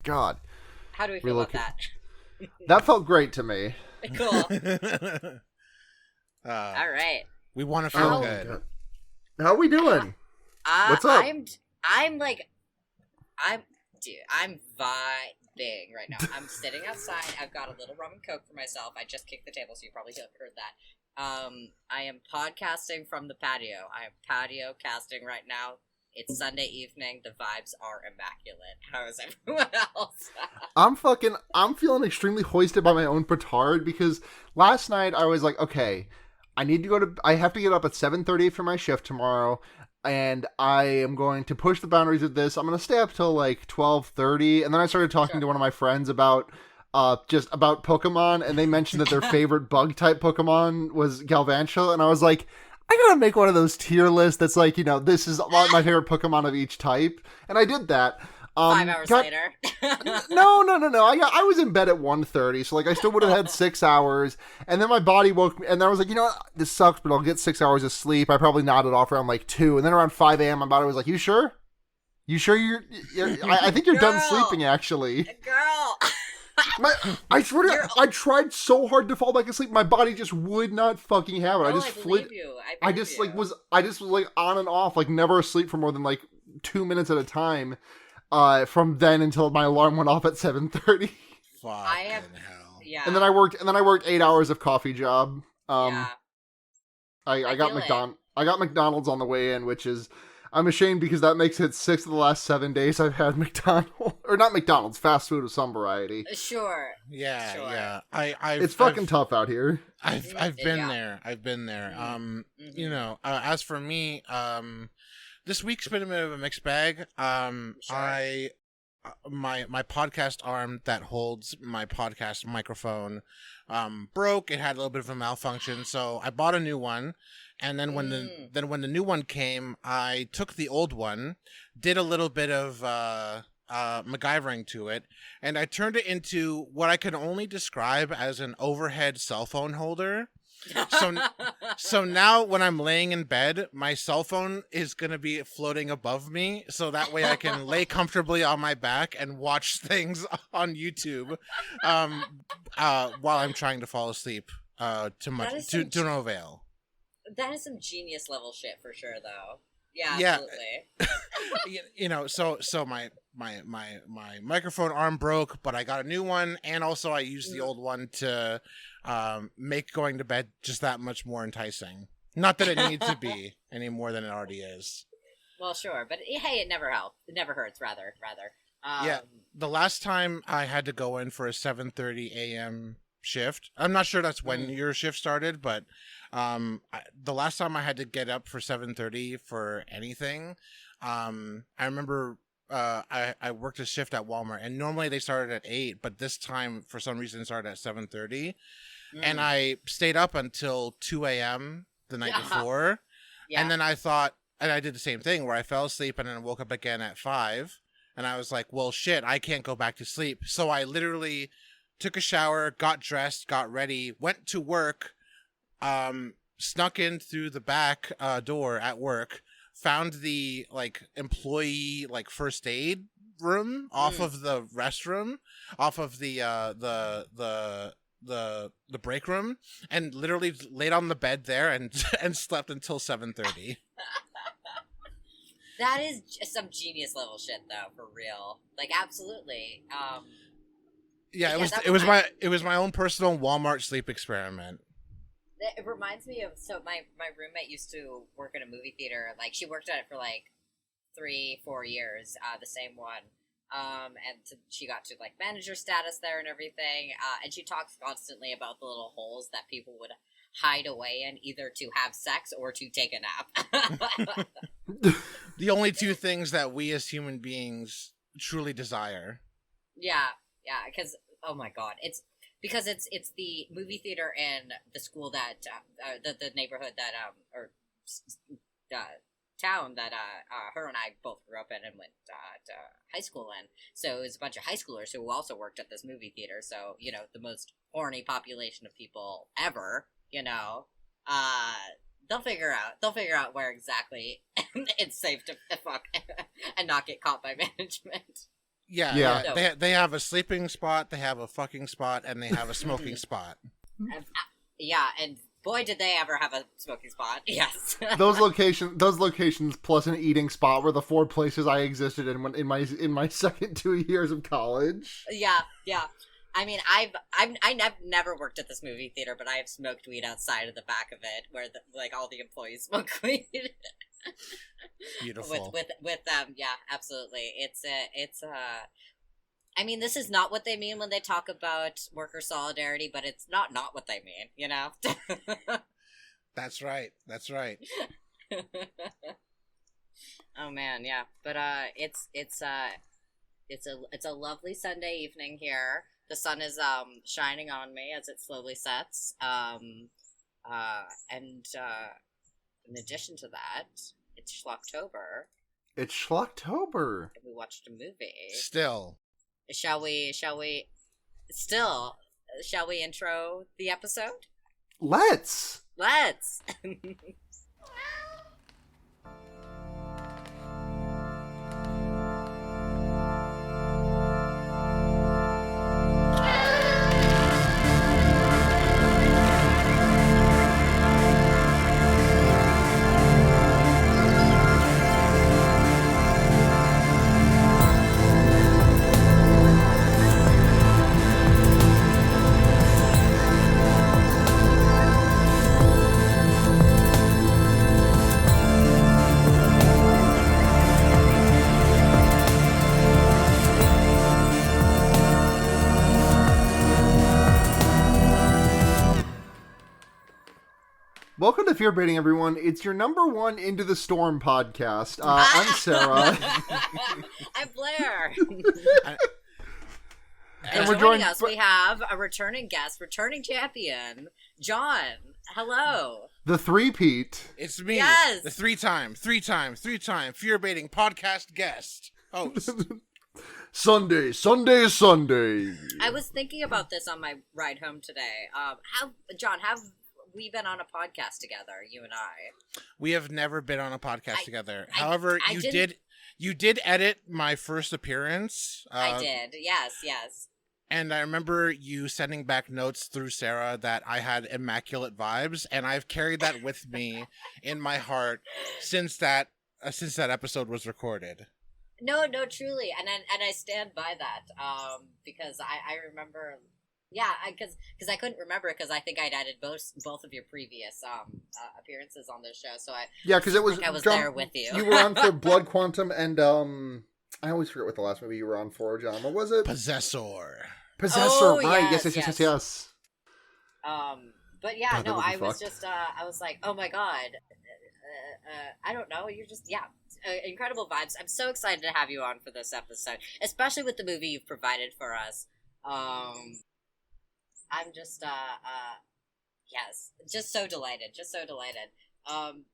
God. How do we feel about Relocate. that? That felt great to me. Cool. uh, All right. we want to feel How- good. How are we doing? What's up? I'm like, I'm vibing right now. I'm sitting outside. I've got a little rum and coke for myself. I just kicked the table, so you probably heard that. I am podcasting from the patio. I am patio casting right now. It's Sunday evening. The vibes are immaculate. How is everyone else? I'm feeling extremely hoisted by my own petard because last night I was like, okay, I have to get up at 7:30 for my shift tomorrow, and I am going to push the boundaries of this. I'm going to stay up till like 12:30, and then I started talking to one of my friends about just about Pokemon, and they mentioned that their favorite bug type Pokemon was Galvantula, and I was like, I gotta make one of those tier lists that's like, this is my favorite Pokemon of each type, and I did that. 5 hours later. No. I was in bed at 1:30, so like I still would have had 6 hours, and then my body woke me, and I was like, what? This sucks, but I'll get 6 hours of sleep. I probably nodded off around like 2, and then around 5 a.m. my body was like, you sure? You sure I think you're done sleeping, actually. Girl. I swear to God, I tried so hard to fall back asleep. My body just would not fucking have it. I just believe you. I just was like on and off, like never asleep for more than like 2 minutes at a time. From then until my alarm went off at 7:30. Fucking hell. Yeah. And then I worked 8 hours of coffee job. Yeah. I got McDonald's on the way in, which is, I'm ashamed because that makes it 6 of the last 7 days I've had McDonald's, or not McDonald's, fast food of some variety. Sure. Yeah, Sure. yeah. It's fucking tough out here. I've been there. I've been there. As for me, this week's been a bit of a mixed bag. Sure. My podcast arm that holds my podcast microphone broke. It had a little bit of a malfunction, so I bought a new one. And then when the new one came, I took the old one, did a little bit of MacGyvering to it, and I turned it into what I can only describe as an overhead cell phone holder. So now when I'm laying in bed, my cell phone is going to be floating above me, so that way I can lay comfortably on my back and watch things on YouTube while I'm trying to fall asleep to no avail. That is some genius level shit for sure, though. Yeah, absolutely. So my microphone arm broke, but I got a new one, and also I used the old one to make going to bed just that much more enticing. Not that it needs to be any more than it already is. Well, sure, but hey, it never helps. It never hurts. Rather. The last time I had to go in for a 7:30 a.m. shift. I'm not sure that's when your shift started, but the last time I had to get up for 7:30 for anything, I remember I worked a shift at Walmart, and normally they started at 8, but this time for some reason it started at 7:30, and I stayed up until 2 a.m. the night before, and then I thought, and I did the same thing where I fell asleep and then I woke up again at 5, and I was like, well, shit, I can't go back to sleep, so I literally took a shower, got dressed, got ready, went to work, snuck in through the back door at work, found the employee first aid room off of the restroom, off of the break room, and literally laid on the bed there and and slept until 7:30. That is some genius level shit, though, for real. Like, absolutely. Yeah, it was my own personal Walmart sleep experiment. It reminds me of, so my roommate used to work in a movie theater. Like, she worked at it for 3-4 years, the same one. She got to manager status there and everything. And she talks constantly about the little holes that people would hide away in, either to have sex or to take a nap. The only two things that we as human beings truly desire. Yeah, because oh my god, it's the movie theater in the school that the neighborhood that town that her and I both grew up in and went to high school in. So it was a bunch of high schoolers who also worked at this movie theater. So the most horny population of people ever. They'll figure out where exactly it's safe to fuck and not get caught by management. Yeah, Yeah. They have a sleeping spot, they have a fucking spot, and they have a smoking spot. Yeah, and boy, did they ever have a smoking spot. Yes. Those locations plus an eating spot were the 4 places I existed in my second 2 years of college. Yeah. I mean, I've never worked at this movie theater, but I have smoked weed outside of the back of it, where all the employees smoke weed. Beautiful. With them, yeah, absolutely. It's I mean, this is not what they mean when they talk about worker solidarity, but it's not what they mean, you know. That's right. Oh man, yeah, but it's a lovely Sunday evening here. The sun is shining on me as it slowly sets. And in addition to that, it's Schlocktober. It's Schlocktober. And we watched a movie. Still. Shall we intro the episode? Let's. Welcome to Fear Baiting, everyone. It's your number 1 Into the Storm podcast. I'm Sarah. I'm Blair. And we're joining us. We have a returning guest, returning champion, John. Hello. The three-peat. It's me. Yes. The three-time Fear Baiting podcast guest host. Sunday. I was thinking about this on my ride home today. John, have we been on a podcast together, you and I? We have never been on a podcast together. However, you did edit my first appearance. I did. Yes. And I remember you sending back notes through Sarah that I had immaculate vibes, and I've carried that with me in my heart since that episode was recorded. No, truly, and I stand by that. Because I remember. Yeah, because I couldn't remember it because I think I'd added both of your previous appearances on this show. So because it was I was John, there with you. You were on for Blood Quantum and I always forget what the last movie you were on for, John. What was it? Possessor. Oh, right? Yes. But yeah, God, I was just I was like, oh my god, I don't know. You're just incredible vibes. I'm so excited to have you on for this episode, especially with the movie you've provided for us. I'm just yes, just so delighted,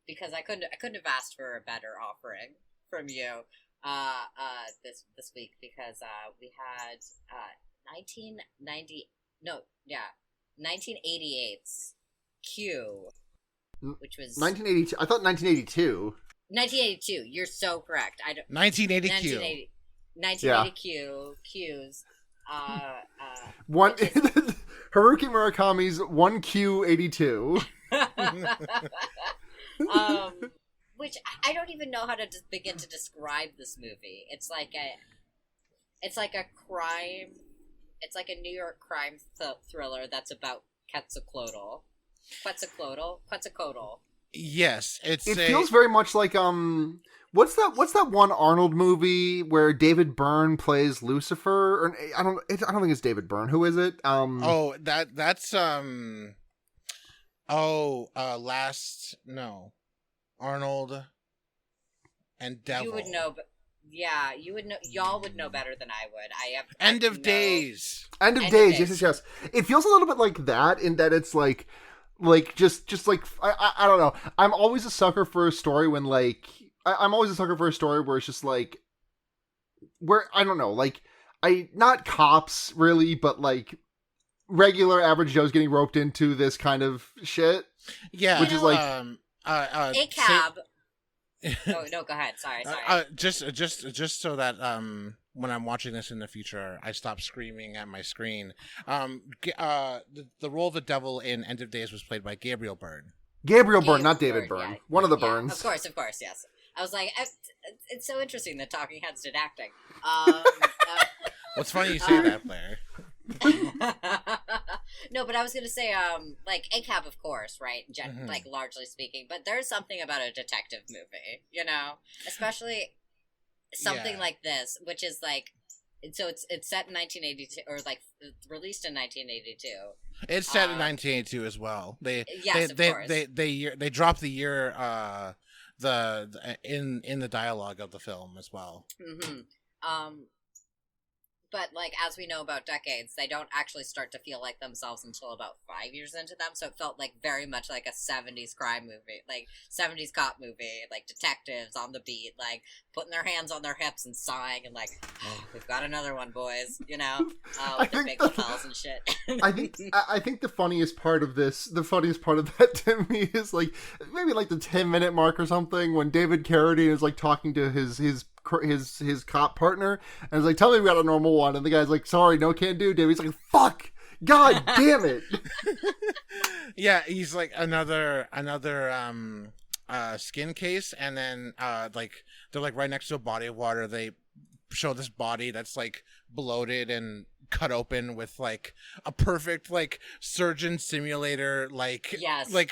because I couldn't have asked for a better offering from you this week, because we had 1988's Q, which was 1982. I thought 1982. 1982. You're so correct. 1980 Q. Q's. One Haruki Murakami's 1Q82. Which I don't even know how to begin to describe this movie. It's like a crime. It's like a New York crime thriller that's about Quetzalcoatl. Yes, it feels very much like what's that one Arnold movie where David Byrne plays Lucifer? Or I don't think it's David Byrne. Who is it? Arnold and Devil. You would know, but yeah, you would know. Y'all would know better than I would. End of Days. Yes. It feels a little bit like that in that it's like just like I don't know. I'm always a sucker for a story when I'm always a sucker for a story where it's just like where I don't know, not cops really, but like regular average Joe's getting roped into this kind of shit. Yeah, which is like a cab. No, go ahead. Sorry. Just so that when I'm watching this in the future, I stop screaming at my screen. The role of the devil in End of Days was played by Gabriel Byrne. Gabriel Byrne, not David Byrne. Yeah. One of the Yeah, Byrnes. of course, yes. I was like, it's so interesting that Talking Heads did acting. What's funny you say that, Blair? No, but I was gonna say, like ACAB, of course, right? Like largely speaking, but there's something about a detective movie, you know, especially something like this, which is like, so it's set in 1982, or like released in 1982. It's set in 1982 as well. Of course. They dropped the year in the dialogue of the film as well. But, like, as we know about decades, they don't actually start to feel like themselves until about 5 years into them, so it felt like very much like a 70s crime movie, like 70s cop movie, like detectives on the beat, like putting their hands on their hips and sighing and like, oh, we've got another one, boys, you know, with the big lapels and shit. I think the funniest part of that to me is like maybe like the 10-minute mark or something when David Carradine is like talking to his cop partner and is like, tell me we got a normal one, and the guy's like, sorry, no, can't do. David's like, fuck, god damn it. Yeah, he's like another skin case, and then like they're like right next to a body of water. They show this body that's like bloated and cut open with like a perfect like surgeon simulator like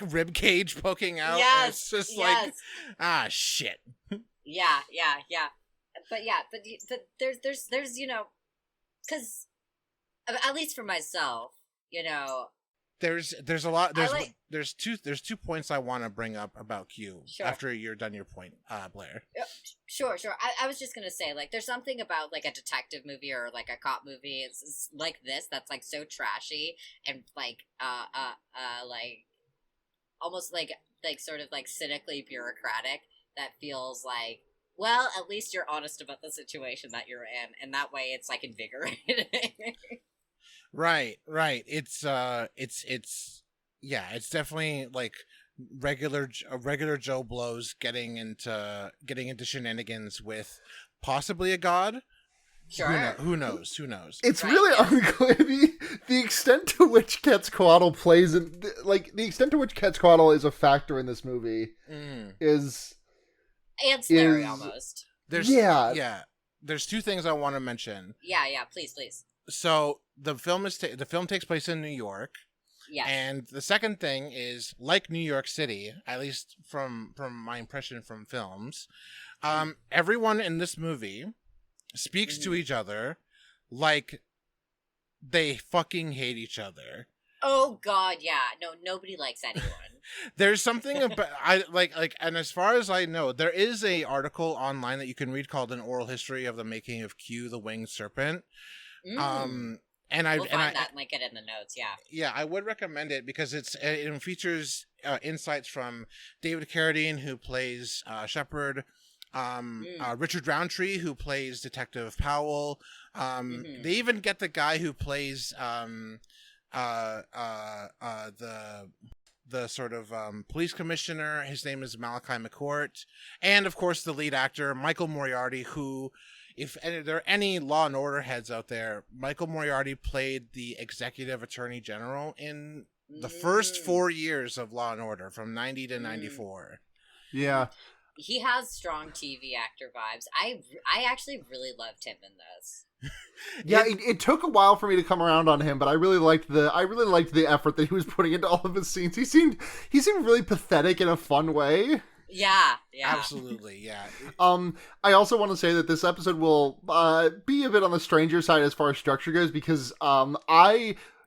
rib cage poking out. It's just like shit. Yeah. But there's you know, because at least for myself, you know, there's a lot. There's 2 points I want to bring up about Q after you're done your point, Blair. Sure. I was just gonna say, like, there's something about like a detective movie or like a cop movie. It's like this that's like so trashy and like like almost like sort of like cynically bureaucratic that feels like, well, at least you're honest about the situation that you're in, and that way it's like invigorating. Right. It's definitely like regular Joe Blows getting into shenanigans with possibly a god. Sure. Who knows? It's really unclear the extent to which Quetzalcoatl plays in the extent to which Quetzalcoatl is a factor in this movie is ancillary almost. There's 2 things I want to mention. Yeah, please. So the film takes place in New York. Yeah. And the second thing is, like New York City, at least from my impression from films, everyone in this movie speaks to each other like they fucking hate each other. Oh god, yeah. No, nobody likes anyone. There's something about and as far as I know, there is a article online that you can read called "An Oral History of the Making of Q, the Winged Serpent." We'll find that and link it in the notes. Yeah, I would recommend it because it features insights from David Carradine, who plays Shepard, Richard Roundtree, who plays Detective Powell. They even get the guy who plays the sort of police commissioner. His name is Malachi McCourt, and of course the lead actor Michael Moriarty, who, if there are any Law and Order heads out there, Michael Moriarty played the executive attorney general in the first 4 years of Law and Order, from 90 to 94. Yeah. He has strong TV actor vibes. I actually really loved him in this. Yeah, it took a while for me to come around on him, but I really liked the effort that he was putting into all of his scenes. He seemed really pathetic in a fun way. Yeah. Absolutely, yeah. I also want to say that this episode will be a bit on the stranger side as far as structure goes, because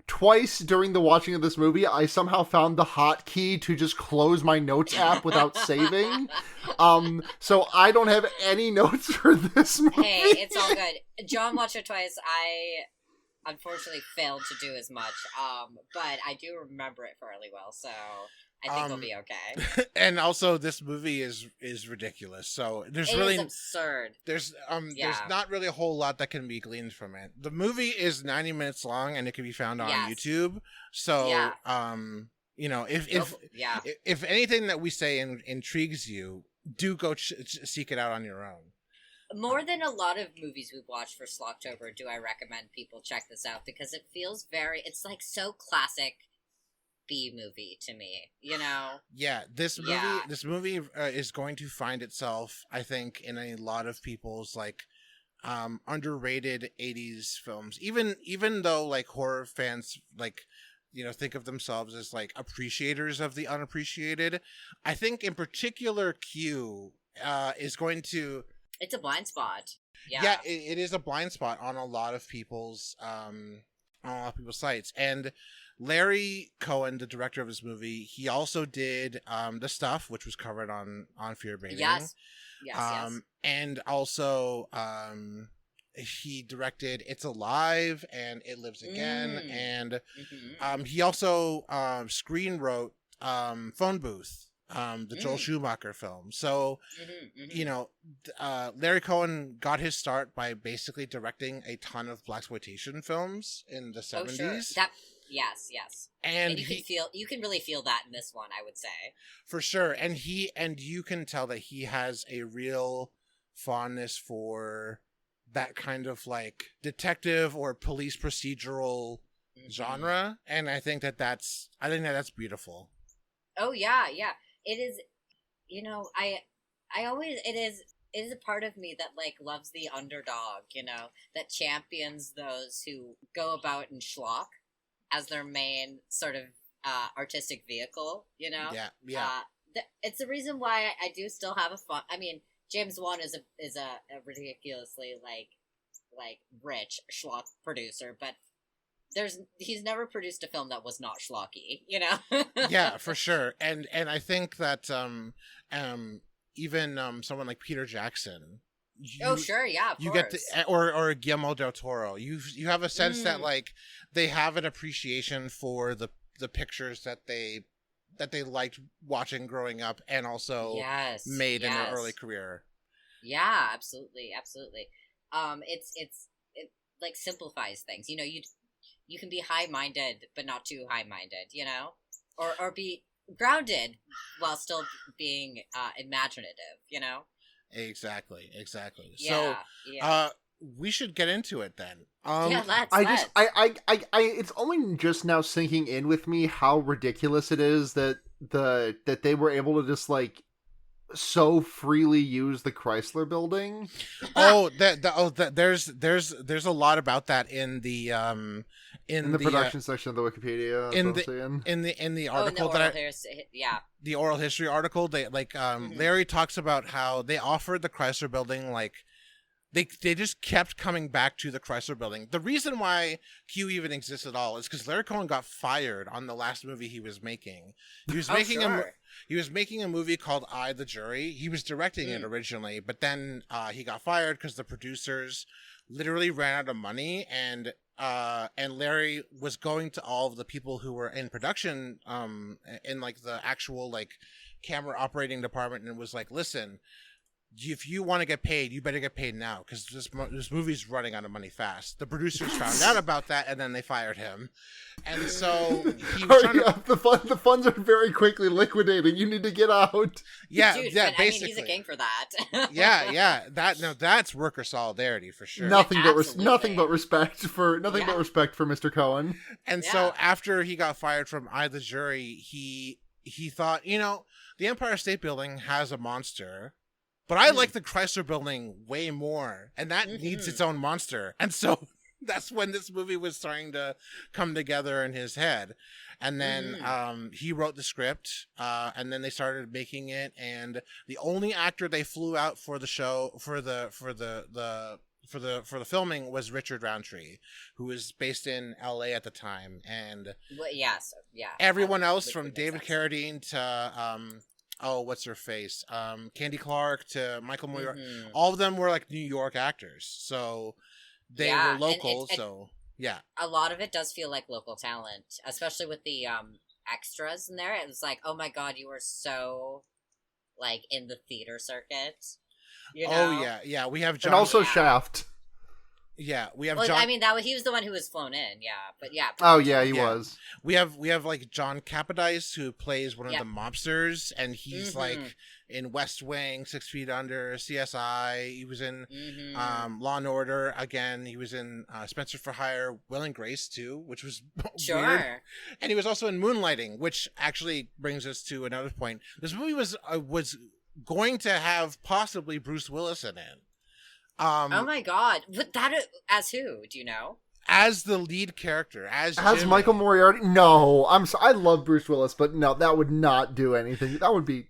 twice during the watching of this movie, I somehow found the hotkey to just close my notes app without saving. So I don't have any notes for this movie. Hey, it's all good. John watched it twice. I unfortunately failed to do as much, but I do remember it fairly well, so I think we'll be okay. And also, this movie is ridiculous. So it is absurd. There's not really a whole lot that can be gleaned from it. The movie is 90 minutes long, and it can be found on YouTube. So if anything that we say intrigues you, do go seek it out on your own. more than a lot of movies we've watched for Slocktober, do I recommend people check this out because it feels it's like so classic B movie to me, you know? Yeah, Yeah. this movie is going to find itself, I think, in a lot of people's like underrated 80s films. Even though like horror fans like think of themselves as like appreciators of the unappreciated, I think in particular Q is going to It's a blind spot. yeah, it is a blind spot on a lot of people's sites. And Larry Cohen, the director of this movie, he also did The Stuff, which was covered on Fear Baiting. Yes. Yes. And also he directed It's Alive and It Lives Again, and he also screen wrote Phone Booth, the Joel Schumacher film. So Larry Cohen got his start by basically directing a ton of blaxploitation films in the 70s. Sure. Yes. And you can really feel that in this one, I would say. For sure. And you can tell that he has a real fondness for that kind of like detective or police procedural genre, and I think that's beautiful. Oh yeah. It is, I always it is a part of me that like loves the underdog, that champions those who go about in schlock as their main sort of artistic vehicle, Yeah. It's the reason why I do still have a fun. I mean, James Wan is a ridiculously like rich schlock producer, but he's never produced a film that was not schlocky, Yeah, for sure. And I think that even someone like Peter Jackson, sure, yeah, of you course. get or Guillermo del Toro, you have a sense that like they have an appreciation for the pictures that they liked watching growing up, and also made in their early career. Yeah, absolutely. It like simplifies things. You can be high-minded, but not too high-minded. Or be grounded while still being imaginative. Exactly. Yeah, so, we should get into it then. Let's. It's only just now sinking in with me how ridiculous it is that they were able to just like so freely use the Chrysler building. There's a lot about that in the production section of the Wikipedia. In the article the oral history article, they like Larry talks about how they offered the Chrysler building like they just kept coming back to the Chrysler building. The reason why Q even exists at all is because Larry Cohen got fired on the last movie he was making. He was making a movie called I, the Jury. He was directing it originally, but then he got fired because the producers literally ran out of money, and Larry was going to all of the people who were in production in like the actual like camera operating department, and was like, listen, if you want to get paid, you better get paid now, because this movie's running out of money fast. The producers found out about that, and then they fired him. And so he was the funds are very quickly liquidating. You need to get out. Yeah, dude, basically. I mean, he's a king for that. yeah. That's worker solidarity for sure. Nothing but respect for Mr. Cohen. And so after he got fired from I, the Jury, he thought, the Empire State Building has a monster, but I like the Chrysler Building way more, and that needs its own monster. And so that's when this movie was starting to come together in his head. And then he wrote the script, and then they started making it. And the only actor they flew out for the show for the filming was Richard Roundtree, who was based in LA at the time. And everyone else, from David Carradine to what's her face? Candy Clark to Michael Moore. All of them were like New York actors. So they were local. A lot of it does feel like local talent, especially with the extras in there. It was like, oh my God, you were so like in the theater circuit. Oh yeah. We have John. And also Shaft. Yeah, we have Well, John. I mean, he was the one who was flown in, yeah. But yeah. Oh yeah, he Yeah. was. We have like John Capodice, who plays one of Yep. the mobsters, and he's Mhm. like in West Wing, 6 Feet Under, CSI. He was in Law and Order. Again, he was in Spencer for Hire, Will and Grace too, which was Sure. weird. And he was also in Moonlighting, which actually brings us to another point. This movie was going to have possibly Bruce Willis in it. Oh my god. But as who? Do you know? As the lead character, as Jimmy. Michael Moriarty. No, I love Bruce Willis, but no, that would not do anything. That would be.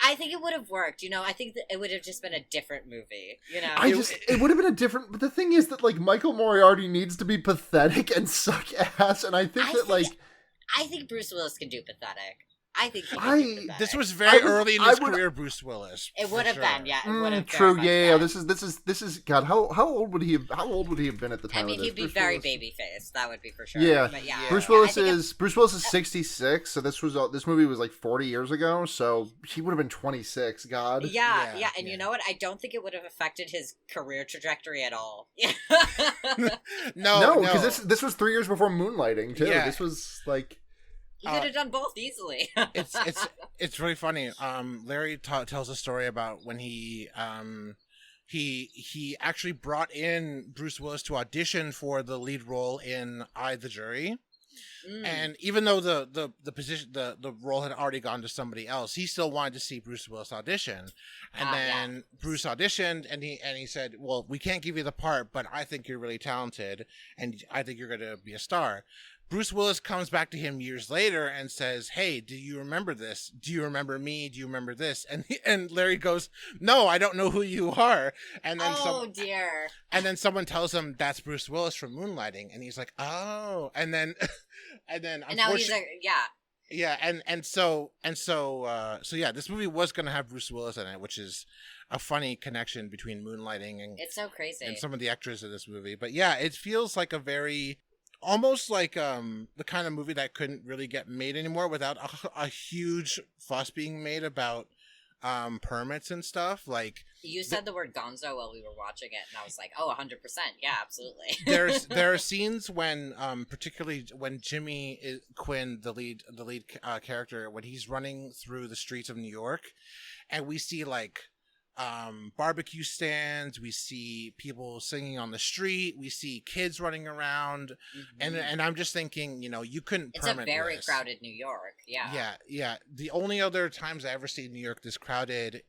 I think it would have worked. I think that it would have just been a different movie. It would have been a different. But the thing is that like Michael Moriarty needs to be pathetic and suck ass, and I think I think Bruce Willis can do pathetic. I think he can do pathetic. This was very early in his career, Bruce Willis. It would have been, yeah. It would have true, yeah. been. This is God. How old would he have? How old would he have been at the time? I mean, of this? he'd be Bruce very Willis? baby faced. That would be for sure. Yeah, but yeah. Bruce Willis is 66, so this movie was like 40 years ago, so he would have been 26. God. Yeah. And you know what? I don't think it would have affected his career trajectory at all. No, because this was 3 years before Moonlighting too. Yeah. This was like. He could have done both easily. It's really funny. Larry tells a story about when he actually brought in Bruce Willis to audition for the lead role in I, the Jury. And even though the position the role had already gone to somebody else, he still wanted to see Bruce Willis audition. And then Bruce auditioned, and he said, "Well, we can't give you the part, but I think you're really talented, and I think you're going to be a star." Bruce Willis comes back to him years later and says, "Hey, do you remember this? Do you remember me? Do you remember this?" And Larry goes, "No, I don't know who you are." And then dear. And then someone tells him that's Bruce Willis from Moonlighting, and he's like, "Oh." And then now he's like, yeah. Yeah, so yeah, this movie was going to have Bruce Willis in it, which is a funny connection between Moonlighting and it's so crazy and some of the extras of this movie. But yeah, it feels like almost like the kind of movie that couldn't really get made anymore without a huge fuss being made about permits and stuff. Like, you said the word gonzo while we were watching it, and I was like, 100%, yeah, absolutely. there are scenes when particularly when Jimmy Quinn, the lead character, when he's running through the streets of New York, and we see like barbecue stands, we see people singing on the street, we see kids running around, and I'm just thinking, you couldn't permit it's a very this. crowded New York. Yeah. The only other times I ever see New York this crowded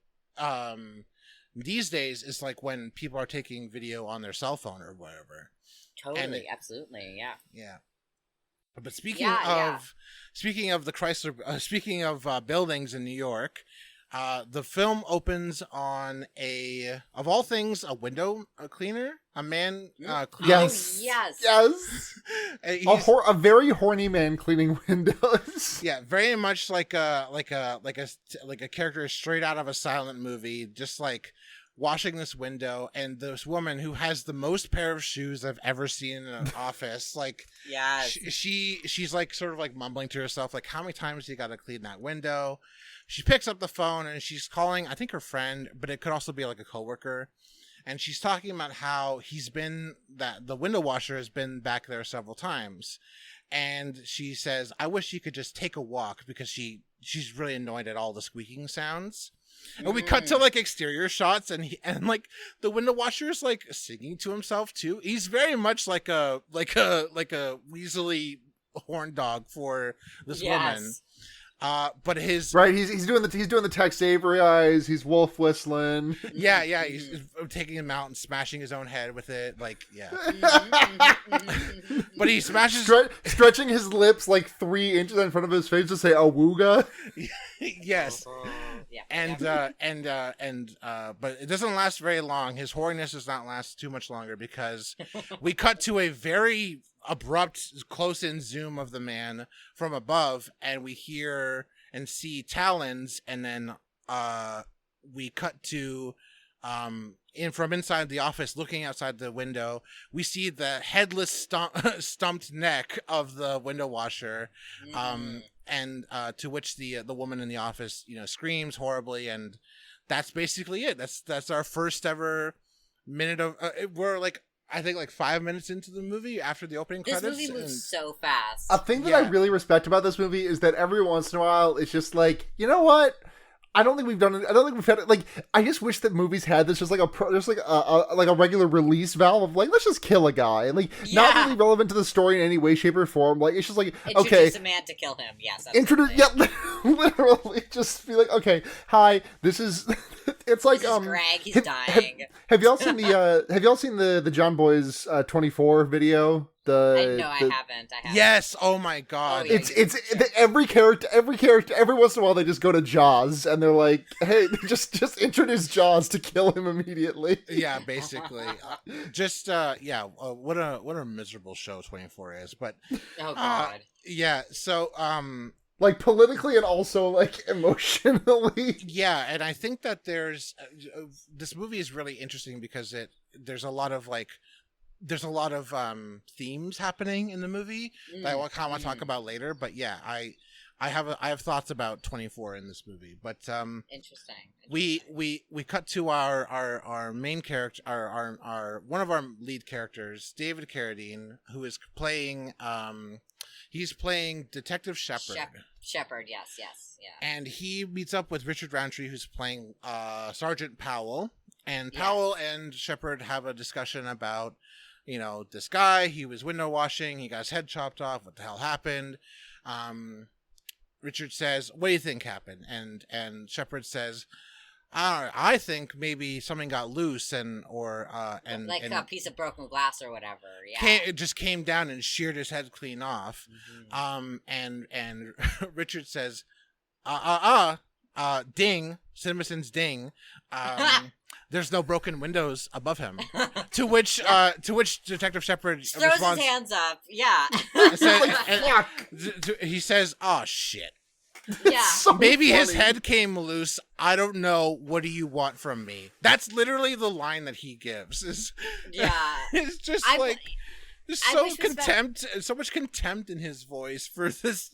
these days is like when people are taking video on their cell phone or whatever. Totally, absolutely, yeah. But speaking of the Chrysler, speaking of buildings in New York, the film opens on of all things, a window cleaner, a man cleaning. Yes. A very horny man cleaning windows. Yeah, very much like a character straight out of a silent movie, just like washing this window, and this woman who has the most pair of shoes I've ever seen in an office, like, yeah, she's like sort of like mumbling to herself, like, how many times do you got to clean that window? She picks up the phone and she's calling, I think, her friend, but it could also be like a coworker, and she's talking about how the window washer has been back there several times, and she says, I wish you could just take a walk, because she's really annoyed at all the squeaking sounds. And we cut to like exterior shots, and like the window washer is like singing to himself too. He's very much like a weaselly horn dog for this woman. But he's doing the Tex Avery eyes. He's wolf whistling. Yeah. He's taking him out and smashing his own head with it. Like, yeah. But he smashes stretching his lips like 3 inches in front of his face to say "awooga." Yes. But it doesn't last very long. His horniness does not last too much longer, because we cut to a very abrupt close-in zoom of the man from above, and we hear and see talons, and then we cut to from inside the office, looking outside the window, we see the headless stumped neck of the window washer, and to which the woman in the office screams horribly, and that's basically it. That's our first ever minute of we're like I think like 5 minutes into the movie after the opening This credits. movie moves and- so fast. A thing that I Yeah. really respect about this movie is that every once in a while it's just like, you know what? I don't think we've done it. I don't think we've had it. Like, I just wish that movies had this just like just like a regular release valve of like, let's just kill a guy and like not Yeah. really relevant to the story in any way, shape, or form. Like, it's just like, Introduce okay, a man to kill him. Yes. introduce, absolutely. yeah, literally just be like, okay, hi, this is. It's like This is Greg. He's have, dying. have y'all seen the John Boy's 24 video? I haven't. Yes. Oh my god. Oh, yeah. It's every character every once in a while they just go to Jaws and they're like, hey, just introduce Jaws to kill him immediately. Yeah, basically. What a miserable show 24 is. But Oh god. yeah, so Like politically and also like emotionally. yeah, and I think that there's this movie is really interesting because there's a lot of themes happening in the movie that I kind of want to talk about later. But yeah, I have thoughts about 24 in this movie. But Interesting. we cut to our main character, our one of our lead characters, David Carradine, who is playing he's playing Detective Shepard. Shepard. Yes. Yeah. And he meets up with Richard Roundtree, who's playing Sergeant Powell. And Powell and Shepard have a discussion about, this guy. He was window washing. He got his head chopped off. What the hell happened? Richard says, "What do you think happened?" And Shepard says, "I think maybe something got loose and a piece of broken glass or whatever. Yeah. it just came down and sheared his head clean off." And Richard says, ding, Simonson's ding. There's no broken windows above him. To which Detective Shepard Throws responds, his hands up. Yeah. he says, "Oh shit." Yeah. So Maybe his funny. head came loose. I don't know. What do you want from me? That's literally the line that he gives. Yeah. It's just I- like there's I so wish we spent- contempt, so much contempt in his voice for this,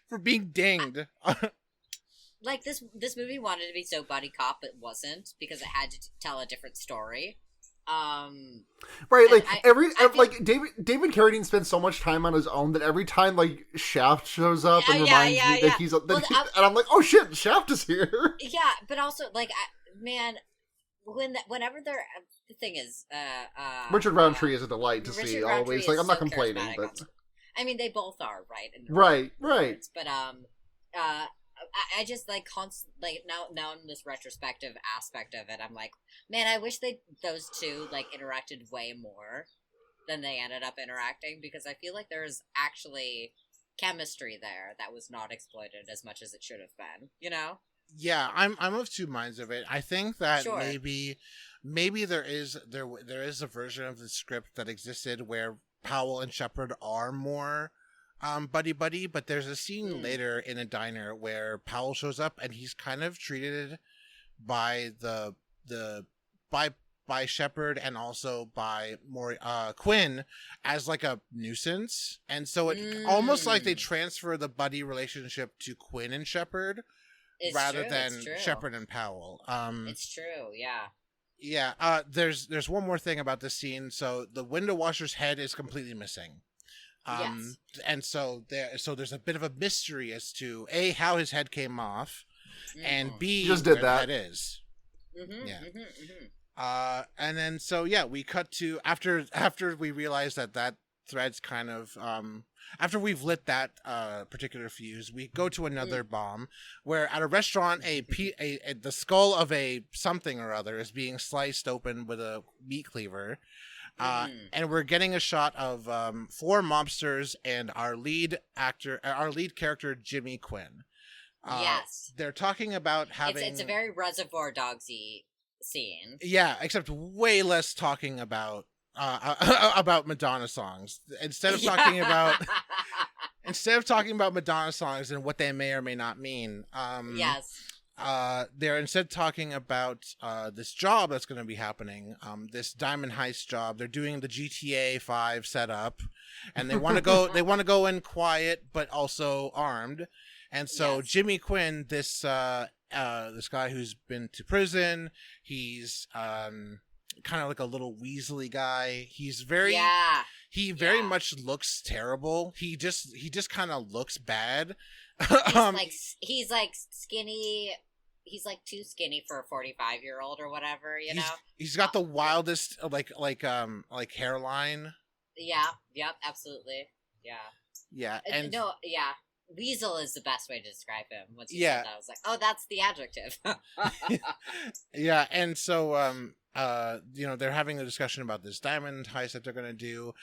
for being dinged. Like this movie wanted to be so buddy cop, but wasn't because it had to tell a different story. Right, like I feel- like David Carradine spends so much time on his own that every time like Shaft shows up and reminds me that he's and I'm like, oh shit, Shaft is here. Yeah, but also like, whenever they're the thing is, Richard Roundtree is a delight to Richard see Roundtree always. is Like I'm not so complaining, charismatic but also. I mean, they both are right. In their right. words, but I just like now in this retrospective aspect of it, I'm like, man, I wish those two like interacted way more than they ended up interacting because I feel like there's actually chemistry there that was not exploited as much as it should have been. Yeah, I'm of two minds of it. I think that Sure. maybe there is a version of the script that existed where Powell and Shepard are more buddy, but there's a scene later in a diner where Powell shows up and he's kind of treated by by Shepard and also by Quinn as like a nuisance, and so it almost like they transfer the buddy relationship to Quinn and Shepard rather than Shepard and Powell. It's true, yeah. Yeah, there's one more thing about this scene. So the window washer's head is completely missing. Yes. And so there's a bit of a mystery as to A, how his head came off, and B, Just did where that. the head is. Mm-hmm, Yeah. mm-hmm, mm-hmm. And then so yeah, we cut to after we realize that thread's kind of after we've lit that particular fuse, we go to another bomb where at a restaurant the skull of a something or other is being sliced open with a meat cleaver. And we're getting a shot of 4 mobsters and our lead character Jimmy Quinn. Yes, they're talking about having. It's a very Reservoir Dogsy scene. Yeah, except way less talking about Madonna songs. Instead of talking about Madonna songs and what they may or may not mean. Yes. They're instead talking about this job that's going to be happening, this diamond heist job. They're doing the GTA 5 setup, and they want to go. They want to go in quiet, but also armed. And so Jimmy Quinn, this guy who's been to prison, he's kind of like a little Weasley guy. He's very Yeah. he very much looks terrible. He just kind of looks bad. He's like skinny. He's like too skinny for a 45-year-old or whatever, you know. He's got the wildest like hairline. Yeah. Yep. Absolutely. Yeah. Yeah. And no. Yeah. Weasel is the best way to describe him. Once you said that, I was like, oh, that's the adjective. Yeah. And so they're having a discussion about this diamond heist that they're going to do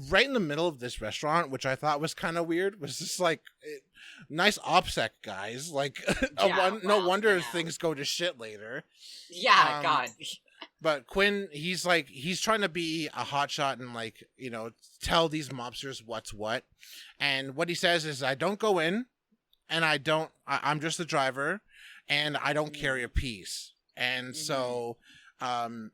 right in the middle of this restaurant, which I thought was kind of weird. Was just like, nice OPSEC guys. Like, no wonder things go to shit later. Yeah, God. But Quinn, he's trying to be a hotshot and like, tell these mobsters what's what. And what he says is, I don't go in, and I'm just the driver, and I don't carry a piece. And so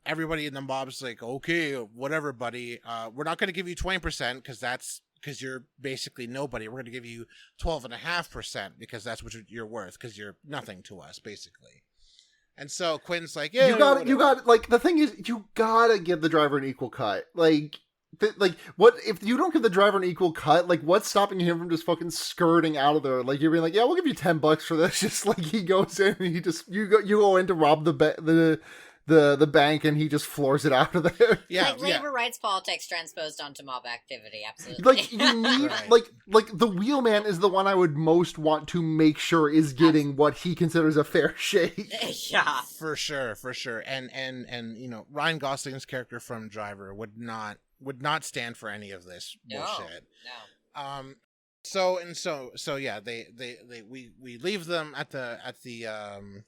everybody in the mob's like, okay, whatever, buddy. We're not going to give you 20% because you're basically nobody. We're going to give you 12.5% because that's what you're worth, because you're nothing to us, basically. And so Quinn's like, yeah, you got like, the thing is, you gotta give the driver an equal cut. Like what if you don't give the driver an equal cut? Like, what's stopping him from just fucking skirting out of there? Like, you're being like, yeah, we'll give you $10 for this. Just like he goes in and you go in to rob the bank, and he just floors it out of there. Yeah, like labor rights politics transposed onto mob activity. Absolutely. Like, you need like the wheelman is the one I would most want to make sure is getting what he considers a fair shake. Yeah, for sure. And Ryan Gosling's character from Driver would not stand for any of this bullshit. No. So yeah, we leave them at the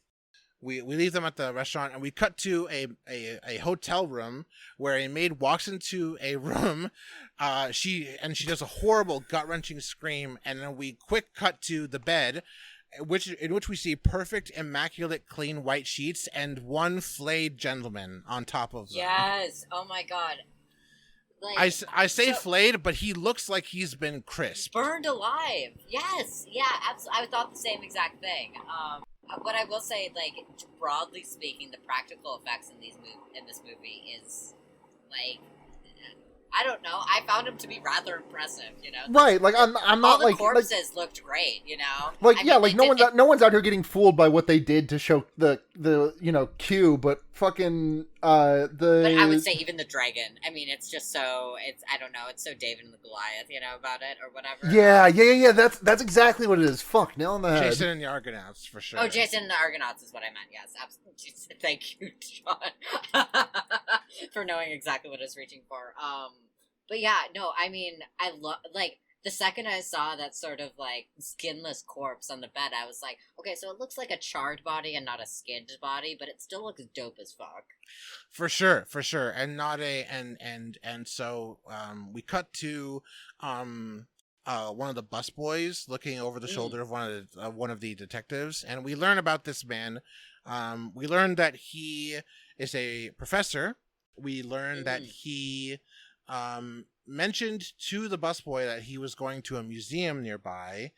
We leave them at the restaurant, and we cut to a hotel room where a maid walks into a room. She does a horrible gut-wrenching scream, and then we quick cut to the bed, in which we see perfect, immaculate, clean white sheets and one flayed gentleman on top of them. Yes. Oh my God. Like, I say flayed, but he looks like he's been crisped. Burned alive. Yes. Yeah. Absolutely. I thought the same exact thing. What I will say, like, broadly speaking, the practical effects in this movie is, like, I don't know. I found them to be rather impressive, Right, like I'm not all like the corpses looked great, Like, no one's out here getting fooled by what they did to show the Q, but fucking But I would say even the dragon. I mean, it's just so I don't know. It's so David and the Goliath, about it or whatever. Yeah. That's exactly what it is. Fuck, nail on the head. Jason and the Argonauts, for sure. Oh, Jason and the Argonauts is what I meant. Yes, absolutely. Thank you, John, for knowing exactly what I was reaching for. But yeah, no, I mean, I love, like, the second I saw that sort of, like, skinless corpse on the bed, I was like, okay, so it looks like a charred body and not a skinned body, but it still looks dope as fuck. For sure. And not so we cut to one of the busboys looking over the shoulder of one of the detectives, and we learn about this man. We learn that he is a professor. We learn that he mentioned to the busboy that he was going to a museum nearby,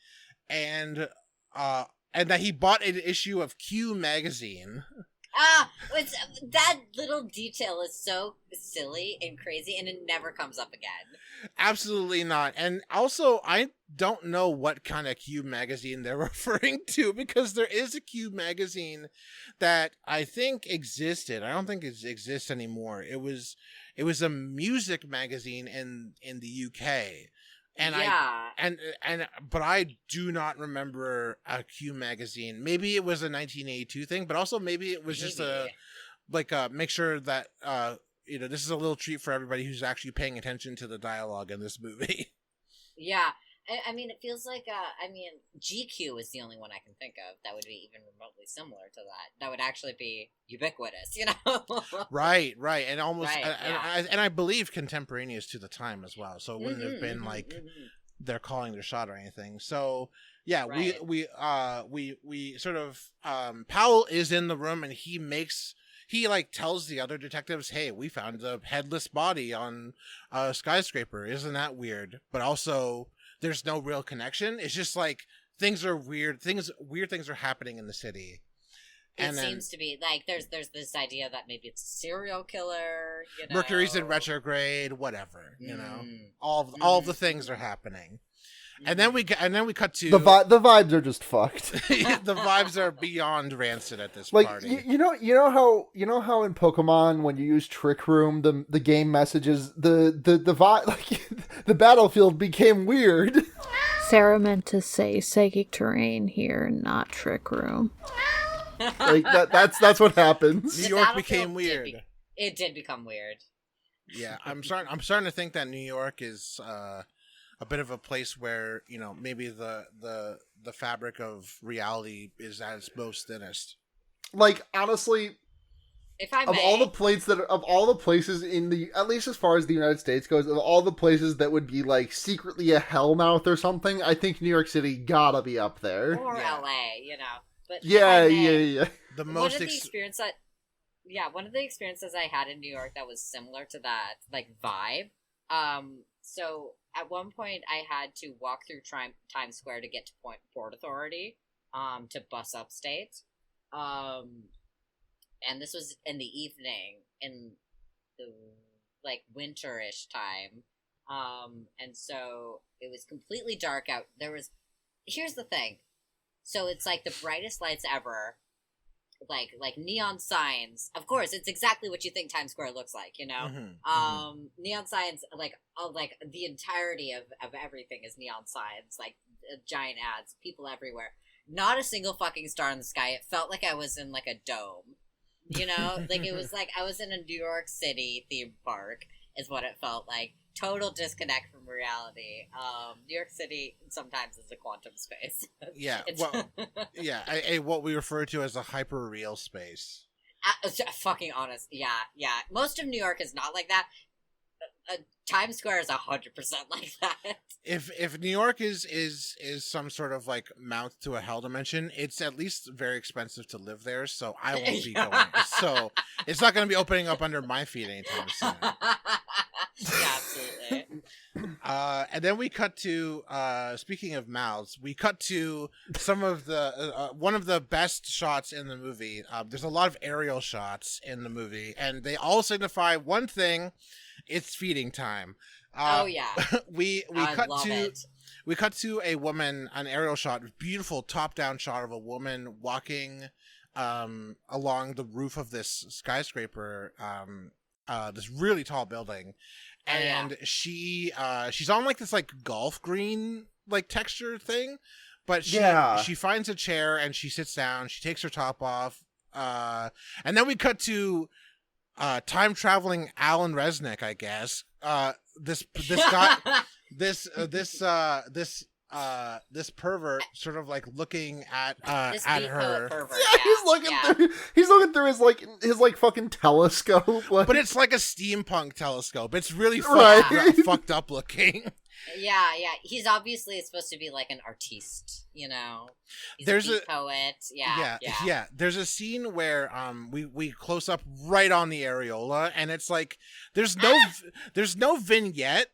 and that he bought an issue of Q magazine. That little detail is so silly and crazy, and it never comes up again. Absolutely not. And also, I don't know what kind of Q magazine they're referring to, because there is a Q magazine that I think existed. I don't think it exists anymore. It was a music magazine in the UK. And but I do not remember a Q magazine. Maybe it was a 1982 thing, but also maybe it was just make sure that this is a little treat for everybody who's actually paying attention to the dialogue in this movie. Yeah. I mean, it feels like, GQ is the only one I can think of that would be even remotely similar to that. That would actually be ubiquitous, Right. And almost, and I believe contemporaneous to the time as well. So it wouldn't have been like they're calling their shot or anything. So yeah, right. we sort of, Powell is in the room, and he tells the other detectives, hey, we found a headless body on a skyscraper. Isn't that weird? But also, there's no real connection. It's just like things are weird. Weird things are happening in the city. It seems to be like there's this idea that maybe it's a serial killer. You know? Mercury's in retrograde, whatever. You know, all the things are happening. And then we cut to the vibes are just fucked. The vibes are beyond rancid at this like, party. You know how in Pokemon when you use Trick Room, the game messages the vibe, like the battlefield became weird. Sarah meant to say psychic terrain here, not Trick Room. Like that's what happens. New York became weird. It did become weird. Yeah, I'm starting to think that New York is a bit of a place where, you know, maybe the fabric of reality is at its most thinnest. Like, honestly, if I may, of all the places in the, at least as far as the United States goes, of all the places that would be like secretly a hellmouth or something, I think New York City gotta be up there. Or LA, you know. But yeah. The most one of the experiences I had in New York that was similar to that, like, vibe. So at one point I had to walk through Times Square to get to Port Authority, to bus upstate. And this was in the evening, in the, like, winterish time. And so it was completely dark out. Here's the thing. So it's like the brightest lights ever, like neon signs. Of course, it's exactly what you think Times Square looks like, you know. Neon signs, like the entirety of everything is neon signs, like giant ads, people everywhere. Not a single fucking star in the sky. It felt like I was in like a dome, you know. Like it was like I was in a New York City theme park, is what it felt like. Total disconnect from reality. New York City sometimes is a quantum space. Yeah, what we refer to as a hyper real space. Fucking honest, yeah. Most of New York is not like that. Times Square is 100% like that. If New York is some sort of like mouth to a hell dimension, it's at least very expensive to live there. So I won't be going. So it's not going to be opening up under my feet anytime soon. Yeah, absolutely. And then we cut to, speaking of mouths, we cut to some of the, one of the best shots in the movie. There's a lot of aerial shots in the movie, and they all signify one thing: it's feeding time. Oh yeah. we cut to a woman, an aerial shot, beautiful top-down shot of a woman walking along the roof of this skyscraper, this really tall building. And she's on like this like golf green like texture thing, but she finds a chair and she sits down. She takes her top off, and then we cut to time traveling Alan Resnick, I guess. This guy, this pervert, sort of like looking at her. Pervert, yeah, he's looking through his fucking telescope. Like. But it's like a steampunk telescope. It's really fucked up looking. Yeah. He's obviously supposed to be like an artiste, you know. He's a poet. Yeah. There's a scene where we close up right on the areola, and it's like there's no vignette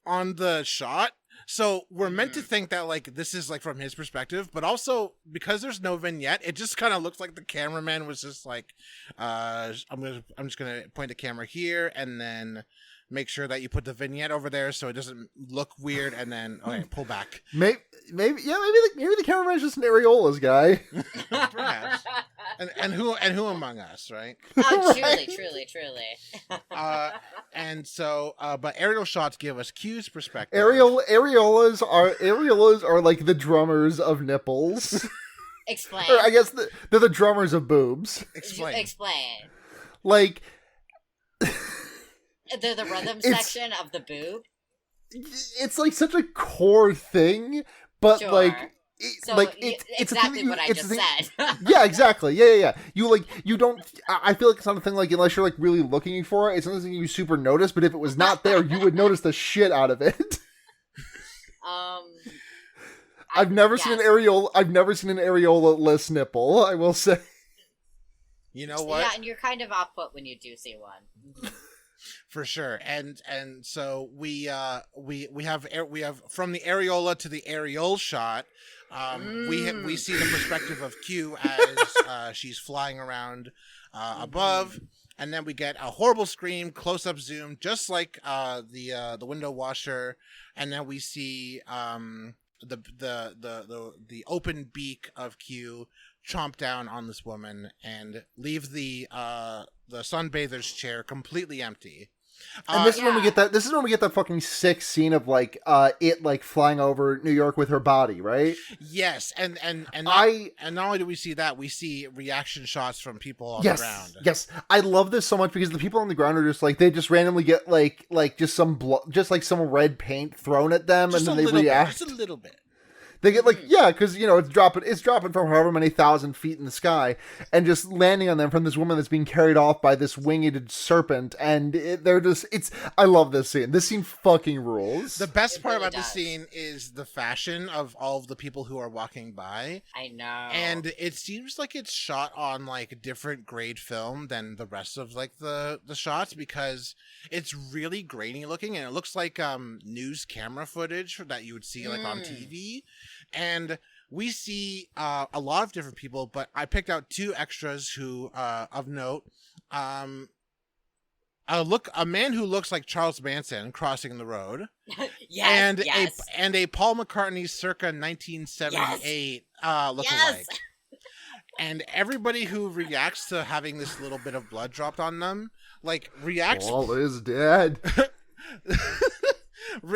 on the shot. So we're meant to think that like this is like from his perspective, but also because there's no vignette, it just kind of looks like the cameraman was just like, I'm just gonna point the camera here and then make sure that you put the vignette over there so it doesn't look weird, and then pull back. Maybe the cameraman's just an areolas guy. Perhaps. And who among us, right? Oh, truly. And so, but aerial shots give us Q's perspective. Areolas are like the drummers of nipples. Explain. Or I guess they're the drummers of boobs. Explain. Like. They're the rhythm section of the boob. It's like such a core thing, but sure. like. It's exactly what I just said. Yeah, exactly. Yeah. You don't. I feel like it's not a thing like unless you're like really looking for it. It's not something you super notice. But if it was not there, you would notice the shit out of it. I've never seen an areola-less nipple. I will say. You know what? Yeah, and you're kind of off-put when you do see one. For sure, and so we have from the areola to the aerial shot. We see the perspective of Q as she's flying around above, and then we get a horrible scream, close up zoom, just like the window washer, and then we see the open beak of Q chomp down on this woman and leave the sunbather's chair completely empty. And this is when we get that. This is when we get that fucking sick scene of like it like flying over New York with her body, right? Yes, and not only do we see that, we see reaction shots from people on the ground. Yes, I love this so much because the people on the ground are just like they just randomly get like just some just like some red paint thrown at them, Just and then they react. Just a little bit. They get like, yeah, because, you know, it's dropping from however many thousand feet in the sky and just landing on them from this woman that's being carried off by this winged serpent. And I love this scene. This scene fucking rules. The best part really about does. the scene is the fashion of all of the people who are walking by. I know. And it seems like it's shot on like a different grade film than the rest of like the shots, because it's really grainy looking and it looks like news camera footage that you would see like on TV. And we see a lot of different people, but I picked out two extras who of note. A man who looks like Charles Manson crossing the road. Yes, and a Paul McCartney circa 1978 lookalike. And everybody who reacts to having this little bit of blood dropped on them, like reacts. Paul is dead.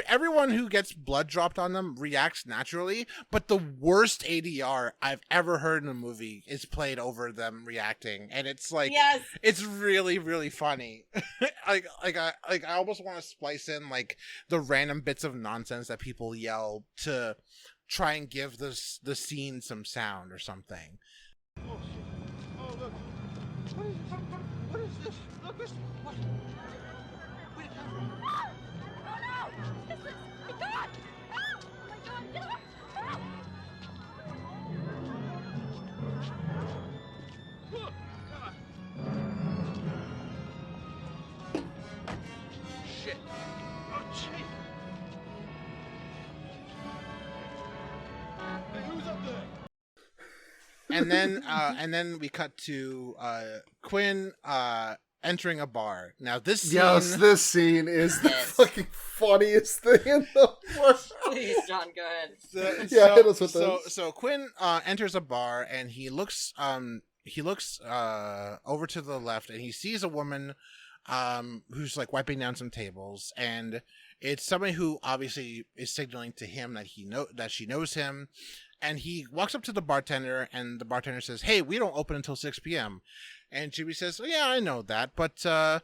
Everyone who gets blood dropped on them reacts naturally, but the worst ADR I've ever heard in a movie is played over them reacting, and it's like, it's really, really funny. I almost want to splice in like the random bits of nonsense that people yell to try and give the scene some sound or something. Oh shit! Oh look! What is this? Look, this what? Where did it come from? Shit! Oh, gee! Hey, who's up there? And then we cut to Quinn entering a bar. Now this scene, this scene is the fucking funniest thing in the world. Please, John, go ahead. Hit us with this. So Quinn enters a bar and he looks over to the left and he sees a woman who's like wiping down some tables, and it's somebody who obviously is signaling to him that she knows him. And he walks up to the bartender, and the bartender says, "Hey, we don't open until 6 p.m. And Jimmy says, "Oh, yeah, I know that, but I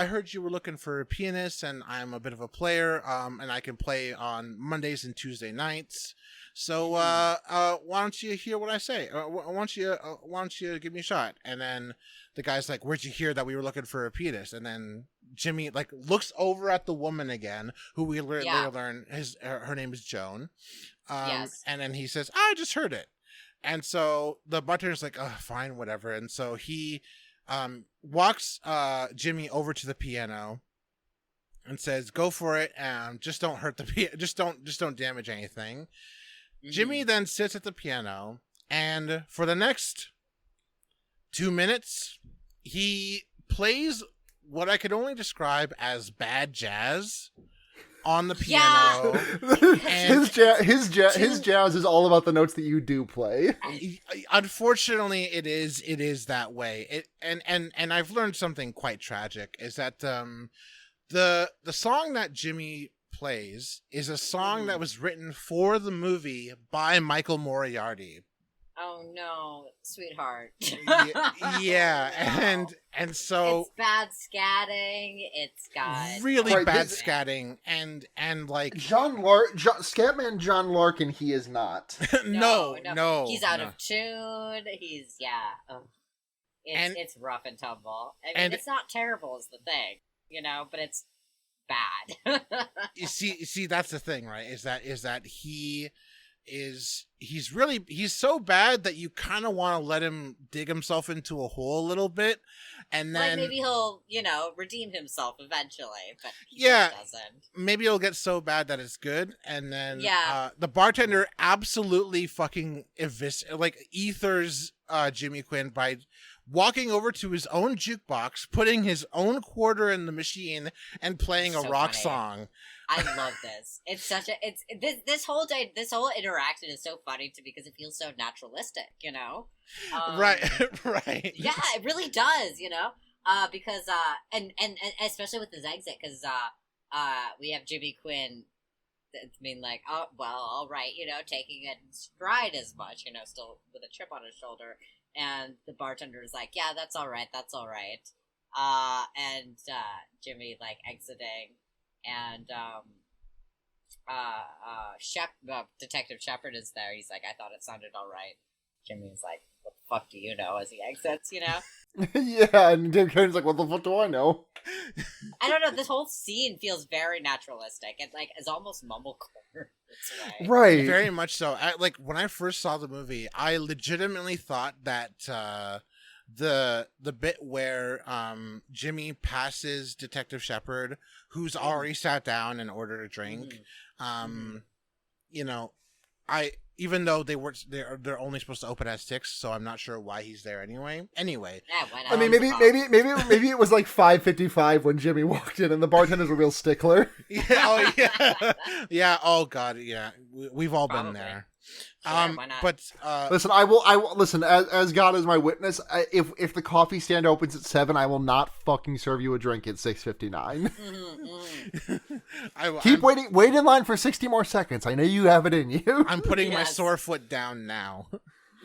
heard you were looking for a pianist, and I'm a bit of a player, and I can play on Mondays and Tuesday nights. So why don't you hear what I say? Why don't you give me a shot?" And then the guy's like, "Where'd you hear that we were looking for a pianist?" And then Jimmy like looks over at the woman again, who we later learn her name is Joan. And then he says, "I just heard it." And so the bartender's like, "Oh, fine, whatever." And so he walks Jimmy over to the piano and says, "Go for it. Just don't hurt the piano. Just don't damage anything." Mm-hmm. Jimmy then sits at the piano, and for the next 2 minutes, he plays what I could only describe as bad jazz on the piano. His jazz is all about the notes that you do play. Unfortunately, it is that way. And I've learned something quite tragic, is that the song that Jimmy plays is a song that was written for the movie by Michael Moriarty. Oh no, sweetheart. Yeah, and so it's bad scatting. It's got really bad scatting, and like Scatman John Larkin. He is not. No. He's out of tune. He's it's rough and tumble. I mean, it's not terrible is the thing, but it's bad. you see, that's the thing, right? Is that he is he's so bad that you kind of want to let him dig himself into a hole a little bit, and then maybe he'll, redeem himself eventually, but he Yeah. just doesn't. maybe it'll get so bad that it's good, and then Yeah. the bartender absolutely fucking ethers Jimmy Quinn by walking over to his own jukebox, putting his own quarter in the machine, and playing a So rock funny. song. I love this. It's such a this whole interaction is so funny to me because it feels so naturalistic, Right, right. Yeah, it really does, because and especially with his exit, because we have Jimmy Quinn being like, oh well, all right, taking it in stride as much, still with a chip on his shoulder, and the bartender is like, yeah, that's all right, and Jimmy like exiting, and Detective Shepard is there. He's like, I thought it sounded all right. Jimmy's like, what the fuck do you know? As he exits, Yeah, and Jim Carrey's like, what the fuck do I know? I don't know. This whole scene feels very naturalistic and like is almost mumblecore. Right. Very much so. When I first saw the movie, I legitimately thought that the bit where Jimmy passes Detective Shepard, who's already sat down and ordered a drink, even though they're only supposed to open at 6, so I'm not sure why he's there anyway. Anyway, Yeah, why not? I mean, maybe it was like 5:55 when Jimmy walked in, and the bartender's a real stickler. yeah, oh yeah, yeah. Oh god, yeah. We've all been Probably. there. Sure, why not? But Listen, I will listen as God is my witness. If the coffee stand opens at 7, I will not fucking serve you a drink at 6:59. Keep waiting. Wait in line for 60 more seconds. I know you have it in you. I'm putting my Yes. sore foot down now.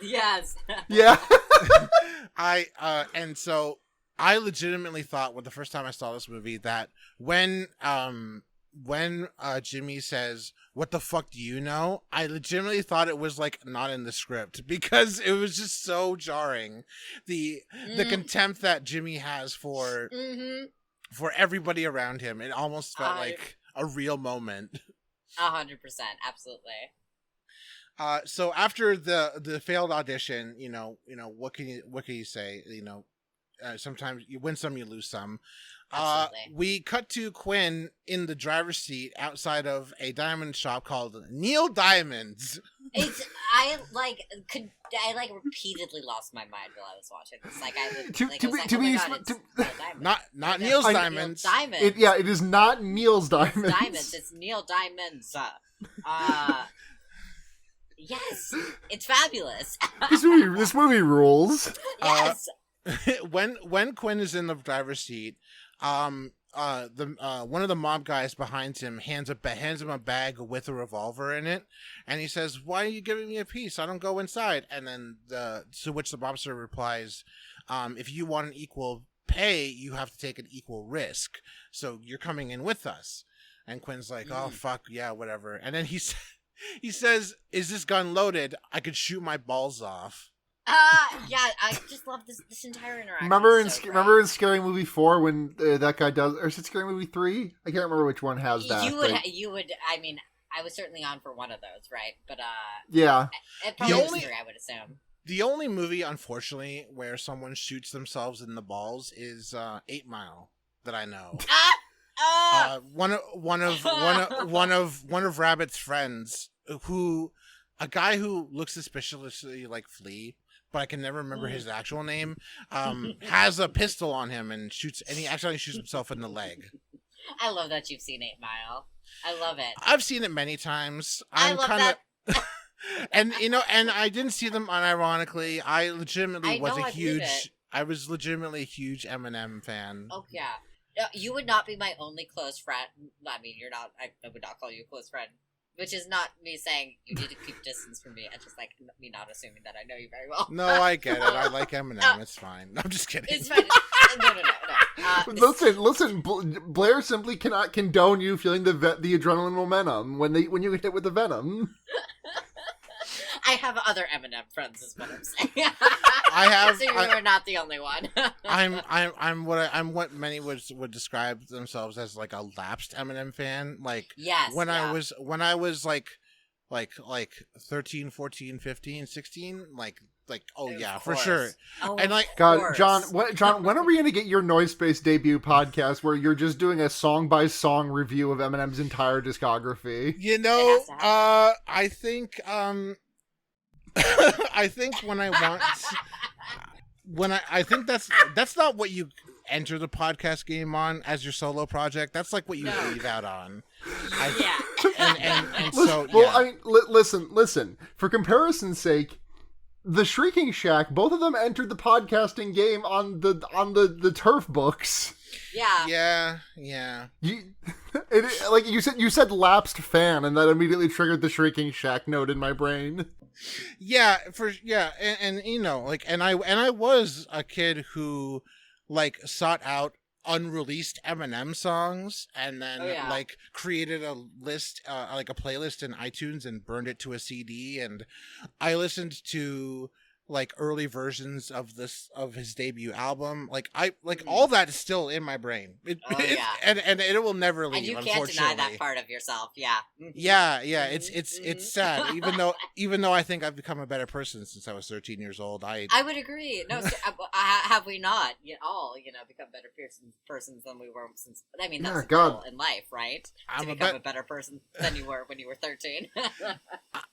Yes. Yeah. And so I legitimately thought, the first time I saw this movie, that when Jimmy says, "What the fuck do you know?" I legitimately thought it was like not in the script, because it was just so jarring. The contempt that Jimmy has for everybody around him. It almost felt like a real moment. 100%, absolutely. So after the failed audition, what can you say? Sometimes you win some, you lose some. Absolutely. We cut to Quinn in the driver's seat outside of a diamond shop called Neil Diamonds. I repeatedly lost my mind while I was watching this. Like I would, Not Neil's Diamonds. Diamonds. It is not Neil's Diamonds. Diamonds. It's Neil Diamonds. Yes, it's fabulous. This movie rules. Yes. When Quinn is in the driver's seat, one of the mob guys behind him hands him a bag with a revolver in it, and he says, "Why are you giving me a piece? I don't go inside." And then to which the mobster replies, "If you want an equal pay, you have to take an equal risk. So you're coming in with us." And Quinn's like, "Oh fuck yeah, whatever." And then he says, "Is this gun loaded? I could shoot my balls off." Yeah, I just love this entire interaction. Remember in Scary Movie 4 when that guy does, or is it Scary Movie 3? I can't remember which one has that. You would. I mean, I was certainly on for one of those, right? But yeah, it probably was 3, I would assume. The only movie, unfortunately, where someone shoots themselves in the balls is 8 Mile that I know. One of Rabbit's friends, a guy who looks suspiciously like Flea, but I can never remember his actual name, has a pistol on him and he accidentally shoots himself in the leg. I love that you've seen 8 Mile. I love it. I've seen it many times. I love that. And I didn't see them unironically. I legitimately was legitimately a huge Eminem fan. Oh yeah. You would not be my only close friend. I mean, you're not. I would not call you a close friend. Which is not me saying you need to keep distance from me. It's just like me not assuming that I know you very well. No, I get it. I like Eminem. It's fine. I'm just kidding. It's fine. No. Listen. Blair simply cannot condone you feeling the adrenaline momentum when you get hit with the venom. I have other Eminem friends, is what I'm saying. So you are not the only one. I'm what many would describe themselves as like a lapsed Eminem fan. Like yes, when I was like like 13, 14, 15, 16, like oh Of yeah, for course. sure. Oh, And, like, of God, course. John, when are we gonna get your Noise Space debut podcast where you're just doing a song by song review of Eminem's entire discography? You know, It has to happen. I think I think I think that's not what you enter the podcast game on as your solo project. That's like what you No. leave out on. Yeah. And Listen, so well, yeah. I mean, listen. For comparison's sake, the Shrieking Shack, both of them entered the podcasting game on the turf books. Yeah. Yeah. Like you said lapsed fan, and that immediately triggered the Shrieking Shack note in my brain. Yeah, and you know, like, and I was a kid who like sought out unreleased Eminem songs and then Oh, yeah. like created a list, like a playlist in iTunes and burned it to a CD, and I listened to like early versions of his debut album. Like all that is still in my brain. Oh, yeah. And it will never leave. And you can't unfortunately. deny that part of yourself. Yeah. Yeah, Mhm. it's sad. Even though I think I've become a better person since I was 13 years old. I I would agree. No, so, have we not all, become better persons than we were since? I mean, that's Yeah, the God. goal in life, right? I'm To a become bet- a better person than you were when you were 13.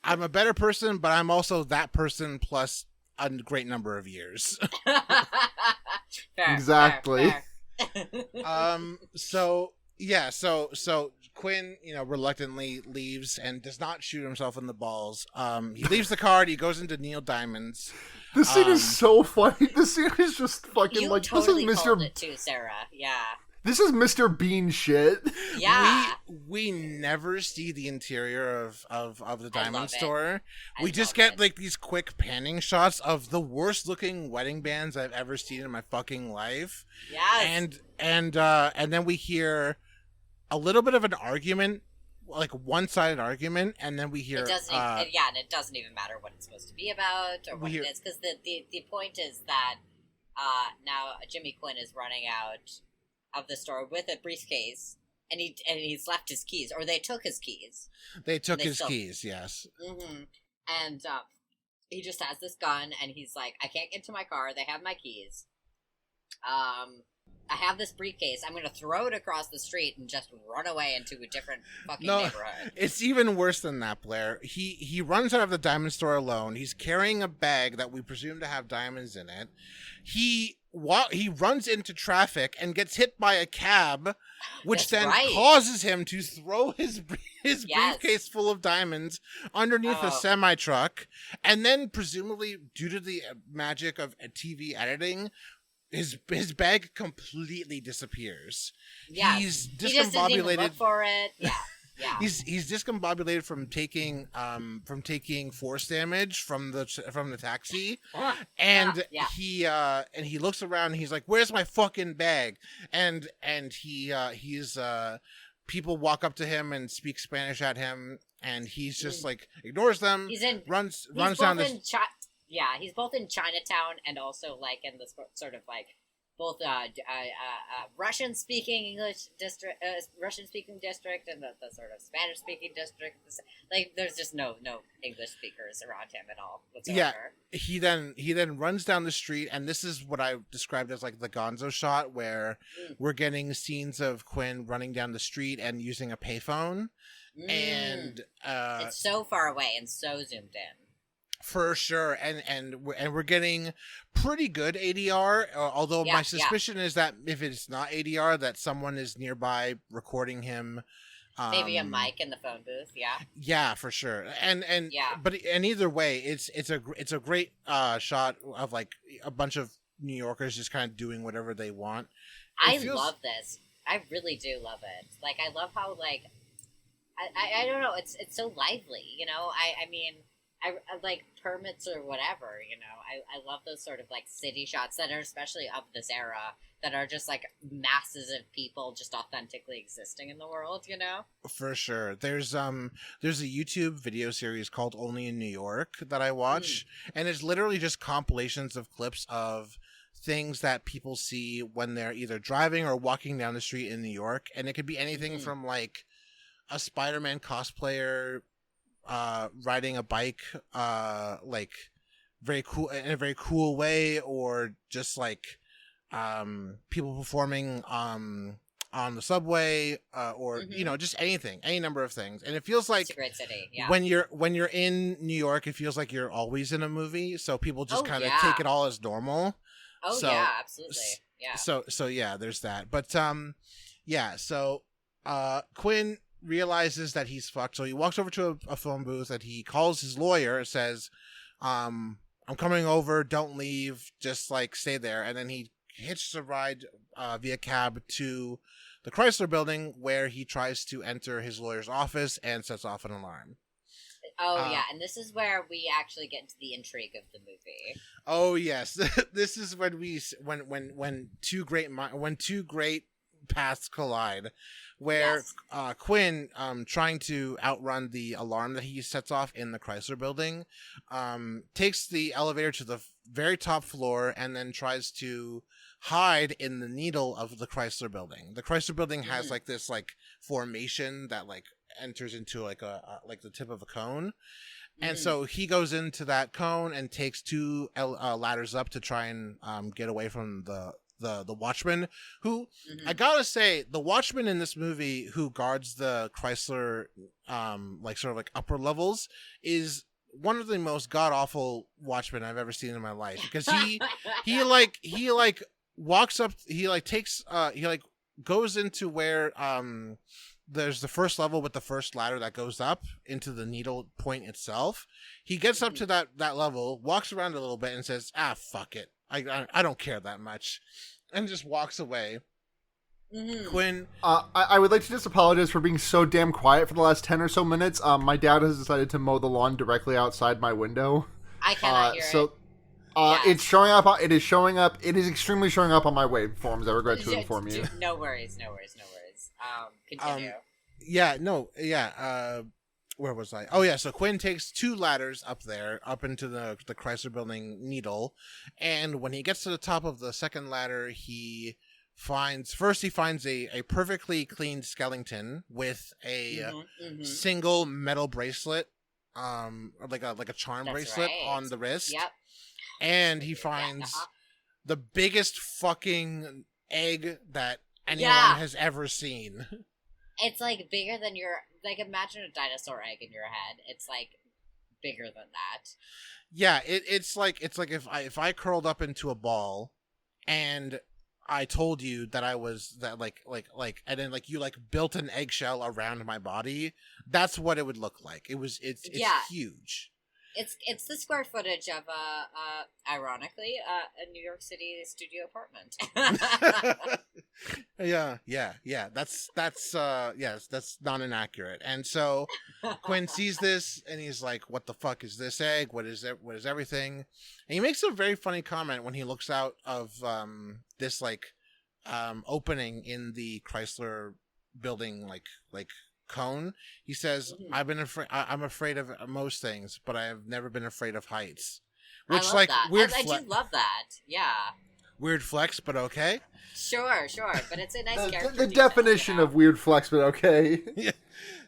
I'm a better person, but I'm also that person plus a great number of years. Fair, Exactly. fair. So yeah, so Quinn, reluctantly leaves and does not shoot himself in the balls. He leaves the car and he goes into Neil Diamond's. This scene is so funny. This scene is just fucking You like totally this is called Mr. it too, Sarah. Yeah. This is Mr. Bean shit. Yeah. We never see the interior of the I love diamond it. store. I We just love get it. like these quick panning shots of the worst looking wedding bands I've ever seen in my fucking life. Yes. And then we hear a little bit of an argument, like one-sided argument, and then we hear It doesn't. And it doesn't even matter what it's supposed to be about or what it is, because the point is that now Jimmy Quinn is running out of the store with a briefcase, and he's left his keys, or they took his keys. they took they his still- keys, yes. Mm-hmm. And he just has this gun, and he's like, I can't get to my car. They have my keys. I have this briefcase. I'm going to throw it across the street and just run away into a different fucking No, neighborhood. it's even worse than that, Blair. He runs out of the diamond store alone. He's carrying a bag that we presume to have diamonds in it. He runs into traffic and gets hit by a cab, which That's then right. causes him to throw his Yes. briefcase full of diamonds underneath a Oh. semi truck, and then presumably due to the magic of TV editing, his bag completely disappears. Yeah, He's he just didn't even discombobulated. look for it. Yeah, yeah. He's discombobulated from taking force damage from the taxi, and he looks around and he's like, "Where's my fucking bag?" And he's people walk up to him and speak Spanish at him, and he's just like ignores them. He's in runs he's down both this. in he's both in Chinatown and also like in the sort of like both Russian speaking English district, Russian speaking district, and the sort of Spanish speaking district. Like there's just no English speakers around him at all whatsoever. Yeah, he then runs down the street, and this is what I described as like the Gonzo shot, where we're getting scenes of Quinn running down the street and using a payphone, and it's so far away and so zoomed in. For sure, and we're getting pretty good ADR. Although my suspicion is that if it's not ADR, that someone is nearby recording him. Maybe a mic in the phone booth. Yeah. Yeah, for sure. And Yeah. But either way, it's a great shot of like a bunch of New Yorkers just kind of doing whatever they want. I love this. I really do love it. Like I love how like I don't know. It's so lively. I mean. I like permits or whatever, I love those sort of like city shots that are especially of this era that are just like masses of people just authentically existing in the world, For sure. There's a YouTube video series called Only in New York that I watch, and it's literally just compilations of clips of things that people see when they're either driving or walking down the street in New York, and it could be anything from like a Spider-Man cosplayer riding a bike like very cool in a very cool way, or just like people performing on the subway, or just anything, any number of things. And it feels like It's a great city. Yeah. when you're in New York, it feels like you're always in a movie, so people just kind of yeah. take it all as normal. Oh So- yeah, absolutely. Yeah. So yeah, there's that. But so Quinn realizes that he's fucked, so he walks over to a phone booth and he calls his lawyer and says, I'm coming over, don't leave, just like stay there. And then he hitches a ride via cab to the Chrysler building, where he tries to enter his lawyer's office and sets off an alarm. Oh yeah, and this is where we actually get into the intrigue of the movie. Oh yes, this is when when two great paths collide, where Yes. Quinn, trying to outrun the alarm that he sets off in the Chrysler building, takes the elevator to the very top floor and then tries to hide in the needle of the Chrysler building. The Chrysler building has like this like formation that like enters into like a like the tip of a cone. And so he goes into that cone and takes two ladders up to try and get away from the watchman, who I gotta say, the watchman in this movie who guards the Chrysler like sort of like upper levels is one of the most god awful watchmen I've ever seen in my life, because he walks up, he goes into where there's the first level with the first ladder that goes up into the needle point itself. He gets up to that level, walks around a little bit and says, fuck it, I don't care that much, and just walks away. Quinn, I would like to just apologize for being so damn quiet for the last 10 or so minutes. My dad has decided to mow the lawn directly outside my window. I cannot hear it. Yes. It's showing up. It is showing up. It is extremely showing up on my waveforms. I regret to inform you. No worries. Continue. Where was I? Oh yeah, so Quinn takes two ladders up there, up into the Chrysler building needle, and when he gets to the top of the second ladder, he finds a perfectly clean skeleton with a single metal bracelet, like a charm bracelet on the wrist. Yep. And he finds the biggest fucking egg that anyone has ever seen. It's like bigger than imagine a dinosaur egg in your head. It's like bigger than that. Yeah, it's like if I curled up into a ball and I told you that I was that and then like you like built an eggshell around my body, that's what it would look like. It's huge. It's the square footage of ironically a New York City studio apartment. Yeah. That's not inaccurate. And so Quinn sees this and he's like, "What the fuck is this egg? What is it? What is everything?" And he makes a very funny comment when he looks out of this opening in the Chrysler building like cone. He says, I'm afraid of most things, but I have never been afraid of heights. Which, I love like, that. weird I do love that. Yeah. Weird flex, but okay. Sure. But it's a nice character. The definition of weird flex, but okay.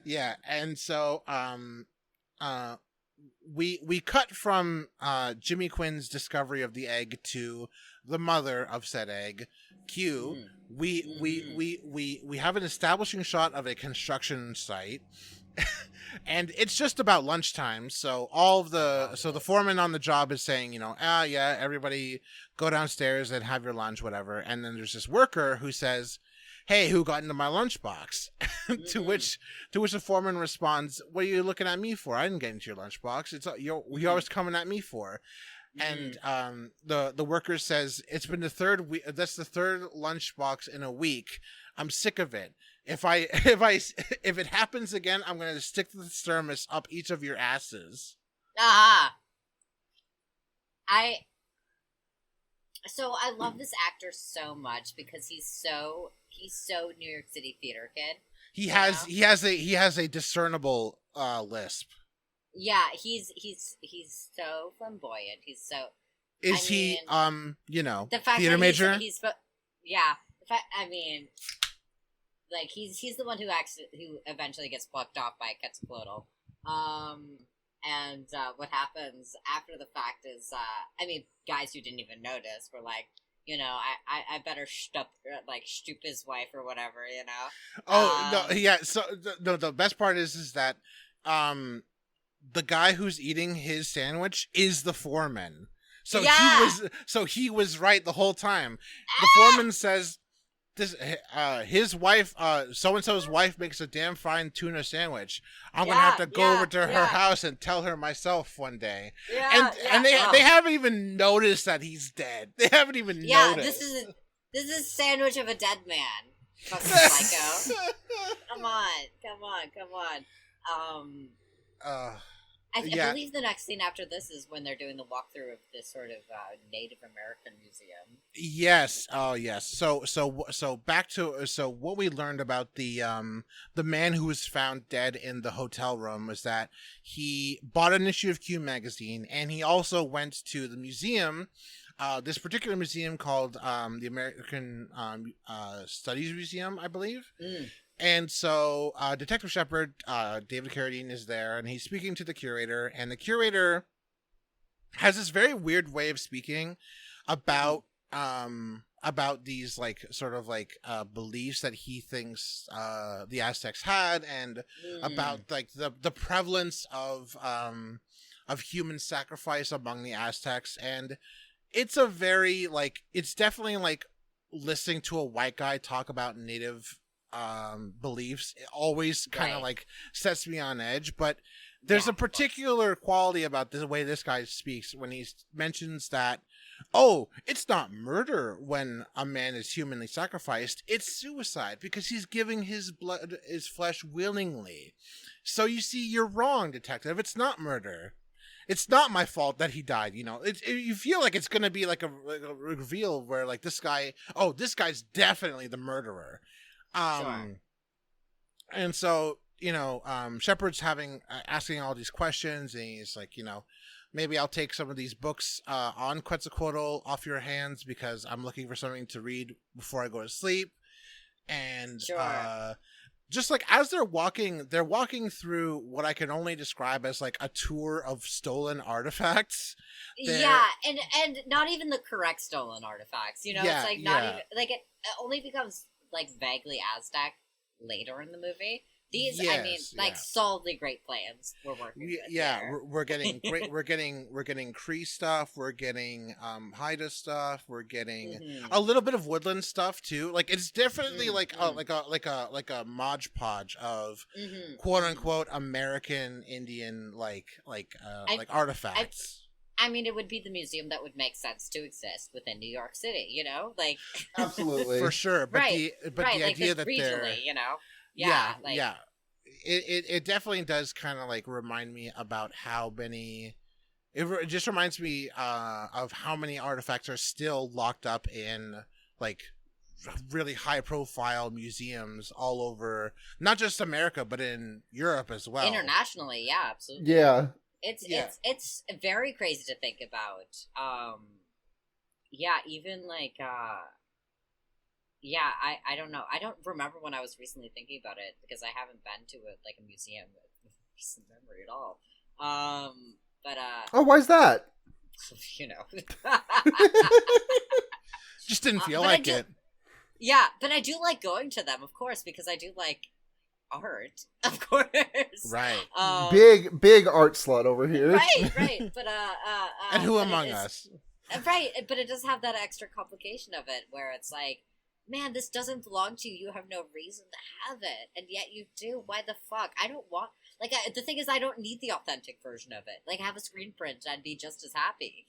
Yeah. And so, we cut from Jimmy Quinn's discovery of the egg to the mother of said egg, Q. We have an establishing shot of a construction site, and it's just about lunchtime. So the foreman on the job is saying, everybody go downstairs and have your lunch, whatever. And then there's this worker who says, "Hey, who got into my lunchbox?" to which the foreman responds, "What are you looking at me for? I didn't get into your lunchbox. You're always coming at me for." And the worker says, "It's been the third week. That's the third lunchbox in a week. I'm sick of it. If it happens again, I'm gonna stick the thermos up each of your asses." So I love this actor so much because he's so New York City theater kid. He has a discernible lisp. Yeah, he's so flamboyant. He's so. The fact theater that major? He's the fact. I mean, like he's the one who eventually gets plucked off by Quetzalcoatl. And what happens after the fact is, I mean, guys who didn't even notice were like, I better stoop his wife or whatever, Oh no, Um, yeah. So the best part is that the guy who's eating his sandwich is the foreman. yeah, So he was right the whole time. The foreman says this his wife so and so's wife makes a damn fine tuna sandwich. I'm gonna have yeah, to go yeah, over to her yeah, house and tell her myself one day. yeah, yeah. And Oh. they haven't even noticed that he's dead. They haven't even Yeah, noticed. this is sandwich of a dead man. Fucking psycho. Come on, come on, come on. uh, I yeah. believe the next scene after this is when they're doing the walkthrough of this sort of Native American museum. Yes. Oh, yes. So back to what we learned about the man who was found dead in the hotel room was that he bought an issue of Q magazine, and he also went to the museum, this particular museum called the American Studies Museum, I believe. Mm. And so Detective Shepard, David Carradine, is there, and he's speaking to the curator, and the curator has this very weird way of speaking about these like sort of like beliefs that he thinks the Aztecs had, and about like the prevalence of human sacrifice among the Aztecs. And it's a very like, it's definitely like listening to a white guy talk about native beliefs. It always kind of Right. like sets me on edge. But there's Yeah, a particular quality about the way this guy speaks when he mentions that, oh, it's not murder when a man is humanly sacrificed, it's suicide because he's giving his blood, his flesh willingly. So you see, you're wrong, detective. It's not murder. It's not my fault that he died. You feel like it's gonna be like a reveal where like this guy's definitely the murderer. Sure. And so, Shepard's asking all these questions, and he's like, maybe I'll take some of these books on Quetzalcoatl off your hands because I'm looking for something to read before I go to sleep. And Sure. just like as they're walking through what I can only describe as like a tour of stolen artifacts. Yeah, and not even the correct stolen artifacts. Yeah, It's like not yeah. even like it only becomes like vaguely Aztec later in the movie. These, I mean, Yes, like yeah. solidly great plans we're working with. Yeah, here. we're getting great. We're getting Cree stuff. We're getting Haida stuff. We're getting Mhm. a little bit of woodland stuff too. Like it's definitely Mm-hmm. like a modge podge of Mm-hmm. quote unquote American Indian like I- artifacts. I mean, it would be the museum that would make sense to exist within New York City. Like Absolutely. For sure, but right, the right, like idea this that regionally. they're Yeah, like yeah. It definitely does kind of like remind me about how many. It just reminds me of how many artifacts are still locked up in like really high profile museums all over, not just America, but in Europe as well. internationally. Yeah, absolutely. Yeah. Yeah. It's very crazy to think about. Yeah, even like yeah, I don't know. I don't remember when I was recently thinking about it because I haven't been to a museum with recent memory at all. But Oh, why's that? you know. Just didn't feel but I like do- it. Yeah, but I do like going to them, of course, because I do like art, of course. Right. Big art slut over here. Right. But And who but among it is- us? Right, but it does have that extra complication of it where it's like, man, this doesn't belong to you. You have no reason to have it, and yet you do. Why the fuck? I don't want. The thing is, I don't need the authentic version of it. Like, have a screen print, I'd be just as happy.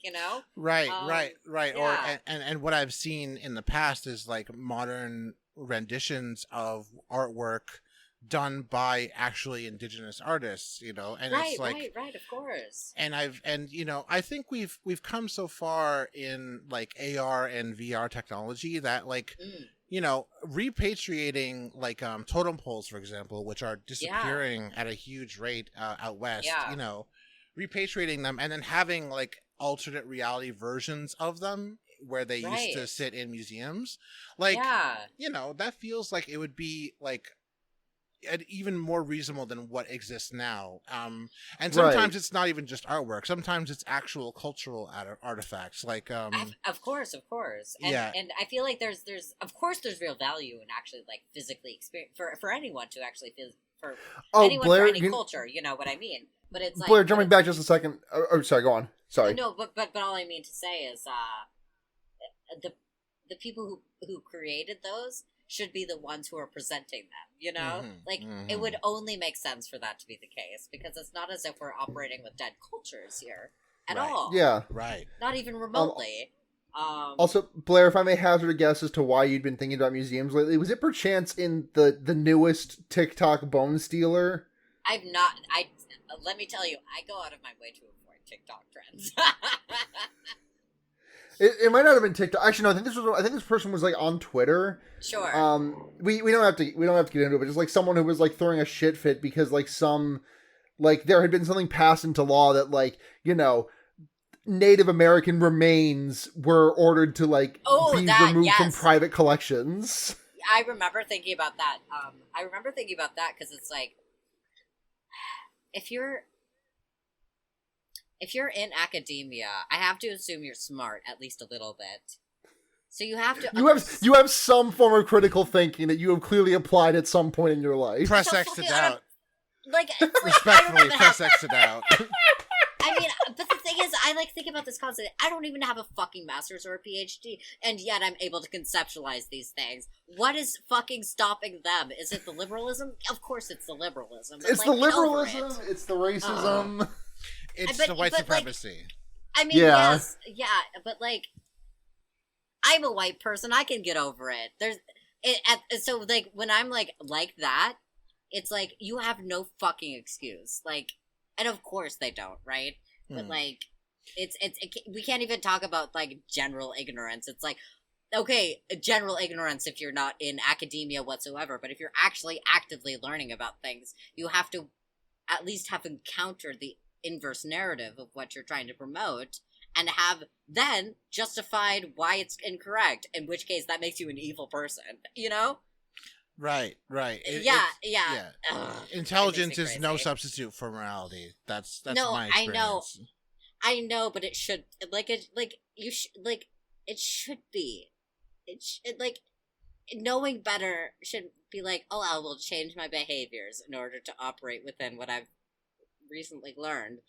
Right, Um, right. yeah. Or and what I've seen in the past is like modern renditions of artwork done by actually indigenous artists, and it's like right. Of course. and I think we've come so far in like AR and VR technology that like repatriating like totem poles, for example, which are disappearing at a huge rate out west. Yeah. Repatriating them and then having like alternate reality versions of them where they used to Right. sit in museums, like Yeah. that feels like it would be like even more reasonable than what exists now. And sometimes it's not even just artwork. Sometimes it's actual cultural artifacts. Like, of course, and, yeah, and I feel like there's of course there's real value in actually like physically experience for anyone to actually feel for anyone Blair, for any culture. You know what I mean? But it's like Blair, jumping back just a second. Oh, sorry, go on. Sorry. No, but all I mean to say is the people who created those should be the ones who are presenting them, you know? It would only make sense for that to be the case, because it's not as if we're operating with dead cultures here at all. Yeah. Right. Not even remotely. Also, Blair, if I may hazard a guess as to why you'd been thinking about museums lately, was it perchance in the newest TikTok Bone Stealer? I've not... let me tell you, I go out of my way to avoid TikTok trends. It might not have been TikTok. Actually, no. I think this person was like on Twitter. Sure. We don't have to get into it, but just like someone who was like throwing a shit fit because like there had been something passed into law that like, you know, Native American remains were ordered to like be removed from private collections. I remember thinking about that. Because it's like, if you're in academia, I have to assume you're smart at least a little bit. So you have to. You have some form of critical thinking that you have clearly applied at some point in your life. Press X it out. Like Respectfully, press X it out. I mean, but the thing is, I like think about this concept. I don't even have a fucking master's or a PhD, and yet I'm able to conceptualize these things. What is fucking stopping them? Is it the liberalism? Of course, it's the liberalism. It's the liberalism. It's the racism. It's the white supremacy. Like, I mean, yes, yeah, but like, I'm a white person. I can get over it. So like when I'm like that, it's like you have no fucking excuse. Like, and of course they don't, right? But like, we can't even talk about like general ignorance. It's like, okay, general ignorance if you're not in academia whatsoever, but if you're actually actively learning about things, you have to at least have encountered the inverse narrative of what you're trying to promote and have then justified why it's incorrect, in which case that makes you an evil person, you know? Right. Yeah. Ugh, intelligence is no substitute for morality. That's no, my experience. I know, but it should it should be. Like knowing better should be like, oh, I will change my behaviors in order to operate within what I've recently learned.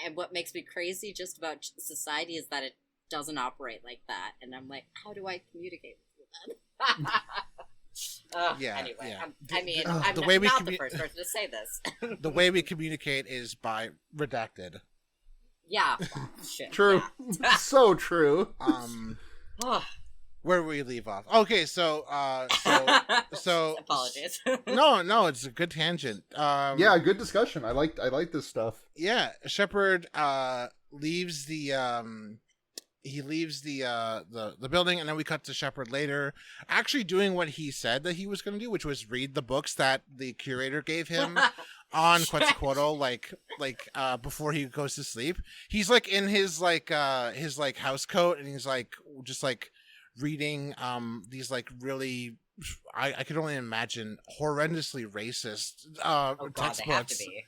And what makes me crazy just about society is that it doesn't operate like that. And I'm like, how do I communicate with them? Anyway, I'm not the first person to say this. The way we communicate is by redacted. Yeah. Shit. True. Yeah. So true. Where we leave off. Okay, so apologies. No, it's a good tangent. Yeah, good discussion. I like this stuff. Yeah, Shepard leaves the building, and then we cut to Shepard later actually doing what he said that he was going to do, which was read the books that the curator gave him on Quetzalcoatl, like before he goes to sleep. He's like in his house coat, and he's like just like reading these like really, I could only imagine, horrendously racist textbooks. They have to be.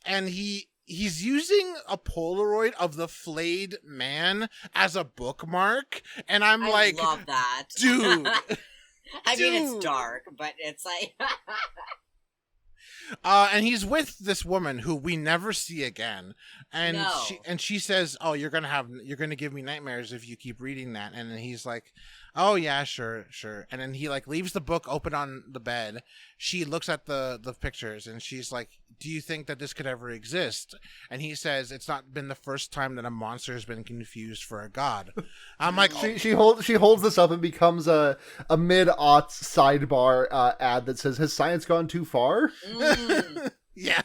And he's using a Polaroid of the flayed man as a bookmark, and I love that, dude. I mean, it's dark, but it's like. And he's with this woman who we never see again, and she says, "Oh, you're gonna give me nightmares if you keep reading that." And then he's like, "Oh yeah, sure." And then he like leaves the book open on the bed. She looks at the pictures, and she's like, "Do you think that this could ever exist?" And he says, "It's not been the first time that a monster has been confused for a god." I'm like, she holds this up and becomes a mid-aughts sidebar ad that says, "Has science gone too far?" Yeah.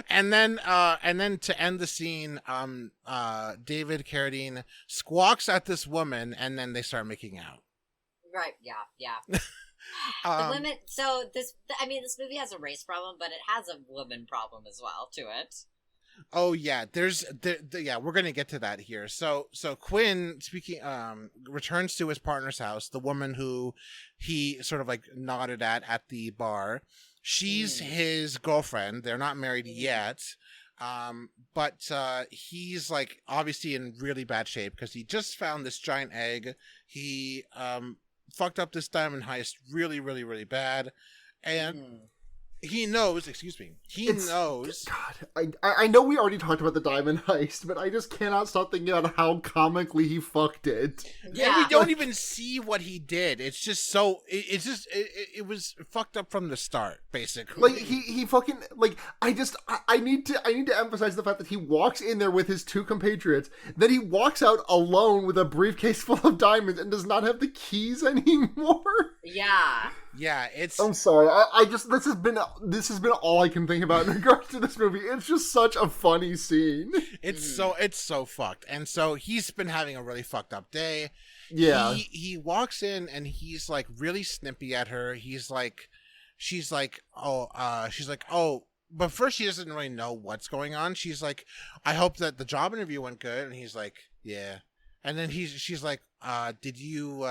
And then to end the scene, David Carradine squawks at this woman, and then they start making out. Right. Yeah. The women. So this movie has a race problem, but it has a woman problem as well to it. Oh yeah, we're gonna get to that here. So Quinn returns to his partner's house, the woman who he sort of like nodded at the bar, She's Mm. his girlfriend. They're not married yet. But he's like obviously in really bad shape because he just found this giant egg. He fucked up this diamond heist really, really, really bad. And Mm. he knows, excuse me, knows. God, I know we already talked about the diamond heist, but I just cannot stop thinking about how comically he fucked it. And we don't even see what he did. It's just so it was fucked up from the start, basically. Like he fucking like I need to emphasize the fact that he walks in there with his two compatriots, then he walks out alone with a briefcase full of diamonds and does not have the keys anymore. Yeah. Yeah, it's. I'm sorry. I just this has been all I can think about in regards to this movie. It's just such a funny scene. It's so fucked, and so he's been having a really fucked up day. Yeah. He walks in and he's like really snippy at her. She's like, oh, but first she doesn't really know what's going on. She's like, I hope that the job interview went good, and he's like, yeah, and then she's like, did you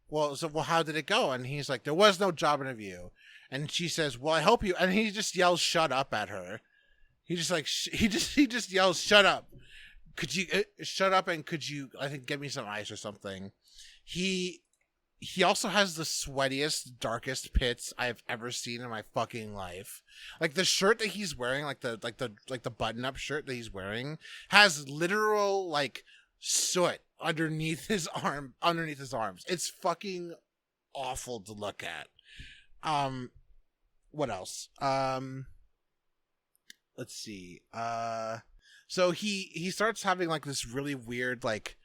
well, how did it go? And he's like, there was no job interview. And she says, well, I hope you, and he just yells, shut up at her. He just like, he just yells, shut up. Could you shut up? And could you, I think, get me some ice or something? He also has the sweatiest, darkest pits I've ever seen in my fucking life. Like the shirt that he's wearing, like the button up shirt that he's wearing has literal like soot underneath his arms. It's fucking awful to look at. What else? Let's see. So he starts having like this really weird like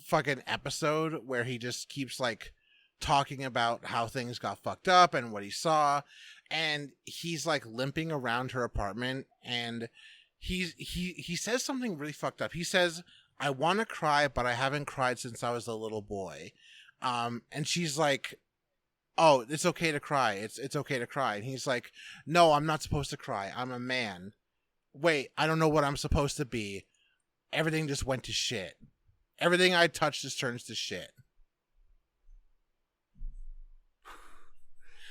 fucking episode where he just keeps like talking about how things got fucked up and what he saw, and he's like limping around her apartment, and he says something really fucked up. He says, I want to cry, but I haven't cried since I was a little boy. And she's like, oh, it's okay to cry. It's okay to cry. And he's like, no, I'm not supposed to cry. I'm a man. Wait, I don't know what I'm supposed to be. Everything just went to shit. Everything I touch just turns to shit.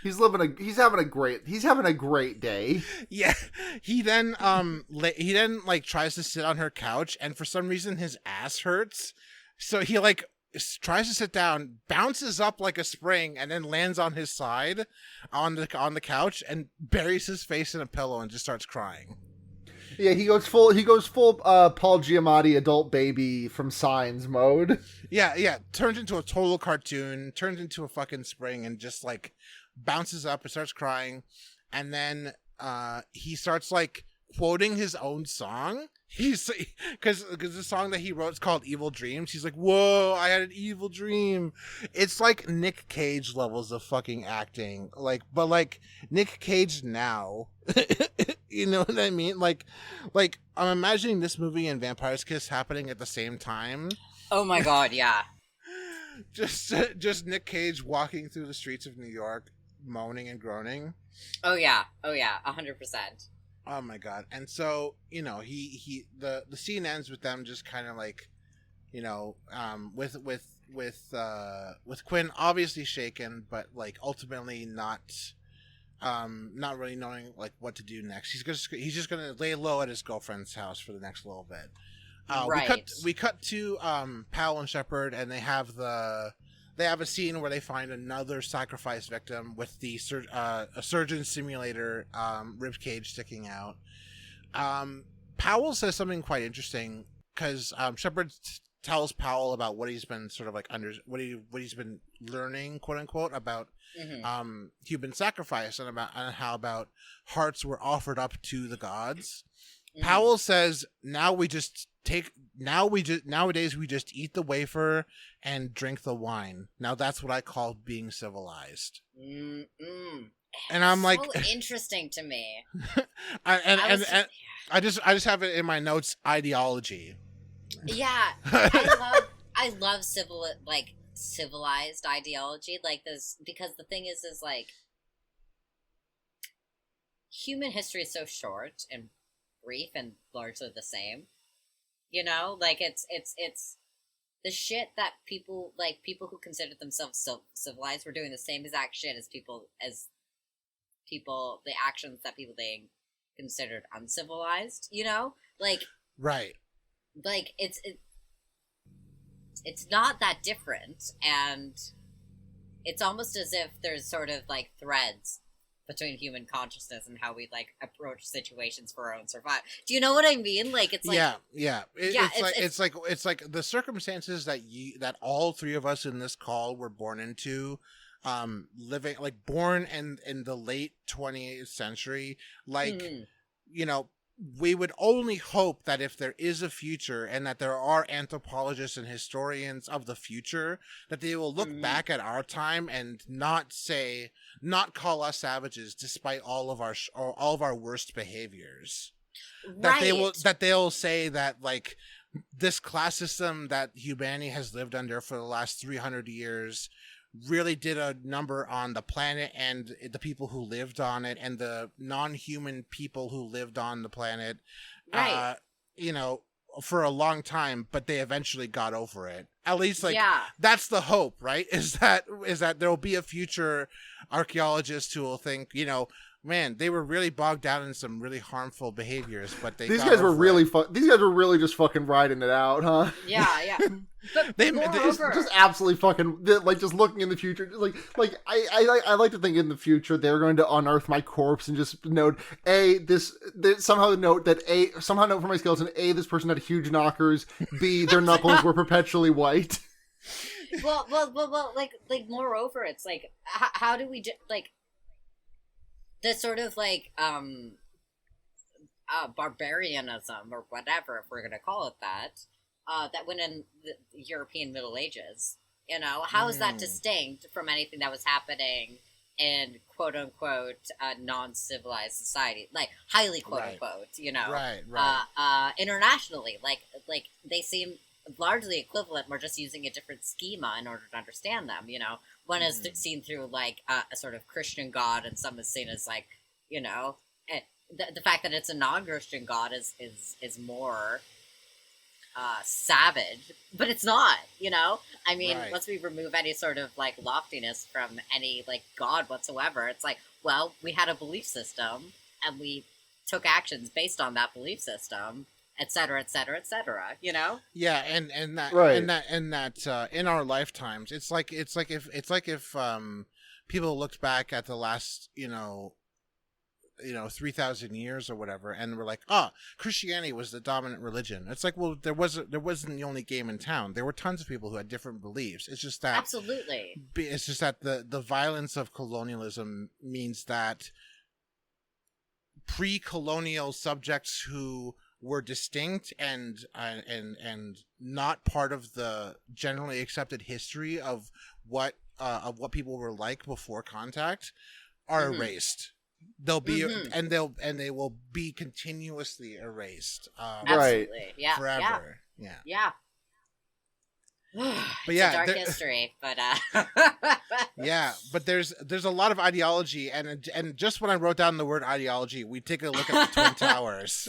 He's having a great day. Yeah. He then like tries to sit on her couch, and for some reason his ass hurts. So he like tries to sit down, bounces up like a spring, and then lands on his side on the couch and buries his face in a pillow and just starts crying. Yeah, he goes full Paul Giamatti adult baby from Signs mode. Yeah. Turns into a total cartoon, turns into a fucking spring, and just like bounces up and starts crying. And then he starts like quoting his own song. He's because the song that he wrote is called Evil Dreams. He's like, whoa, I had an evil dream. It's like Nick Cage levels of fucking acting, like, but like Nick Cage now. You know what I mean? Like I'm imagining this movie and Vampire's Kiss happening at the same time. Oh my god, yeah. Just Nick Cage walking through the streets of New York, moaning and groaning. Oh yeah, 100%. Oh my god! And so the scene ends with them just kind of like, with Quinn obviously shaken, but like ultimately not really knowing like what to do next. He's just gonna lay low at his girlfriend's house for the next little bit. Right. We cut to Powell and Shepard, and they have a scene where they find another sacrifice victim with the a surgeon simulator rib cage sticking out. Powell says something quite interesting because Shepard tells Powell about what he's been sort of like what he's been learning, quote unquote, about human sacrifice and how about hearts were offered up to the gods. Mm-hmm. Powell says nowadays we just eat the wafer and drink the wine. Now that's what I call being civilized. And I'm like, so interesting to me. I just have it in my notes, ideology. Yeah, I love civilized ideology like this, because the thing is like human history is so short and brief and largely the same. You know, like it's the shit that people who consider themselves civilized were doing the same exact shit as people, the actions that people they considered uncivilized, you know? Like, Right. it's not that different, and it's almost as if there's sort of like threads between human consciousness and how we like approach situations for our own survival. Do you know what I mean? Like, it's like, yeah. It's like the circumstances that all three of us in this call were born into, living like born in the late 20th century, like mhm. you know, we would only hope that if there is a future and that there are anthropologists and historians of the future, that they will look back at our time and not call us savages despite all of our worst behaviors. Right. That they'll say that, like, this class system that humanity has lived under for the last 300 years really did a number on the planet and the people who lived on it and the non-human people who lived on the planet, Right. you know, for a long time, but they eventually got over it. At least, like, Yeah. that's the hope, right? Is that there'll be a future archaeologist who will think, you know, man, they were really bogged down in some really harmful behaviors, but These guys were really these guys were really just fucking riding it out, huh? Yeah. But It's moreover, just absolutely fucking like just looking in the future. I like to think in the future they're going to unearth my corpse and just note somehow note for my skeleton, this person had huge knockers, B, their knuckles were perpetually white. well, like moreover, it's like how do we like the sort of like barbarianism or whatever, if we're gonna call it that, that went in the European Middle Ages. You know, how is that distinct from anything that was happening in quote unquote non-civilized society, like highly quote unquote, you know, internationally, like they seem largely equivalent. We're just using a different schema in order to understand them. You know, one is seen through like a sort of Christian god, and some is seen as like, you know, the fact that it's a non-Christian god is more savage, but it's not, you know. I mean, once we remove any sort of like loftiness from any like god whatsoever, it's like, well, we had a belief system and we took actions based on that belief system, etc., etc., etc., you know. Yeah, and that in our lifetimes, it's like if people looked back at the last 3,000 years or whatever, and we're like, Christianity was the dominant religion. It's like, well, there wasn't the only game in town. There were tons of people who had different beliefs. It's just that absolutely. It's just that the violence of colonialism means that pre-colonial subjects who were distinct and not part of the generally accepted history of what people were like before contact are erased. They'll be and they will be continuously erased. Absolutely. Yeah. Forever. Yeah. But yeah, it's a dark history, but yeah, but there's a lot of ideology, and just when I wrote down the word ideology, we take a look at the Twin Towers.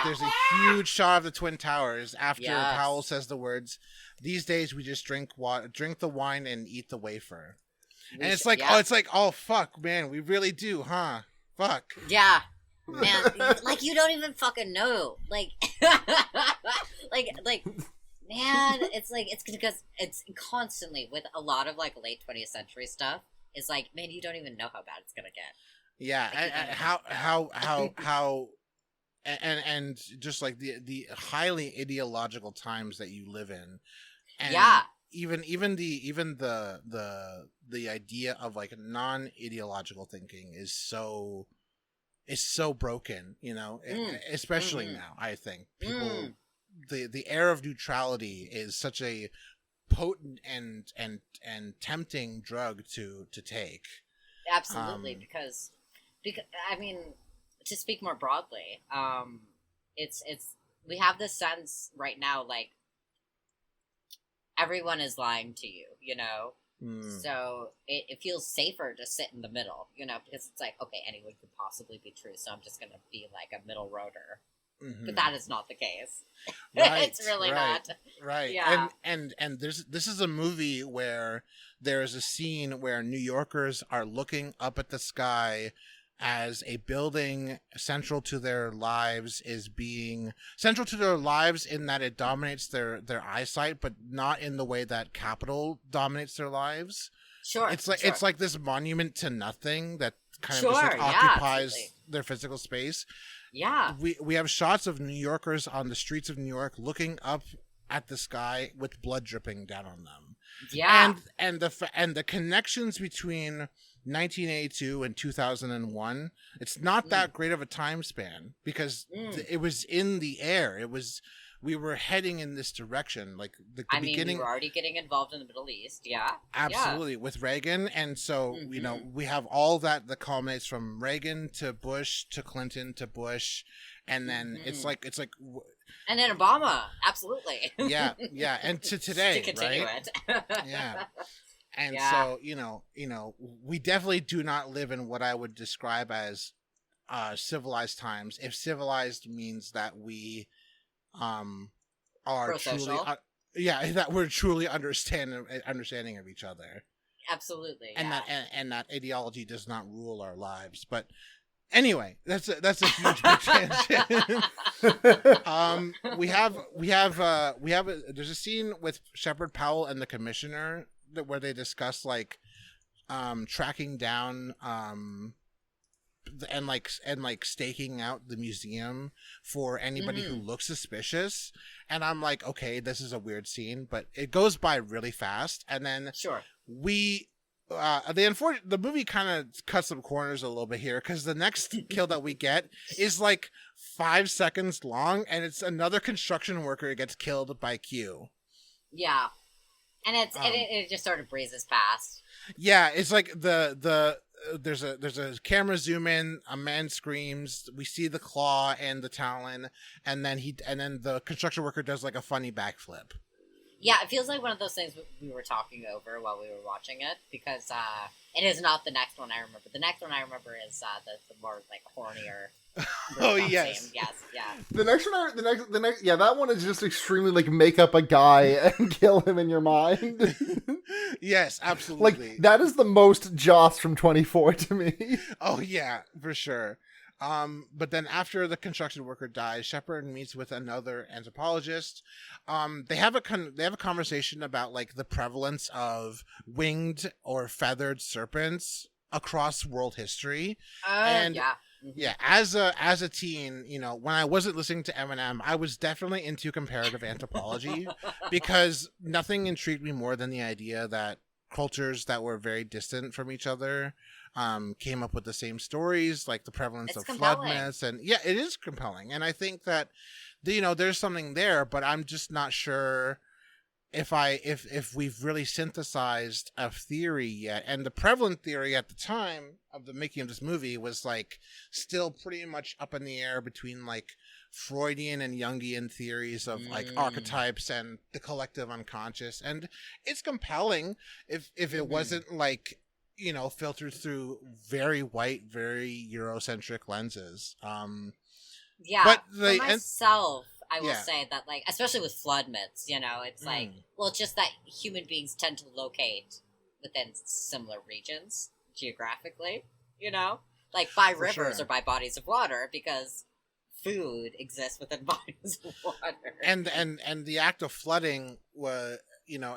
There's a huge shot of the Twin Towers after Powell says the words, "These days we just drink the wine and eat the wafer." And it's like, oh fuck, man, we really do, huh? Fuck. Yeah. Man, like, you don't even fucking know. Like, like, man, it's like, it's because it's constantly with a lot of, like, late 20th century stuff. It's like, man, you don't even know how bad it's gonna get. Yeah, and just like the highly ideological times that you live in. And even the idea of like non-ideological thinking is so broken, you know, especially now. I think people the air of neutrality is such a potent and tempting drug to take. Absolutely, because I mean, to speak more broadly, it's we have this sense right now, like, everyone is lying to you, you know? So it feels safer to sit in the middle, you know, because it's like, okay, anyone could possibly be true, so I'm just going to be like a middle roader. but that is not the case. Right, It's really right, not. right. Yeah. And this is a movie where there is a scene where New Yorkers are looking up at the sky as a building central to their lives is being central to their lives in that it dominates their eyesight, but not in the way that capital dominates their lives. Sure. It's like this monument to nothing that kind of Sure, just like yeah, occupies absolutely. their physical space. Yeah. We have shots of New Yorkers on the streets of New York looking up at the sky with blood dripping down on them. Yeah. And the connections between 1982 and 2001, it's not that great of a time span because it was in the air. We were heading in this direction, like the beginning. We were already getting involved in the Middle East. Yeah. Absolutely, with Reagan, and so we have all that culminates from Reagan to Bush to Clinton to Bush, and then it's like and then Obama, absolutely. yeah, and to today, to continue right? it. Yeah, and Yeah. so we definitely do not live in what I would describe as civilized times. If civilized means that we are Pro-social. truly that we're truly understanding of each other, Absolutely. and Yeah. that ideology does not rule our lives. But anyway, that's a huge big tangent. There's a scene with Shepard Powell and the commissioner where they discuss like tracking down and staking out the museum for anybody who looks suspicious, and I'm like, okay, this is a weird scene, but it goes by really fast, and then Sure. the movie kind of cuts some corners a little bit here because the next kill that we get is like 5 seconds long, and it's another construction worker gets killed by Q. Yeah. And it just sort of breezes past. Yeah, it's like there's a camera zoom in, a man screams, we see the claw and the talon, and then the construction worker does like a funny backflip. Yeah, it feels like one of those things we were talking over while we were watching it, because it is not the next one I remember. The next one I remember is the more like hornier. Oh yes, scene. Yes, yeah. The next, yeah, that one is just extremely like make up a guy and kill him in your mind. Yes, absolutely. Like that is the most Joss from 24 to me. Oh yeah, for sure. But then after the construction worker dies, Shepard meets with another anthropologist. They have a conversation about like the prevalence of winged or feathered serpents across world history. And yeah. yeah, as a teen, when I wasn't listening to Eminem, I was definitely into comparative anthropology because nothing intrigued me more than the idea that cultures that were very distant from each other came up with the same stories, like the prevalence of flood myths, and yeah, it is compelling. And I think that there's something there, but I'm just not sure if we've really synthesized a theory yet. And the prevalent theory at the time of the making of this movie was like still pretty much up in the air between like Freudian and Jungian theories of like archetypes and the collective unconscious. And it's compelling if it wasn't like filtered through very white, very Eurocentric lenses. Yeah, but for myself, I will yeah. say that, like, especially with flood myths, it's like, well, it's just that human beings tend to locate within similar regions geographically, like by For rivers sure. or by bodies of water, because food exists within bodies of water. And the act of flooding was,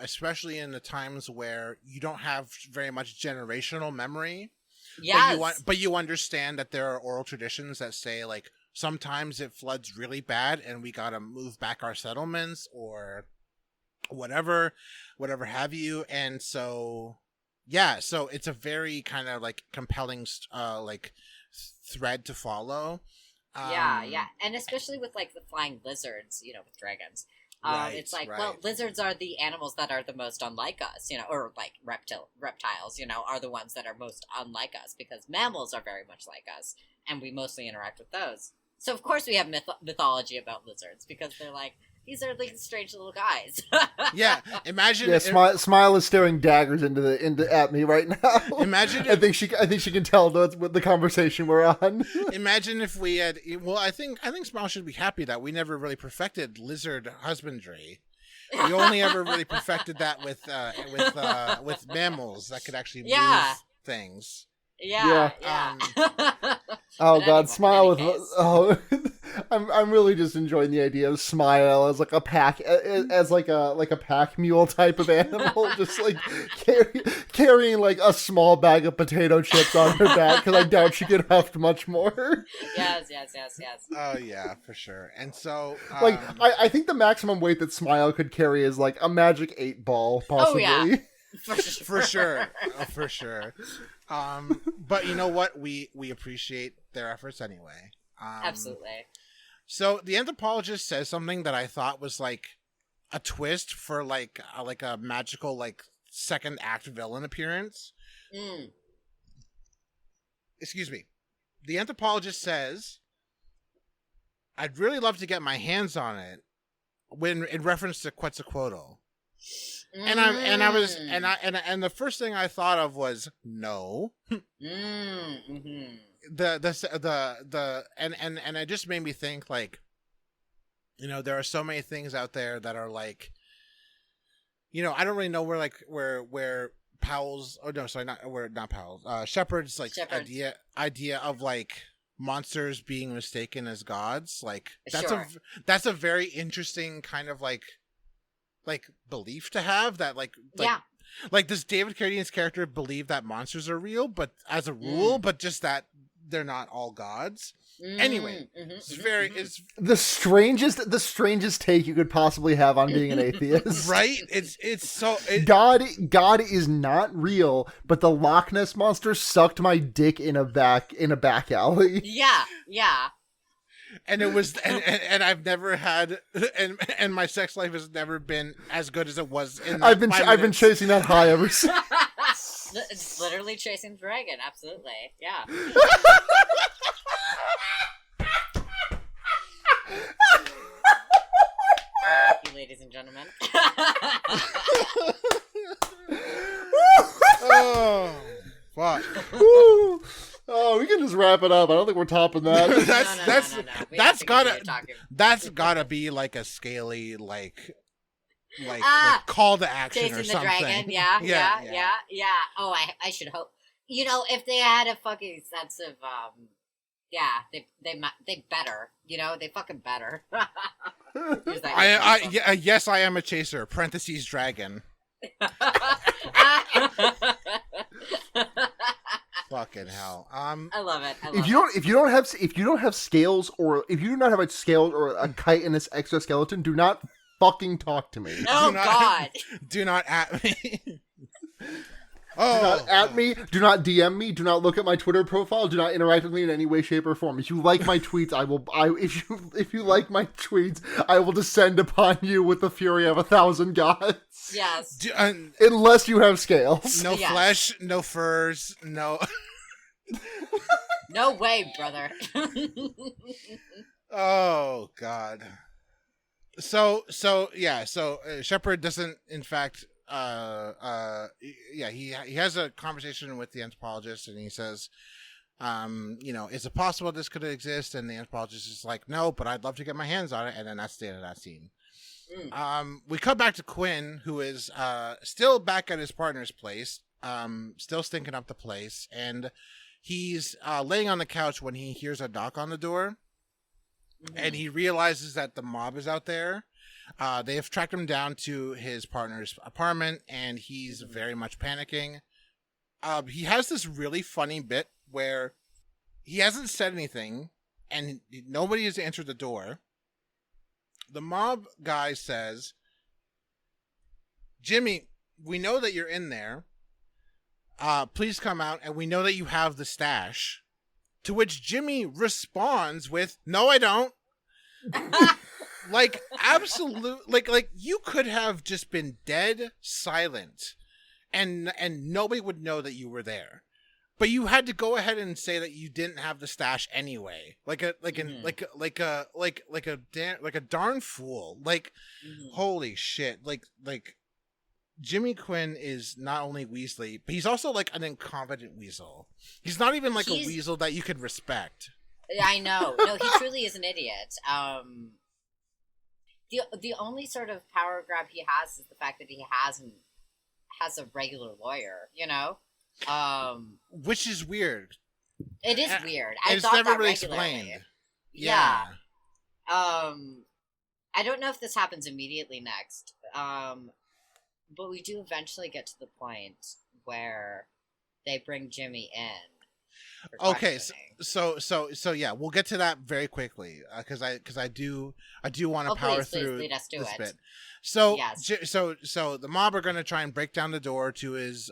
especially in the times where you don't have very much generational memory. Yes. But you understand that there are oral traditions that say like sometimes it floods really bad and we gotta move back our settlements or whatever have you. And so so it's a very kind of like compelling like thread to follow. Yeah, and especially with like the flying lizards, with dragons. It's like, well, lizards are the animals that are the most unlike us, or like reptiles, are the ones that are most unlike us, because mammals are very much like us, and we mostly interact with those. So of course we have mythology about lizards, because they're like These are like strange little guys. Yeah, imagine. Yeah, Smile is staring daggers into at me right now. Imagine I think she can tell that's what the conversation we're on. Imagine if we had. Well, I think Smile should be happy that we never really perfected lizard husbandry. We only ever really perfected that with mammals that could actually move things. Yeah. Oh But God, Smile with any case. I'm really just enjoying the idea of Smile as like a pack as like a pack mule type of animal, just like carrying like a small bag of potato chips on her back because I doubt she could huff much more. Yes. Oh yeah, for sure. And so, Like I think the maximum weight that Smile could carry is like a magic 8-ball, possibly. Oh, yeah. For sure. For sure. But you know what? We appreciate their efforts anyway. Absolutely. So the anthropologist says something that I thought was like a twist for like a magical like second act villain appearance. Excuse me. The anthropologist says, "I'd really love to get my hands on it," when in reference to Quetzalcoatl. And the first thing I thought of was no. Mm-hmm. And it just made me think, like, you know, there are so many things out there that are like, you know, I don't really know where Powell's, oh no, sorry, not Powell's, Shepard's like idea of like monsters being mistaken as gods, like that's a very interesting kind of like belief to have, that like does David Carradine's character believe that monsters are real, but as a rule, but just that they're not all gods. Anyway, it's the strangest take you could possibly have on being an atheist. Right? It's so God is not real, but the Loch Ness monster sucked my dick in a back alley. Yeah. And it was, and I've never had, and my sex life has never been as good as it was. I've been chasing that high ever since. It's literally chasing the dragon. Absolutely, yeah. Thank you, ladies and gentlemen. Oh, fuck. Oh, we can just wrap it up. I don't think we're topping that. No. That's gotta be like a scaly like call to action chasing or the something. dragon. Yeah. Oh, I should hope. You know, if they had a fucking sense of they better. You know, they fucking better. Yes, I am a chaser. Parentheses dragon. Fucking hell. I love it. If you don't have scales, or if you do not have a scale or a chitinous exoskeleton, do not fucking talk to me. Oh God! Do not at me. Do not at me. Do not DM me. Do not look at my Twitter profile. Do not interact with me in any way, shape, or form. If you like my tweets, if you like my tweets, I will descend upon you with the fury of 1,000 gods. Yes. Unless you have scales. No flesh, no furs, no. No way, brother. Oh God. So Shepard doesn't, in fact. He has a conversation with the anthropologist, and he says, you know, is it possible this could exist? And the anthropologist is like, no, but I'd love to get my hands on it. And then that's the end of that scene. We cut back to Quinn, who is still back at his partner's place, still stinking up the place, and he's laying on the couch when he hears a knock on the door, and he realizes that the mob is out there. They have tracked him down to his partner's apartment, and he's very much panicking. He has this really funny bit where he hasn't said anything, and nobody has answered the door. The mob guy says, "Jimmy, we know that you're in there. Please come out, and we know that you have the stash." To which Jimmy responds with, "No, I don't." Like, absolute, like you could have just been dead silent, and nobody would know that you were there. but you had to go ahead and say that you didn't have the stash anyway. Like a darn fool. Like, holy shit. Like Jimmy Quinn is not only Weasley, but he's also like an incompetent weasel. He's not even like a weasel that you could respect. I know. No, he truly is an idiot. The only sort of power grab he has is the fact that he has a regular lawyer, you know? Which is weird. It is weird. It's thought never that really regularly. explained. Yeah. I don't know if this happens immediately next. But we do eventually get to the point where they bring Jimmy in. Okay, so yeah, we'll get to that very quickly because I do want to power through lead us to this it. bit. So Yes. so the mob are going to try and break down the door to his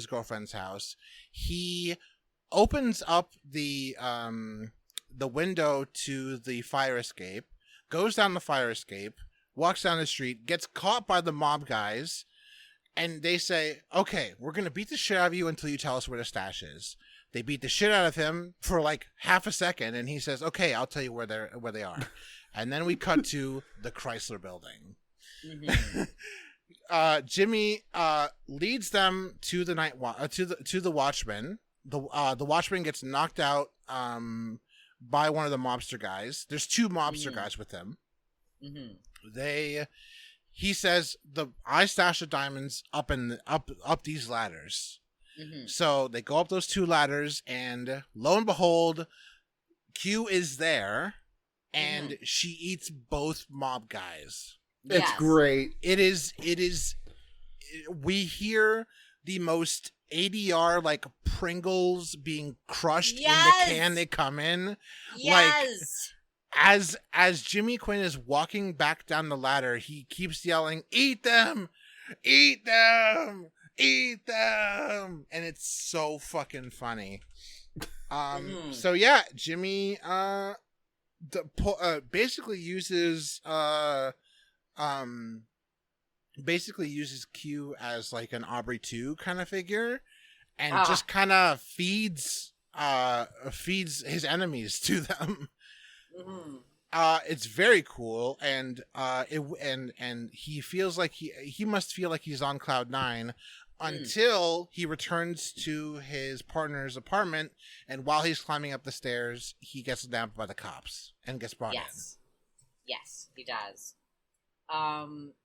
girlfriend's house. He opens up the window to the fire escape, goes down the fire escape, walks down the street, gets caught by the mob guys, and they say, "Okay, we're going to beat the shit out of you until you tell us where the stash is." They beat the shit out of him for like half a second, and he says, "Okay, I'll tell you where they are." And then we cut to the Chrysler Building. Jimmy leads them to the to the Watchman. The Watchman gets knocked out by one of the mobster guys. There's two mobster guys with him. He says I stashed the diamonds up these ladders. So they go up those two ladders, and lo and behold, Q is there, and she eats both mob guys. It's great. It is. We hear the most ADR like Pringles being crushed in the can they come in. Yes. Like, as Jimmy Quinn is walking back down the ladder, he keeps yelling, "Eat them! Eat them! Eat them!" And it's so fucking funny. So yeah, Jimmy basically uses Q as like an Aubrey 2 kind of figure, and just kind of feeds his enemies to them. It's very cool, and he feels like he must feel like he's on cloud 9 until he returns to his partner's apartment, and while he's climbing up the stairs, he gets nabbed by the cops and gets brought in. Yes, he does. And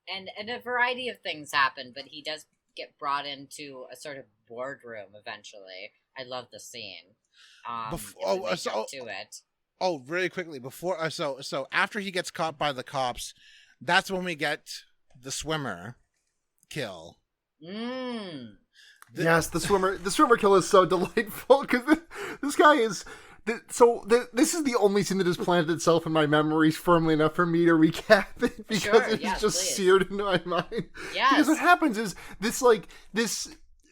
a variety of things happen, but he does get brought into a sort of boardroom eventually. I love the scene. Really quickly before so after he gets caught by the cops, that's when we get the swimmer kill. Yes, the swimmer kill is so delightful because this guy is. This is the only scene that has planted itself in my memories firmly enough for me to recap it because it's just seared into my mind. Yes. Because what happens is this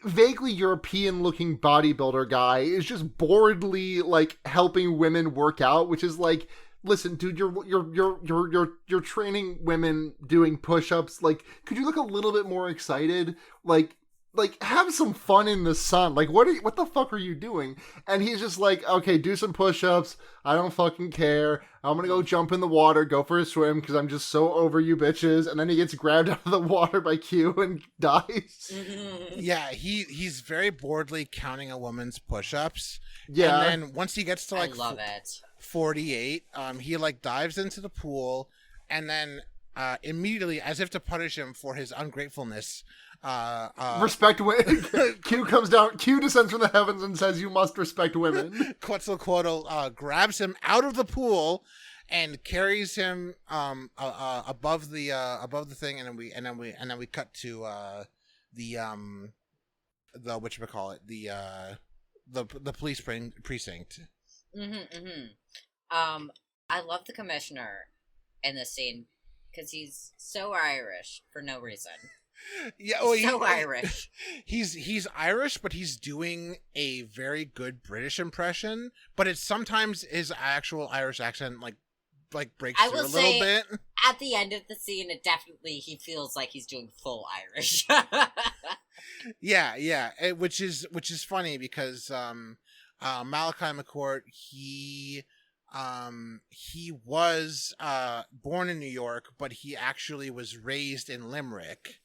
vaguely European-looking bodybuilder guy is just boredly like helping women work out, which is like, listen, dude, you're training women doing push-ups. Like, could you look a little bit more excited? Like have some fun in the sun. Like, what the fuck are you doing? And he's just like, okay, do some push-ups. I don't fucking care. I'm gonna go jump in the water, go for a swim, because I'm just so over you bitches. And then he gets grabbed out of the water by Q and dies. Yeah, he's very boredly counting a woman's push-ups. Yeah. And then once he gets to like 48, he like dives into the pool, and then immediately, as if to punish him for his ungratefulness, respect women. Q comes down. Q descends from the heavens and says, "You must respect women." Quetzalcoatl grabs him out of the pool and carries him above the thing, and then we cut to the whatchamacallit, the police precinct. I love the commissioner in this scene because he's so Irish for no reason. Yeah, Irish. He's Irish, but he's doing a very good British impression. But it's sometimes his actual Irish accent like like breaks I through will a little say- bit. At the end of the scene, it definitely he feels like he's doing full Irish. Yeah, which is funny because Malachi McCourt, he was born in New York, but he actually was raised in Limerick.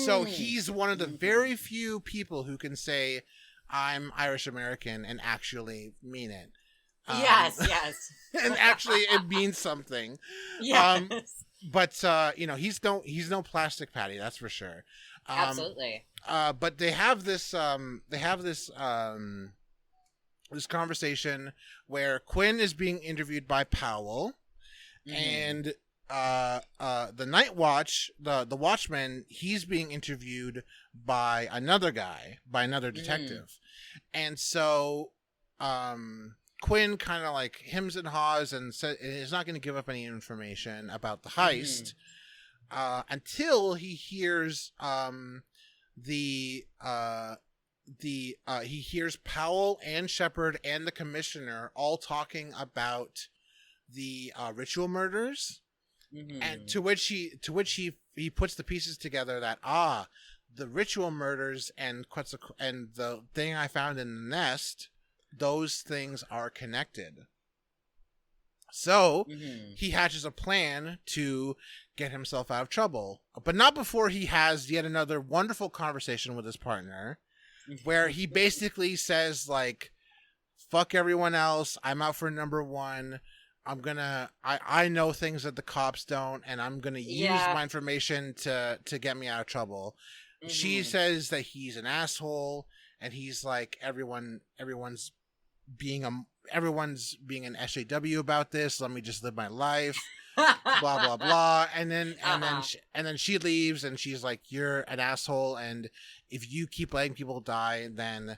So he's one of the very few people who can say I'm Irish American and actually mean it. Yes. And actually it means something. Yes. But he's no plastic patty, that's for sure. Absolutely. But they have this this conversation where Quinn is being interviewed by Powell, and the Night Watch, the Watchman, he's being interviewed by another guy, by another detective. And so Quinn kind of like hems and haws and is not going to give up any information about the heist until he hears he hears Powell and Shepard and the commissioner all talking about the ritual murders. And to which he puts the pieces together that the ritual murders and the thing I found in the nest, those things are connected. So he hatches a plan to get himself out of trouble, but not before he has yet another wonderful conversation with his partner, where he basically says like, "Fuck everyone else. I'm out for number one. I know things that the cops don't, and I'm gonna use my information to get me out of trouble." She says that he's an asshole, and he's like, everyone's being an SJW about this. Let me just live my life. Blah blah blah. And then she leaves, and she's like, "You're an asshole, and if you keep letting people die, then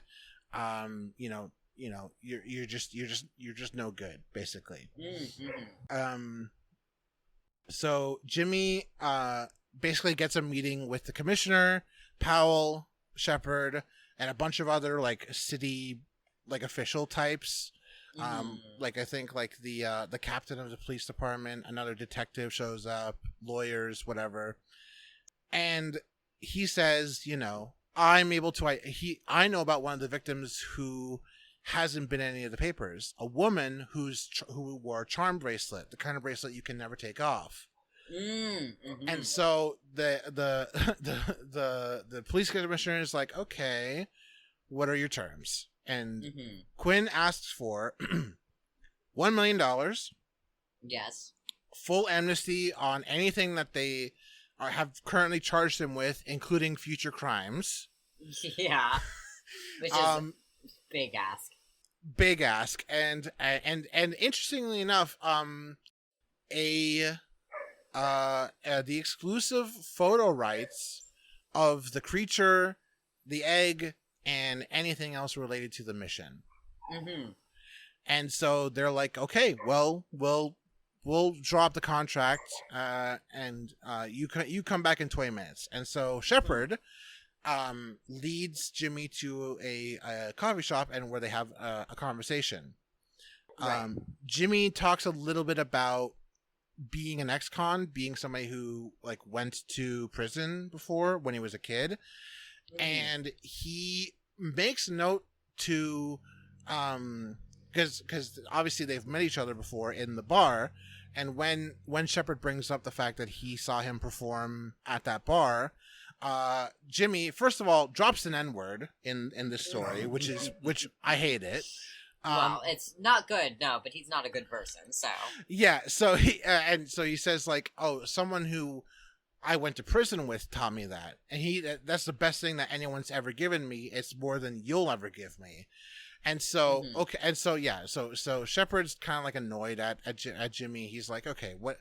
you're just no good, basically." So Jimmy basically gets a meeting with the commissioner, Powell, Shepard, and a bunch of other like city like official types. Like I think like the captain of the police department, another detective shows up, lawyers, whatever. And he says, I know about one of the victims who hasn't been in any of the papers. A woman who wore a charm bracelet, the kind of bracelet you can never take off. And so the police commissioner is like, "Okay, what are your terms?" And Quinn asks for $1 million. Yes. Full amnesty on anything that they have currently charged him with, including future crimes. Yeah. Which is big ask. Big ask. And interestingly enough, the exclusive photo rights of the creature, the egg, and anything else related to the mission. And so they're like, "Okay, well, we'll drop the contract, and you come back in 20 minutes." And so Shepard leads Jimmy to a coffee shop, and where they have a conversation. Right. Jimmy talks a little bit about being an ex-con, being somebody who like went to prison before when he was a kid. And he makes note to because obviously they've met each other before in the bar, and when Shepard brings up the fact that he saw him perform at that bar, Jimmy first of all drops an N-word in this story, which I hate it. Well, it's not good, no, but he's not a good person, so yeah. So he says like, "Oh, someone who I went to prison with taught me that, and that's the best thing that anyone's ever given me. It's more than you'll ever give me." And so okay, and so yeah, so Shepard's kind of like annoyed at Jimmy. He's like, "Okay, what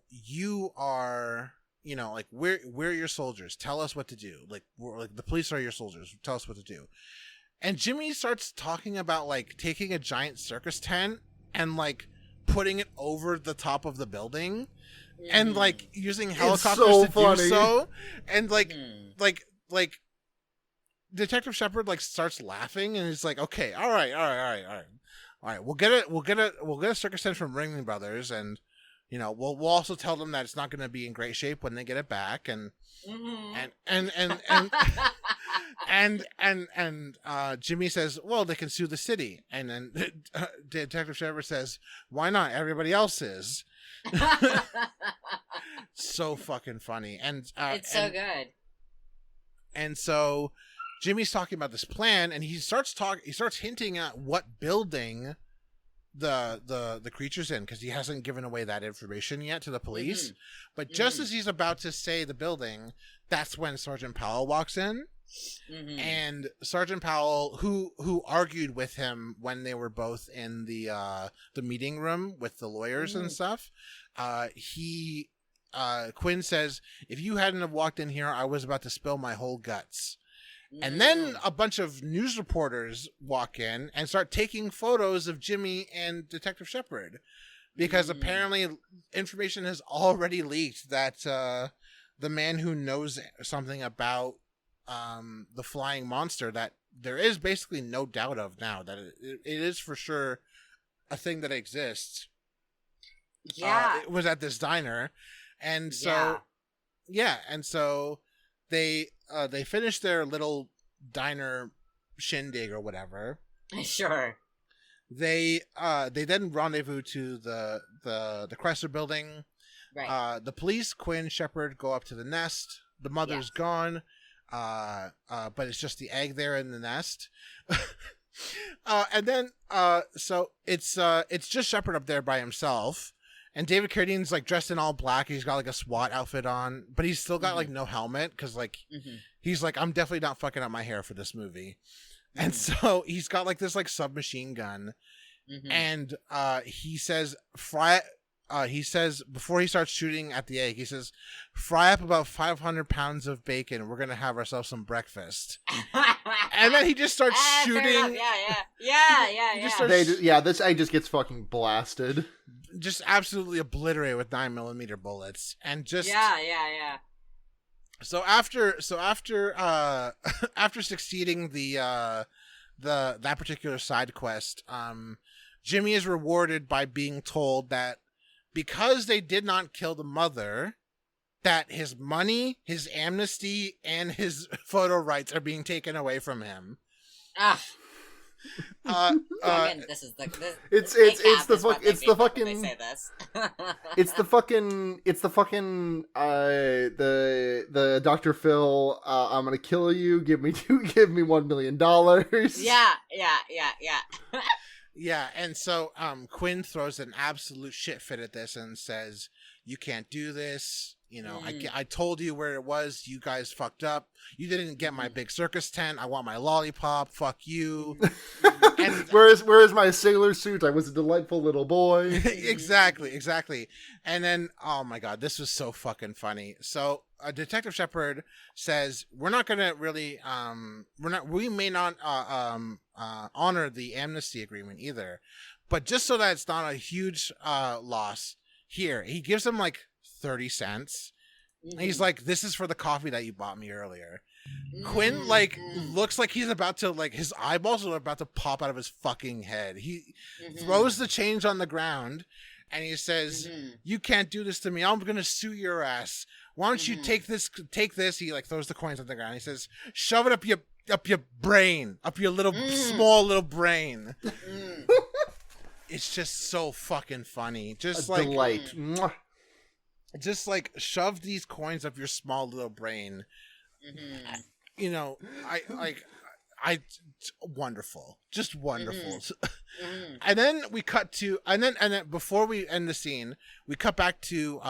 you are, like we're your soldiers. Tell us what to do. Like the police are your soldiers. Tell us what to do." And Jimmy starts talking about like taking a giant circus tent and like putting it over the top of the building. And like using helicopters to do so, and like Detective Shepard like starts laughing, and he's like, "Okay, all right. all right, we'll get a circus tent from Ringling Brothers, and we'll also tell them that it's not going to be in great shape when they get it back, and Jimmy says, well, they can sue the city, and then Detective Shepard says, why not? Everybody else is. So fucking funny, and it's so good. And so Jimmy's talking about this plan, and he starts hinting at what building the creature's in, because he hasn't given away that information yet to the police. Mm-hmm. But just as he's about to say the building, that's when Sergeant Powell walks in. Mm-hmm. And Sergeant Powell, who argued with him when they were both in the meeting room with the lawyers and stuff, Quinn says, if you hadn't have walked in here, I was about to spill my whole guts. And then a bunch of news reporters walk in and start taking photos of Jimmy and Detective Shepard, because apparently information has already leaked that the man who knows something about the flying monster, that there is basically no doubt of now, that it is for sure a thing that exists. Yeah. It was at this diner. And so, and so they finish their little diner shindig or whatever. Sure. They then rendezvous to the Chrysler building. Right. The police, Quinn, Shepard go up to the nest. The mother's gone. But it's just the egg there in the nest. And then so it's just Shepard up there by himself. And David Carradine's like dressed in all black. He's got like a SWAT outfit on, but he's still got like no helmet, because like he's like, I'm definitely not fucking up my hair for this movie. And so he's got like this like submachine gun, and he says before he starts shooting at the egg, he says, fry up about 500 pounds of bacon. We're gonna have ourselves some breakfast. And then he just starts shooting. This egg just gets fucking blasted. Just absolutely obliterated with 9mm bullets, and just So after after succeeding that particular side quest, Jimmy is rewarded by being told that because they did not kill the mother, that his money, his amnesty, and his photo rights are being taken away from him. It's the Dr. Phil, I'm gonna kill you, give me $1 million. Yeah, and so Quinn throws an absolute shit fit at this and says, you can't do this. I told you where it was. You guys fucked up. You didn't get my big circus tent. I want my lollipop. Fuck you. And where's my sailor suit? I was a delightful little boy. Exactly. And then, oh my God, this was so fucking funny. So Detective Shepard says, we're not going to really, we may not honor the amnesty agreement either, but just so that it's not a huge loss, here, he gives him like 30 cents. He's like, this is for the coffee that you bought me earlier. Quinn like looks like he's about to, like, his eyeballs are about to pop out of his fucking head. He throws the change on the ground and he says, you can't do this to me. I'm gonna sue your ass. Why don't you take this? He like throws the coins on the ground. He says, shove it up your brain, up your little small little brain. It's just so fucking funny. Just like delight. Just like shove these coins up your small little brain. I wonderful, just wonderful. And then we cut to, and then before we end the scene, we cut back to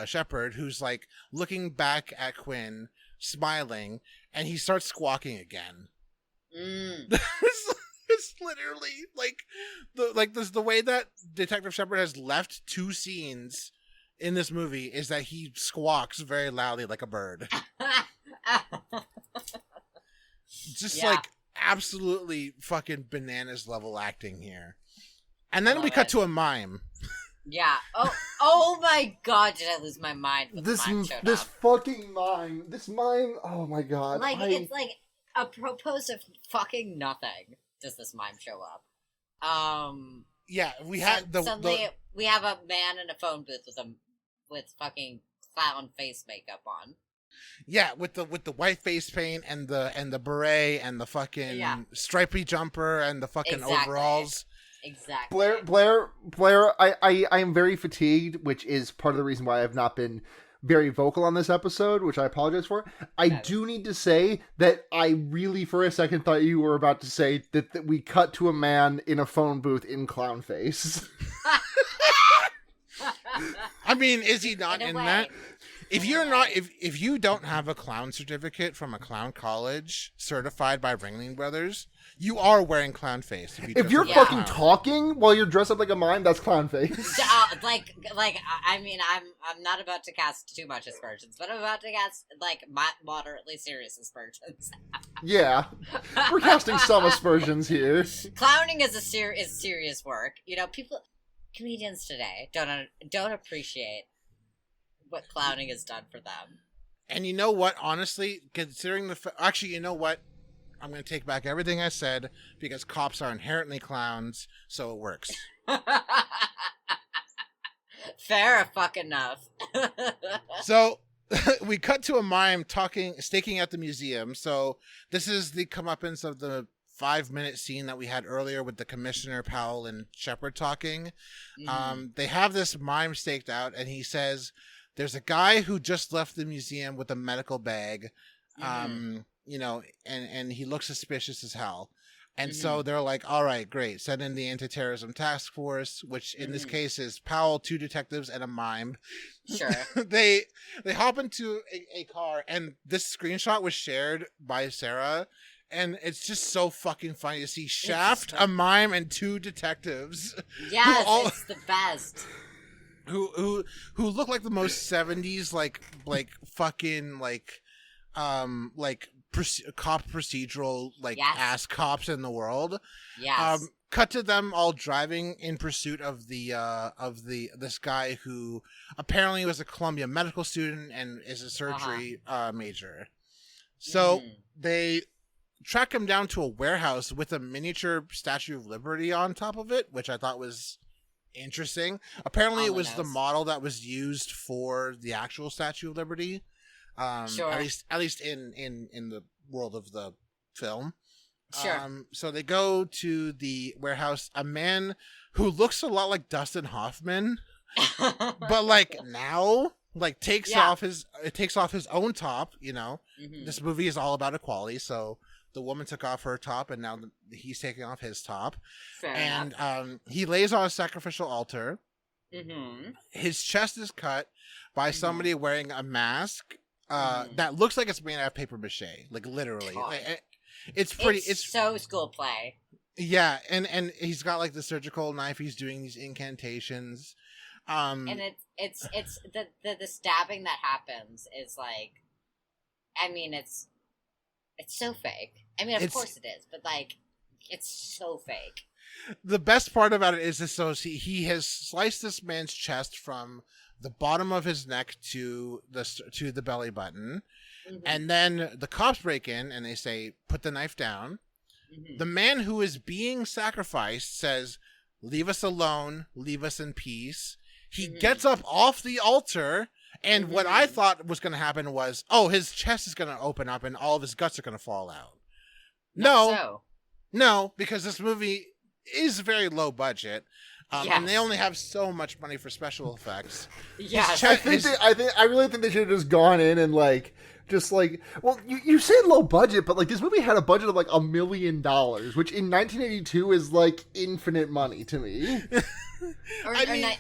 Shepard, who's like looking back at Quinn, smiling, and he starts squawking again. It's literally the way that Detective Shepard has left two scenes in this movie is that he squawks very loudly like a bird. Just like absolutely fucking bananas level acting here. And then we cut to a mime. Yeah. Oh my God! Did I lose my mind? This fucking mime. This mime. Oh my God. Like it's like apropos of fucking nothing. Does this mime show up? Yeah, we had Suddenly we have a man in a phone booth with fucking clown face makeup on. Yeah, with the white face paint and the beret and the fucking stripy jumper and the fucking overalls. Exactly. Blair, I am very fatigued, which is part of the reason why I've not been very vocal on this episode, which I apologize for. I do need to say that I really, for a second, thought you were about to say that we cut to a man in a phone booth in clown face. I mean, is he not in that? If you're not, way. if you don't have a clown certificate from a clown college certified by Ringling Brothers, you are wearing clown face. If you're fucking talking while you're dressed up like a mime, that's clown face. I mean, I'm not about to cast too much aspersions, but I'm about to cast like moderately serious aspersions. Yeah, we're casting some aspersions here. Clowning is serious work. You know, comedians today don't appreciate what clowning has done for them. And you know what? Honestly, considering actually, you know what? I'm going to take back everything I said because cops are inherently clowns, so it works. Fair fucking enough. So we cut to a mime staking at the museum. So this is the comeuppance of the 5-minute scene that we had earlier with the commissioner, Powell, and Shepard talking. They have this mime staked out, and he says, "There's a guy who just left the museum with a medical bag." You know, and he looks suspicious as hell. And so they're like, all right, great. Send in the anti-terrorism task force, which in this case is Powell, 2 detectives, and a mime. Sure. They hop into a car, and this screenshot was shared by Sarah, and it's just so fucking funny to see Shaft, a mime, and 2 detectives. Yes, it's the best. Who look like the most 70s, like fucking, cop procedural ass cops in the world. Yes. Cut to them all driving in pursuit of this guy who apparently was a Columbia medical student and is a surgery major. So they track him down to a warehouse with a miniature Statue of Liberty on top of it, which I thought was interesting. Apparently it was the model that was used for the actual Statue of Liberty. Sure. At least in the world of the film. Sure. So they go to the warehouse. A man who looks a lot like Dustin Hoffman, but takes off his own top. You know, this movie is all about equality. So the woman took off her top, and now he's taking off his top. Fair and enough. He lays on a sacrificial altar. His chest is cut by somebody wearing a mask. That looks like it's made out of paper mache, like literally. It's pretty. It's so school play. Yeah, and he's got like the surgical knife. He's doing these incantations. And it's the stabbing that happens is like, I mean, it's so fake. I mean, of course it is, but like, it's so fake. The best part about it is this: he has sliced this man's chest from the bottom of his neck to the belly button, and then the cops break in and they say, "Put the knife down." The man who is being sacrificed says, "Leave us alone, leave us in peace." He gets up off the altar, and what I thought was going to happen was, oh, his chest is going to open up and all of his guts are going to fall out. No, because this movie is very low budget. And they only have so much money for special effects. Yes. I really think they should have just gone in and well, you say low budget, but like this movie had a budget of like $1 million, which in 1982 is like infinite money to me.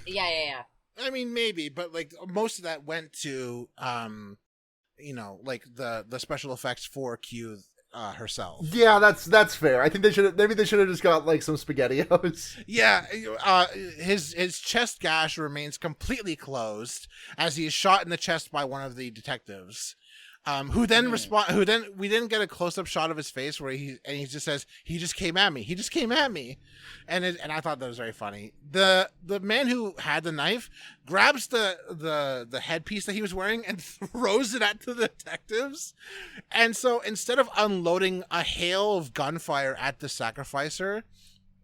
Yeah. I mean, maybe, but like most of that went to, like the special effects for Q herself. Yeah, that's fair. I think they should have just got like some SpaghettiOs. Yeah, his chest gash remains completely closed as he is shot in the chest by one of the detectives. Who then we didn't get a close-up shot of his face where he just says, he just came at me, and I thought that was very funny. The man who had the knife grabs the headpiece that he was wearing and throws it at the detectives, and so instead of unloading a hail of gunfire at the sacrificer,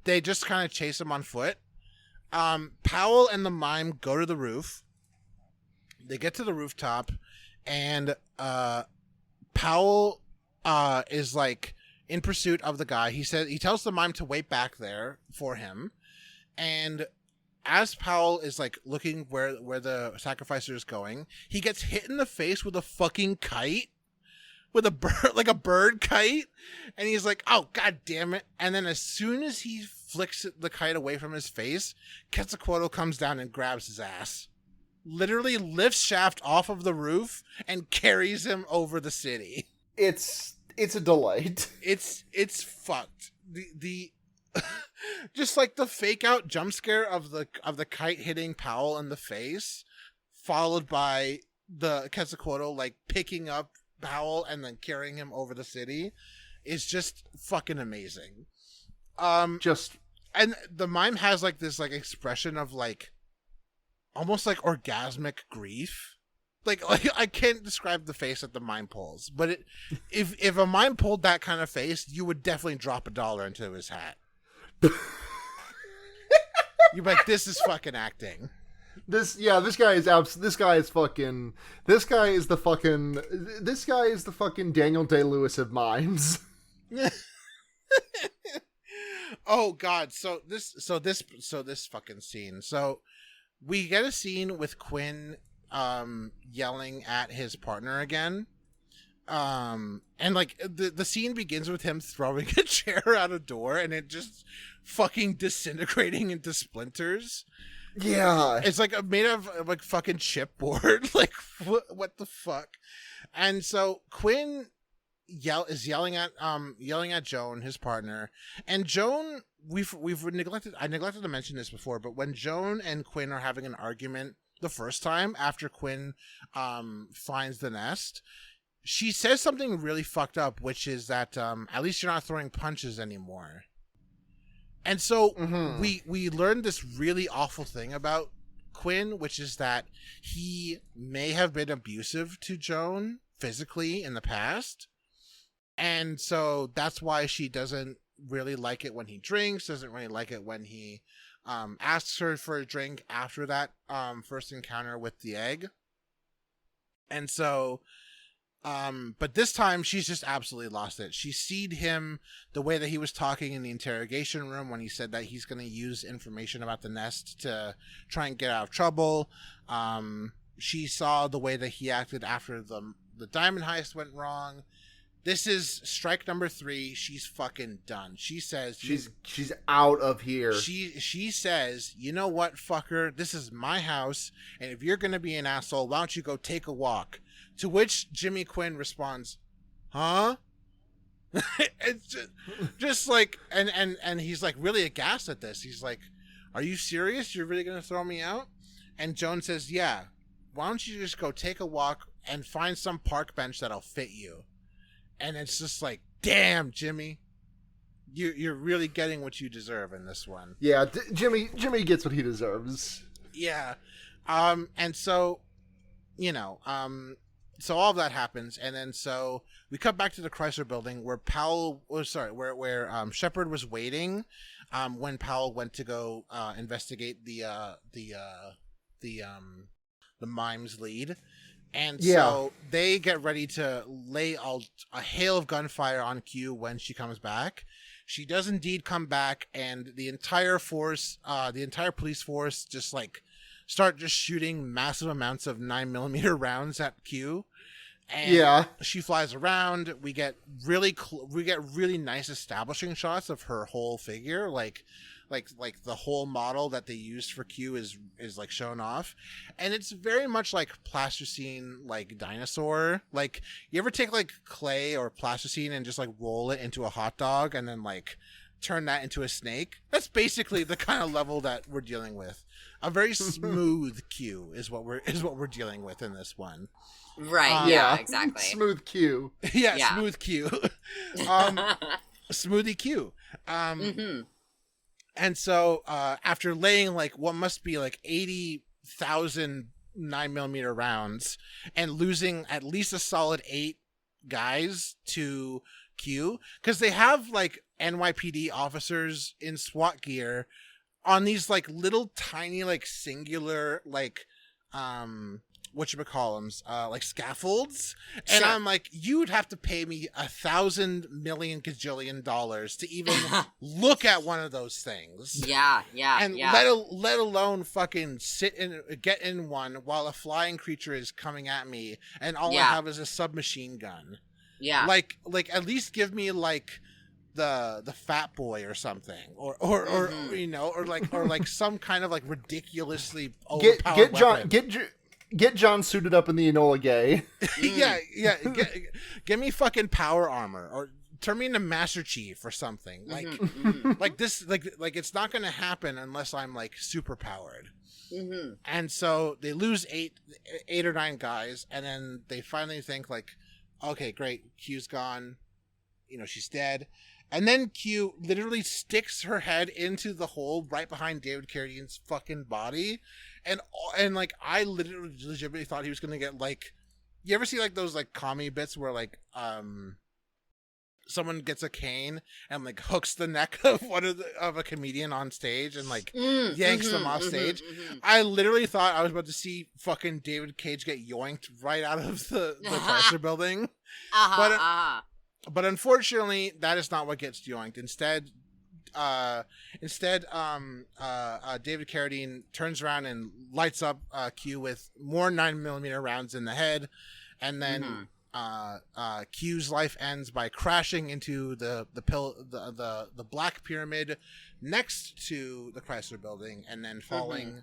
they just kind of chase him on foot. Powell and the mime go to the roof. They get to the rooftop, and Powell is like in pursuit of the guy. He tells the mime to wait back there for him, and as Powell is like looking where the sacrificer is going, he gets hit in the face with a fucking kite, with a bird, like a bird kite, and he's like, "Oh god damn it!" And then as soon as he flicks the kite away from his face, Quetzalcoatl comes down and grabs his ass, literally lifts Shaft off of the roof and carries him over the city. It's a delight. It's fucked. The just like the fake out jump scare of the kite hitting Powell in the face, followed by the Quetzalcoatl like picking up Powell and then carrying him over the city, is just fucking amazing. And the mime has like this like expression of like almost like orgasmic grief. Like I can't describe the face that the mime pulls, but if a mime pulled that kind of face, you would definitely drop $1 into his hat. You're like, this is fucking acting. This guy is the fucking Daniel Day-Lewis of mimes. Oh god, so this fucking scene. So we get a scene with Quinn yelling at his partner again. And like the scene begins with him throwing a chair out a door and it just fucking disintegrating into splinters. Yeah. It's like made of like fucking chipboard. Like what the fuck? And so Quinn is yelling at Joan, his partner. And Joan, I neglected to mention this before, but when Joan and Quinn are having an argument the first time after Quinn finds the nest, she says something really fucked up, which is that at least you're not throwing punches anymore. And so we learned this really awful thing about Quinn, which is that he may have been abusive to Joan physically in the past. And so that's why she doesn't really like it when he drinks, doesn't really like it when he asks her for a drink after that first encounter with the egg. And so but this time she's just absolutely lost it. She seed him the way that he was talking in the interrogation room when he said that he's going to use information about the nest to try and get out of trouble. She saw the way that he acted after the diamond heist went wrong. This is strike number 3. She's fucking done. She says she's out of here. She says, "You know what, fucker? This is my house, and if you're gonna be an asshole, why don't you go take a walk?" To which Jimmy Quinn responds, "Huh?" It's just like, and he's like really aghast at this. He's like, "Are you serious? You're really gonna throw me out?" And Joan says, "Yeah. Why don't you just go take a walk and find some park bench that'll fit you?" And it's just like, damn, Jimmy, you're really getting what you deserve in this one. Yeah, Jimmy gets what he deserves. Yeah, and so, so all of that happens, and then so we cut back to the Chrysler Building where where Shepard was waiting, when Powell went to go investigate the mime's lead. And so they get ready to lay a hail of gunfire on Q when she comes back. She does indeed come back, and the entire police force just like start just shooting massive amounts of 9mm rounds at Q. And she flies around. We get really nice establishing shots of her whole figure, like the whole model that they used for Q is like shown off, and it's very much like plasticine, like dinosaur. Like, you ever take like clay or plasticine and just like roll it into a hot dog and then like turn that into a snake? That's basically the kind of level that we're dealing with. A very smooth Q is what we're dealing with in this one. Right. Yeah. Exactly. Smooth Q. Yeah. Smooth Q. Smoothie Q. And so, after laying like what must be like 80,000 9mm rounds and losing at least a solid 8 guys to Q, because they have like NYPD officers in SWAT gear on these like little tiny like singular like whatchamacallums, like scaffolds. And Sure. I'm like, you would have to pay me $1,000,000,000 gajillion dollars to even look at one of those things. Yeah. And let alone fucking get in one while a flying creature is coming at me, and all I have is a submachine gun. Yeah. Like at least give me like the Fat Boy or something, or you know, or like some kind of like ridiculously overpowered weapon. Get John suited up in the Enola Gay. yeah. Give me fucking power armor, or turn me into Master Chief or something. Like like this, like it's not gonna happen unless I'm like super powered. And so they lose eight or nine guys, and then they finally think like, okay, great, Q's gone, you know, she's dead. And then Q literally sticks her head into the hole right behind David Carradine's fucking body. And like, I literally legitimately thought he was going to get like, you ever see like those like comedy bits where like, someone gets a cane and like hooks the neck of of a comedian on stage and like yanks them off stage. I literally thought I was about to see fucking David Cage get yoinked right out of the Chrysler building. But unfortunately, that is not what gets yoinked. Instead, David Carradine turns around and lights up Q with more 9mm rounds in the head, and then Q's life ends by crashing into the Black Pyramid next to the Chrysler Building, and then falling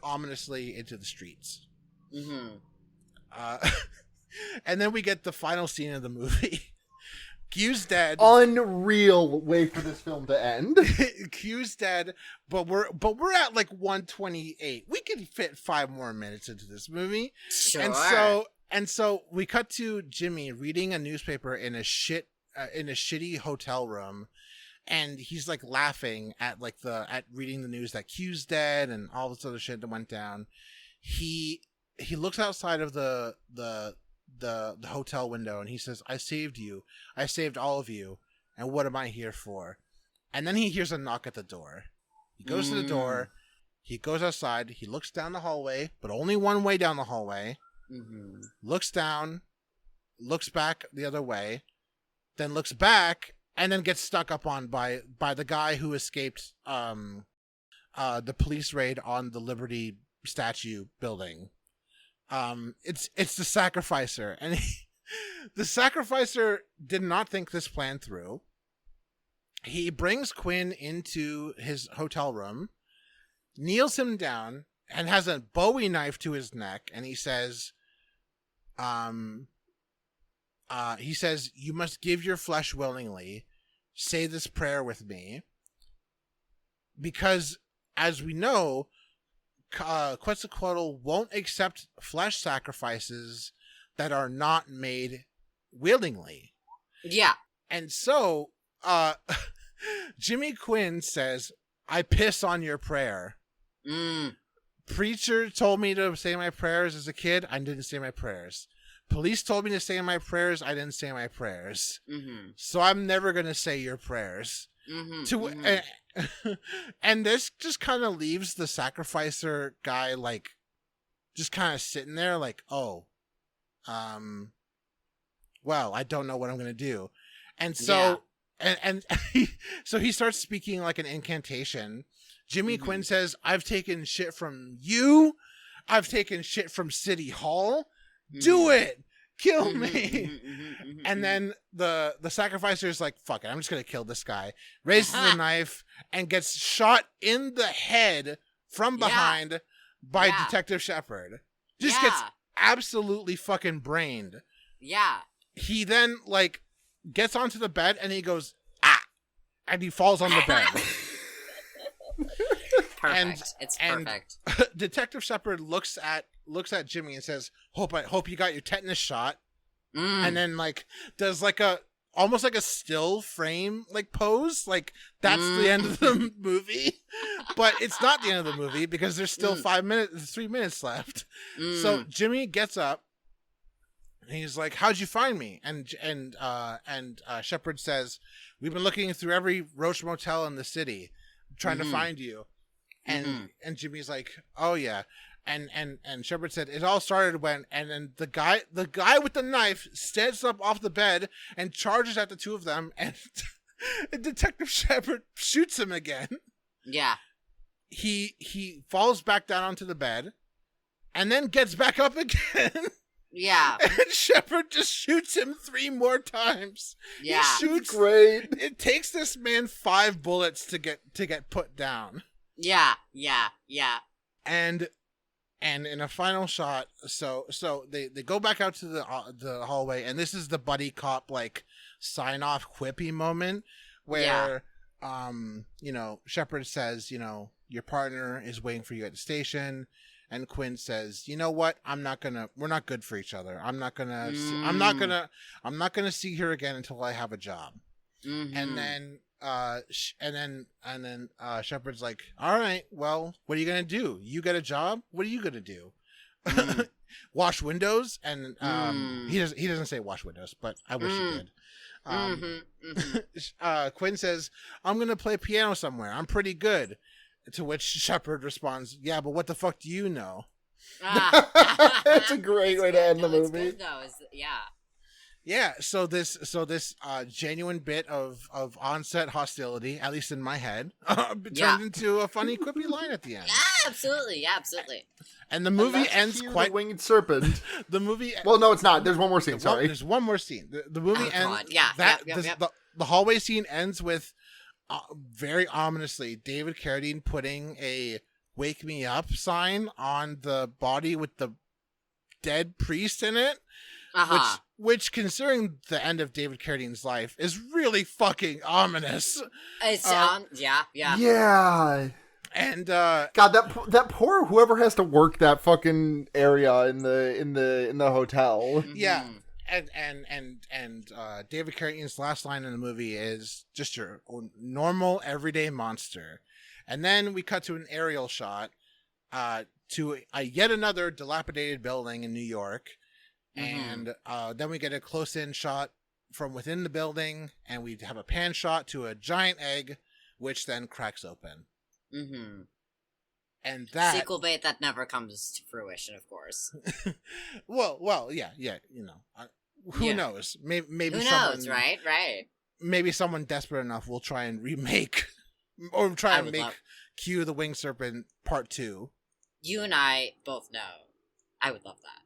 ominously into the streets. And then we get the final scene of the movie. Q's dead. Unreal way for this film to end. Q's dead, but we're at like 128. We can fit 5 more minutes into this movie. Sure. And so we cut to Jimmy reading a newspaper in a shitty hotel room, and he's like laughing at like at reading the news that Q's dead and all this other shit that went down. He looks outside of the hotel window, and he says, "I saved you. I saved all of you. And what am I here for?" And then he hears a knock at the door. He goes to the door. He goes outside. He looks down the hallway, but only one way down the hallway. Looks down, looks back the other way, then looks back, and then gets stuck up on by the guy who escaped the police raid on the Liberty statue building. It's the Sacrificer, and the Sacrificer did not think this plan through. He brings Quinn into his hotel room, kneels him down, and has a Bowie knife to his neck, and he says, "You must give your flesh willingly. Say this prayer with me." Because, as we know, Quetzalcoatl won't accept flesh sacrifices that are not made willingly. Yeah. And so, Jimmy Quinn says, "I piss on your prayer." Preacher told me to say my prayers as a kid. I didn't say my prayers. Police told me to say my prayers. I didn't say my prayers. So I'm never going to say your prayers. And this just kind of leaves the Sacrificer guy like just kind of sitting there like, well, I don't know what I'm going to do. And so, so he starts speaking like an incantation. Jimmy Quinn says, "I've taken shit from you. I've taken shit from City Hall. Do it. Kill me." And then the Sacrificer is like, "Fuck it, I'm just going to kill this guy." Raises the knife and gets shot in the head from behind by Detective Shepard. Just gets absolutely fucking brained. Yeah. He then like gets onto the bed and he goes, "Ah!" and he falls on the bed. Perfect. It's perfect. Detective Shepard looks at Jimmy and says, "Hope you got your tetanus shot." And then like does like almost like a still frame like pose, like that's the end of the movie. But it's not the end of the movie because there's still 3 minutes left. So Jimmy gets up, And he's like, "How'd you find me?" And Shepard says, "We've been looking through every Roach Motel in the city, trying to find you." And Jimmy's like, "Oh yeah." And Shepard said, "It all started when," and then the guy with the knife stands up off the bed and charges at the two of them, and Detective Shepard shoots him again. Yeah. He falls back down onto the bed and then gets back up again. Yeah. And Shepard just shoots him 3 more times. Yeah. He shoots. Great. It takes this man 5 bullets to get put down. Yeah. And in a final shot, so they go back out to the hallway, and this is the buddy cop like sign off quippy moment where Shepard says, your partner is waiting for you at the station, and Quinn says, "You know what? We're not good for each other. I'm not gonna see her again until I have a job." And then Shepard's like, "All right, well, what are you gonna do? You get a job? What are you gonna do? Wash windows?" And he doesn't say wash windows, but I wish he did. Quinn says, "I'm gonna play piano somewhere. I'm pretty good." To which Shepard responds, "Yeah, but what the fuck do you know?" That's a great way to end the movie. Good, though, yeah. Yeah, so this genuine bit of on-set hostility, at least in my head, turned into a funny quippy line at the end. Yeah, absolutely. And the movie ends quite... The winged serpent. The movie... Well, no, it's not. There's one more scene, sorry. There's one more scene. The movie ends... God. Yeah, The hallway scene ends with, very ominously, David Carradine putting a "Wake Me Up" sign on the body with the dead priest in it. Which, considering the end of David Carradine's life, is really fucking ominous. It's yeah. Yeah. And God, that poor whoever has to work that fucking area in the hotel. Yeah. And David Carradine's last line in the movie is just your normal everyday monster. And then we cut to an aerial shot to yet another dilapidated building in New York. And then we get a close-in shot from within the building, and we have a pan shot to a giant egg, which then cracks open. And that sequel bait that never comes to fruition, of course. well, yeah. Who knows? Maybe who someone knows, right? Maybe someone desperate enough will try and remake, or try and make Q the Winged Serpent Part 2. You and I both know. I would love that.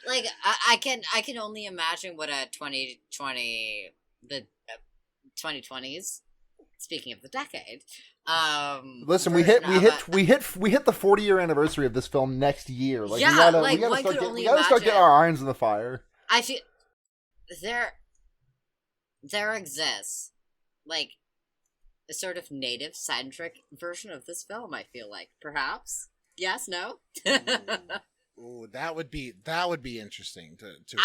Like I can only imagine what a 2020 the 2020s, speaking of the decade, listen, we hit the 40-year anniversary of this film next year. Like, yeah, we gotta start getting our irons in the fire. I feel there exists like a sort of native centric version of this film. I feel like perhaps. Yes, no. Ooh, that would be interesting to explore.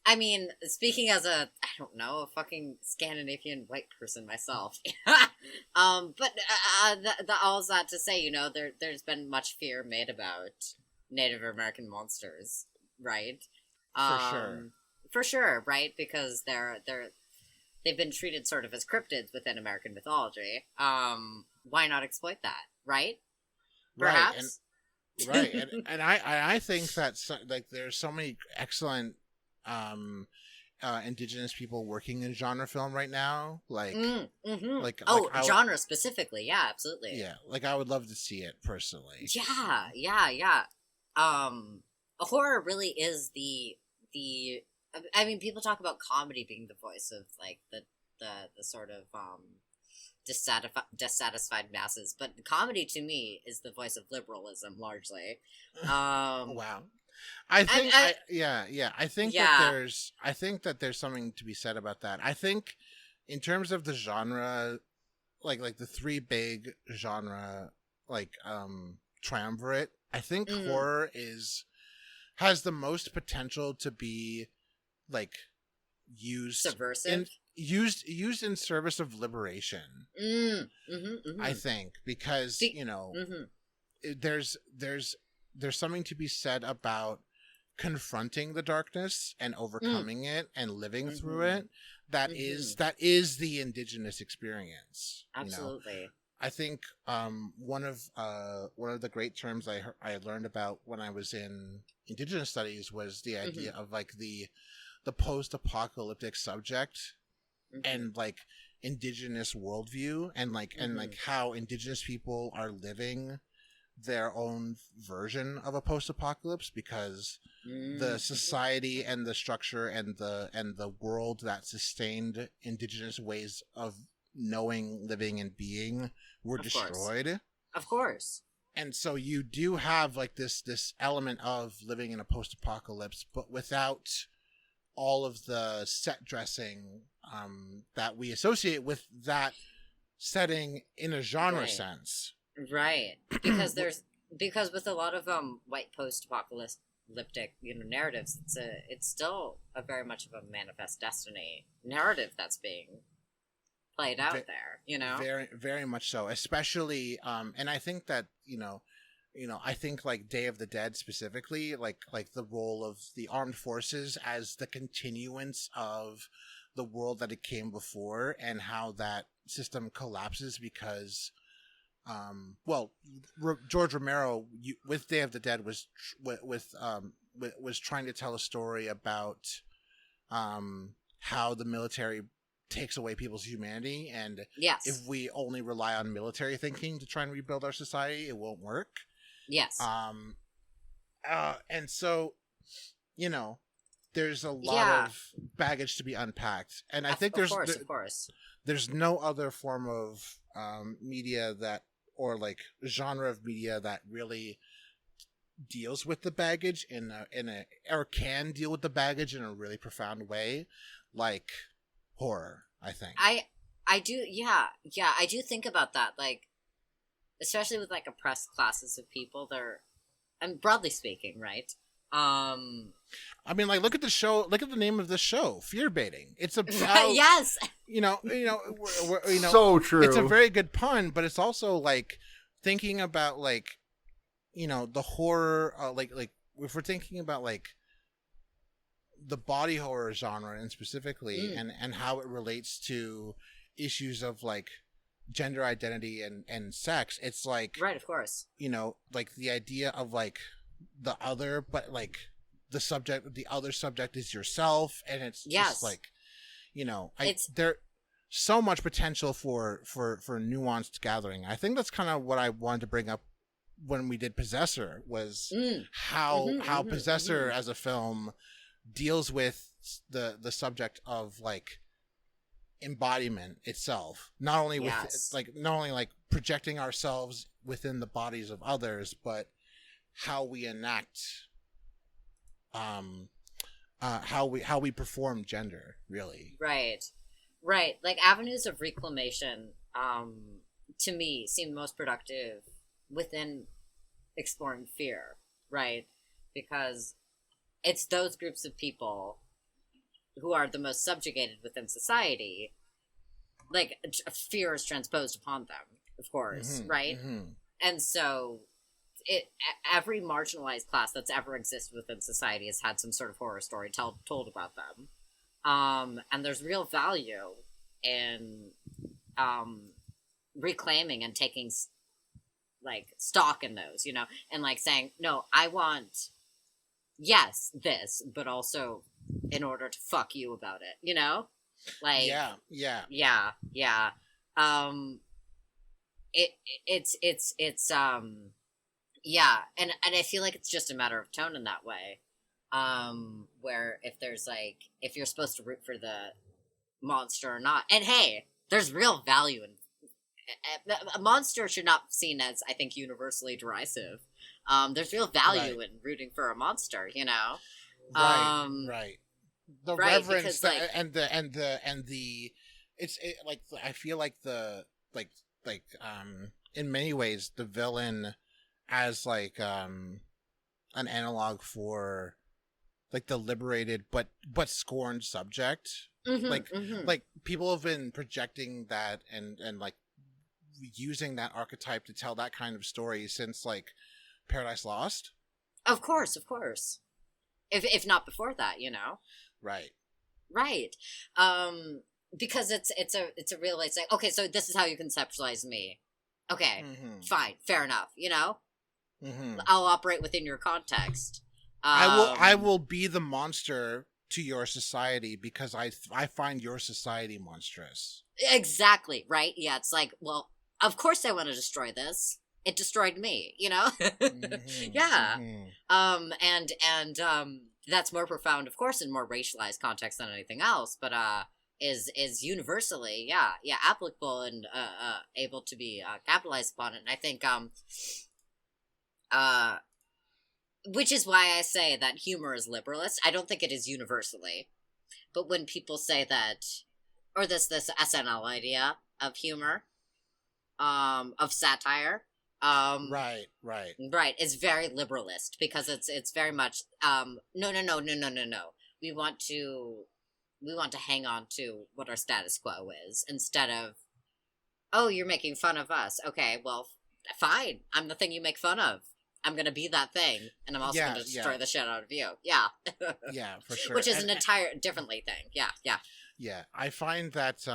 I mean, speaking as a fucking Scandinavian white person myself, but all that to say, there's been much fear made about Native American monsters, right? For sure, right? Because they've been treated sort of as cryptids within American mythology. Why not exploit that, right? Perhaps. Right, and I think that there's so many excellent indigenous people working in genre film right now, genre specifically, yeah, absolutely, yeah. Like I would love to see it personally. Yeah. Horror really is the. I mean, people talk about comedy being the voice of like the sort of dissatisfied masses, but comedy to me is the voice of liberalism largely. Wow. I think that there's something to be said about that. I think in terms of the genre, like the 3 big genre triumvirate, I think horror has the most potential to be like used subversive, used in service of liberation. I think because there's there's something to be said about confronting the darkness and overcoming it and living through it. That is the indigenous experience. Absolutely. I think one of the great terms I learned about when I was in indigenous studies was the idea of like the post-apocalyptic subject and like indigenous worldview and like how indigenous people are living their own version of a post-apocalypse, because the society and the structure and the world that sustained indigenous ways of knowing, living, and being were destroyed. Of course. And so you do have like this element of living in a post-apocalypse, but without all of the set dressing that we associate with that setting in a genre sense. Right. Because with a lot of white post-apocalyptic narratives, it's still a very much of a manifest destiny narrative that's being played out there, very, very much so, especially and I think that I think like Day of the Dead specifically, like the role of the armed forces as the continuance of the world that it came before, and how that system collapses because George Romero with Day of the Dead was trying to tell a story about how the military takes away people's humanity, and if we only rely on military thinking to try and rebuild our society, it won't work. Yes. And so, there's a lot of baggage to be unpacked, and I think of course, there's no other form of media that, or like genre of media that really deals with the baggage or can deal with the baggage in a really profound way, like horror. I think I do I do think about that, like especially with like oppressed classes of people. And broadly speaking, right? I mean, like, look at the name of the show, Fear Baiting. It's about yes, so true. It's a very good pun, but it's also like thinking about like the horror, like if we're thinking about like the body horror genre, and specifically and how it relates to issues of like gender identity and sex. It's like, right, of course, like the idea of like the other, but like the other subject is yourself, and it's just like there so much potential for nuanced gathering. I think that's kind of what I wanted to bring up when we did Possessor, was how Possessor as a film deals with the subject of like embodiment itself, not only like projecting ourselves within the bodies of others, but how we enact how we perform gender, really. Right like avenues of reclamation to me seem most productive within exploring fear, right? Because it's those groups of people who are the most subjugated within society. Like, fear is transposed upon them, of course, right? And so every marginalized class that's ever existed within society has had some sort of horror story told about them. And there's real value in reclaiming and taking like stock in those, and like saying, no, I want this, but also in order to fuck you about it, like yeah and I feel like it's just a matter of tone in that way, where if you're supposed to root for the monster or not, and hey, there's real value in a monster should not be seen as, I think, universally derisive. There's real value in rooting for a monster, Right. The reverence because, like, and the like, I feel like in many ways the villain as like an analog for like the liberated but scorned subject. Like people have been projecting that and like using that archetype to tell that kind of story since like Paradise Lost. Of course, of course. If not before that, you know. Right. Right. Because it's a real it's like, okay, so this is how you conceptualize me. Okay, fine, fair enough, you know? I'll operate within your context. I will be the monster to your society because I find your society monstrous. Exactly, right? Yeah, it's like, well, of course I want to destroy this. It destroyed me, you know? Yeah. And that's more profound, of course, in more racialized context than anything else, but is universally, yeah, applicable and able to be capitalized upon it. And I think which is why I say that humor is liberalist. I don't think it is universally. But when people say that, or this SNL idea of humor, of satire, right, is very liberalist because it's very much no. We want to hang on to what our status quo is instead of, oh, you're making fun of us. Okay, well, fine. I'm the thing you make fun of. I'm going to be that thing, and I'm also going to destroy the shit out of you. Yeah. Yeah, for sure. Which is an entire differently thing. Yeah. Yeah, I find that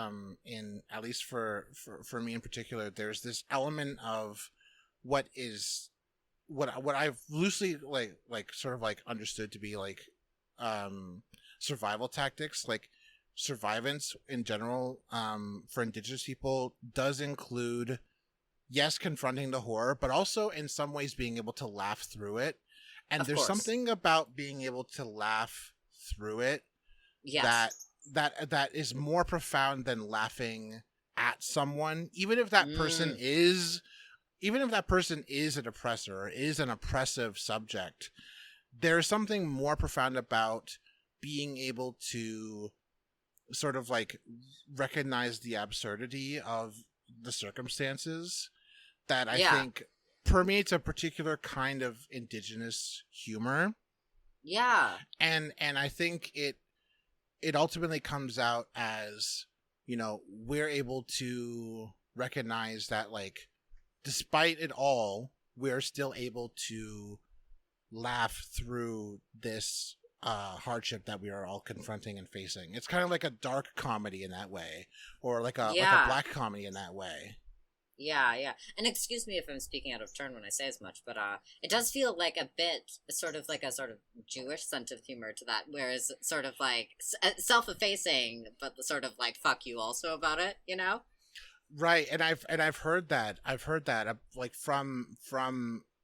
in at least for me in particular, there's this element of what I've loosely like sort of like understood to be like survival tactics, like survivance in general for indigenous people does include, yes, confronting the horror, but also in some ways being able to laugh through it. And there's something about being able to laugh through it that is more profound than laughing at someone, even if that person is an oppressor or is an oppressive subject. There's something more profound about being able to sort of like recognize the absurdity of the circumstances that I think permeates a particular kind of indigenous humor. Yeah. And I think it ultimately comes out as, you know, we're able to recognize that, like, despite it all, we're still able to laugh through this hardship that we are all confronting and facing. It's kind of like a dark comedy in that way, or like a black comedy in that way. Yeah. And excuse me if I'm speaking out of turn when I say as much, but it does feel like a bit sort of like a sort of Jewish sense of humor to that, whereas it's sort of like self-effacing, but the sort of like fuck you also about it, you know? Right, and I've heard that like from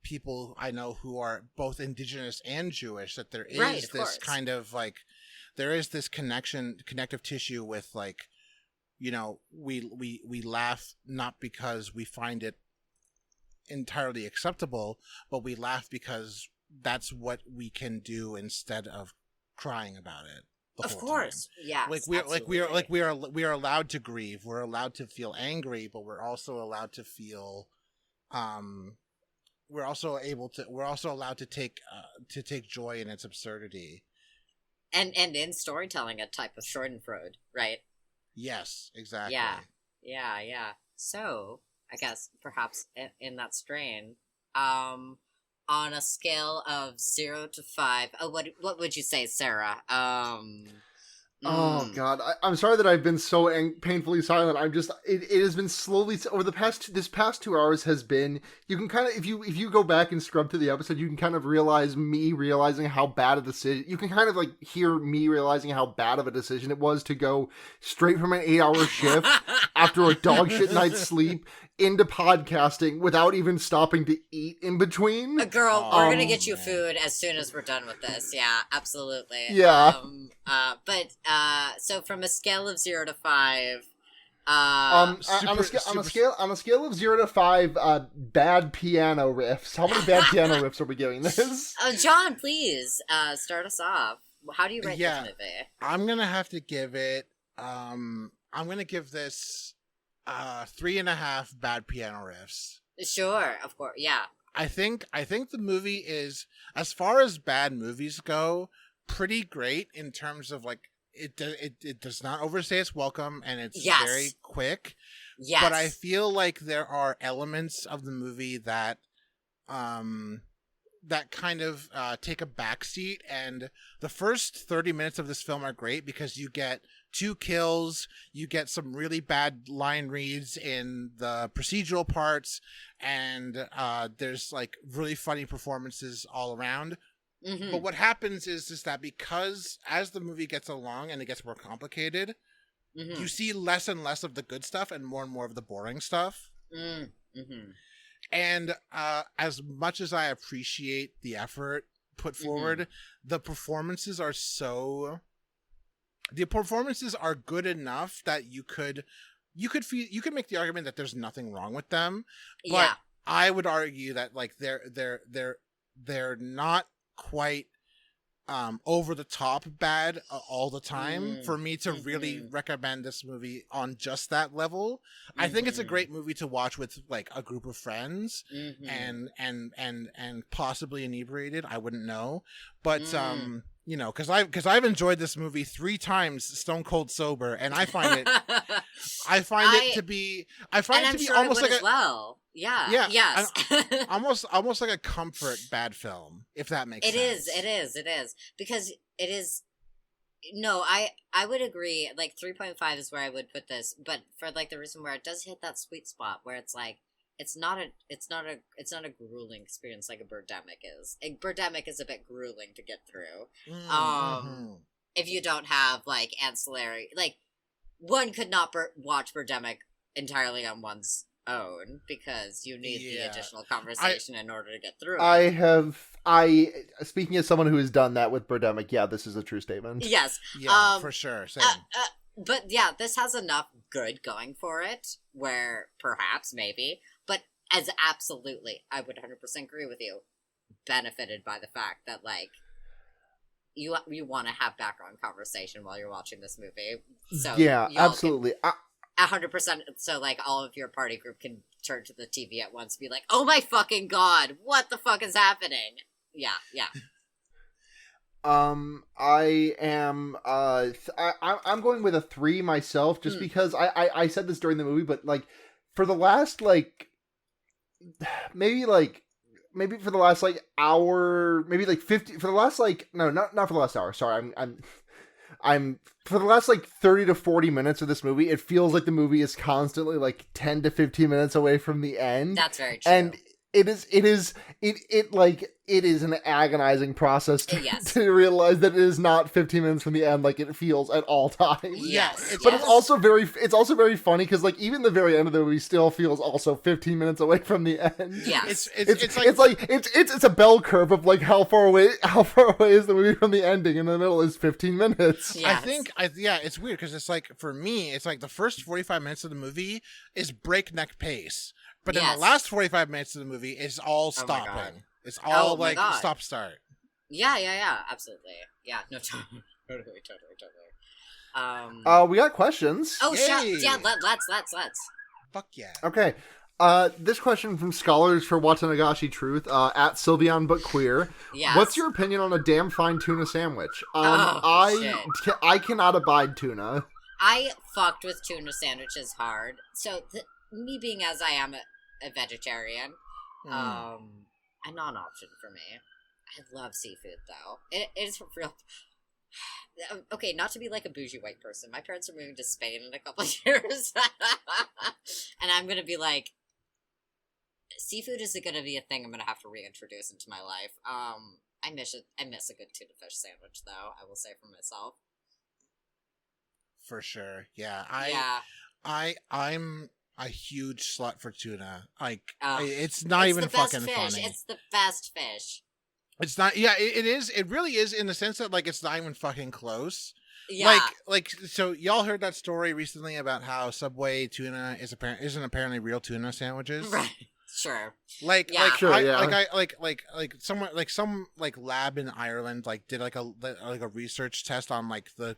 people I know who are both indigenous and Jewish, that there is this kind of like, there is this connective tissue with, like, you know, we laugh not because we find it entirely acceptable, but we laugh because that's what we can do instead of crying about it. Of course, yeah. We are allowed to grieve. We're allowed to feel angry, but we're also allowed to feel, we're also allowed to take joy in its absurdity. And in storytelling, a type of Schadenfreude, right? Yes, exactly. Yeah. So, I guess perhaps in that strain, on a scale of 0 to 5, what would you say, Sarah? Oh God, I'm sorry that I've been so painfully silent. I'm just, it has been slowly over this past 2 hours has been, you can kind of, if you go back and scrub through the episode, you can kind of realize me realizing how bad a decision, you can kind of like hear me realizing how bad of a decision it was to go straight from an 8-hour shift after a dog shit night's sleep into podcasting without even stopping to eat in between. Girl, we're gonna get you food as soon as we're done with this. Yeah, absolutely. Yeah. So from a scale of 0 to 5, on a scale of 0 to 5, bad piano riffs. How many bad piano riffs are we giving this? John, please, start us off. How do you rate this movie? I'm gonna have to give it. I'm gonna give this 3.5 bad piano riffs. Sure, of course, yeah. I think the movie is, as far as bad movies go, pretty great in terms of like it does not overstay its welcome, and it's very quick. Yes. But I feel like there are elements of the movie that kind of take a backseat, and the first 30 minutes of this film are great because you get 2 kills, you get some really bad line reads in the procedural parts, and there's like really funny performances all around. Mm-hmm. But what happens is that because as the movie gets along and it gets more complicated, Mm-hmm. you see less and less of the good stuff and more of the boring stuff. Mm-hmm. And as much as I appreciate the effort put forward, the performances are good enough that you could make the argument that there's nothing wrong with them. But Yeah. I would argue that like they're not quite over the top bad all the time for me to really recommend this movie on just that level. I think it's a great movie to watch with like a group of friends and possibly inebriated. I wouldn't know, but you know, because I've enjoyed this movie 3 times stone cold sober, and I find it it to be sure almost like as well. Yeah. Yes. almost like a comfort bad film, if that makes sense. It is. Because it is. No, I would agree. Like 3.5 is where I would put this, but for like the reason where it does hit that sweet spot where it's like it's not a grueling experience like a Birdemic is. Birdemic is a bit grueling to get through. If you don't have like ancillary, like one could not watch Birdemic entirely on one's own because you need the additional conversation in order to get through it. Speaking as someone who has done that with Birdemic, yeah, this is a true statement. Yes. Yeah, for sure. Same. But yeah, this has enough good going for it where perhaps, maybe, but as absolutely, I would 100% agree with you, benefited by the fact that, like, you want to have background conversation while you're watching this movie. So yeah, absolutely. 100%. So, like, all of your party group can turn to the TV at once and be like, oh my fucking god, what the fuck is happening? Yeah. I am I'm going with a 3 myself just because I said this during the movie, but like for the last like maybe for the last like hour, maybe like 50 for the last like no, not for the last hour. Sorry, I'm for the last like 30 to 40 minutes of this movie, it feels like the movie is constantly like 10 to 15 minutes away from the end. That's very true. And it is an agonizing process to realize that it is not 15 minutes from the end like it feels at all times. Yes. But it's also very funny because like even the very end of the movie still feels also 15 minutes away from the end. Yes. It's a bell curve of like how far away is the movie from the ending, and in the middle is 15 minutes. Yes. It's weird because it's like for me it's like the first 45 minutes of the movie is breakneck pace. But then the last 45 minutes of the movie is all stopping. It's all stop start. Yeah, absolutely. Yeah, no, totally. We got questions. Oh, let's. Fuck yeah. Okay. This question from Scholars for Watanagashi Truth, at Sylvian But Queer. Yes. What's your opinion on a damn fine tuna sandwich? Shit. I cannot abide tuna. I fucked with tuna sandwiches hard. So, me being as I am a vegetarian, a non-option for me. I love seafood, though. It is real. Okay, not to be like a bougie white person. My parents are moving to Spain in a couple of years. And I'm going to be like, seafood is going to be a thing I'm going to have to reintroduce into my life. I miss a good tuna fish sandwich, though, I will say for myself. For sure. Yeah. I'm a huge slut for tuna. Like, it's not even fucking funny. It's the best fish. It's not. Yeah, it is. It really is in the sense that like it's not even fucking close. Yeah. Like so y'all heard that story recently about how Subway tuna isn't apparently real tuna sandwiches. Right. Sure. Like someone like some like lab in Ireland like did like a research test on like the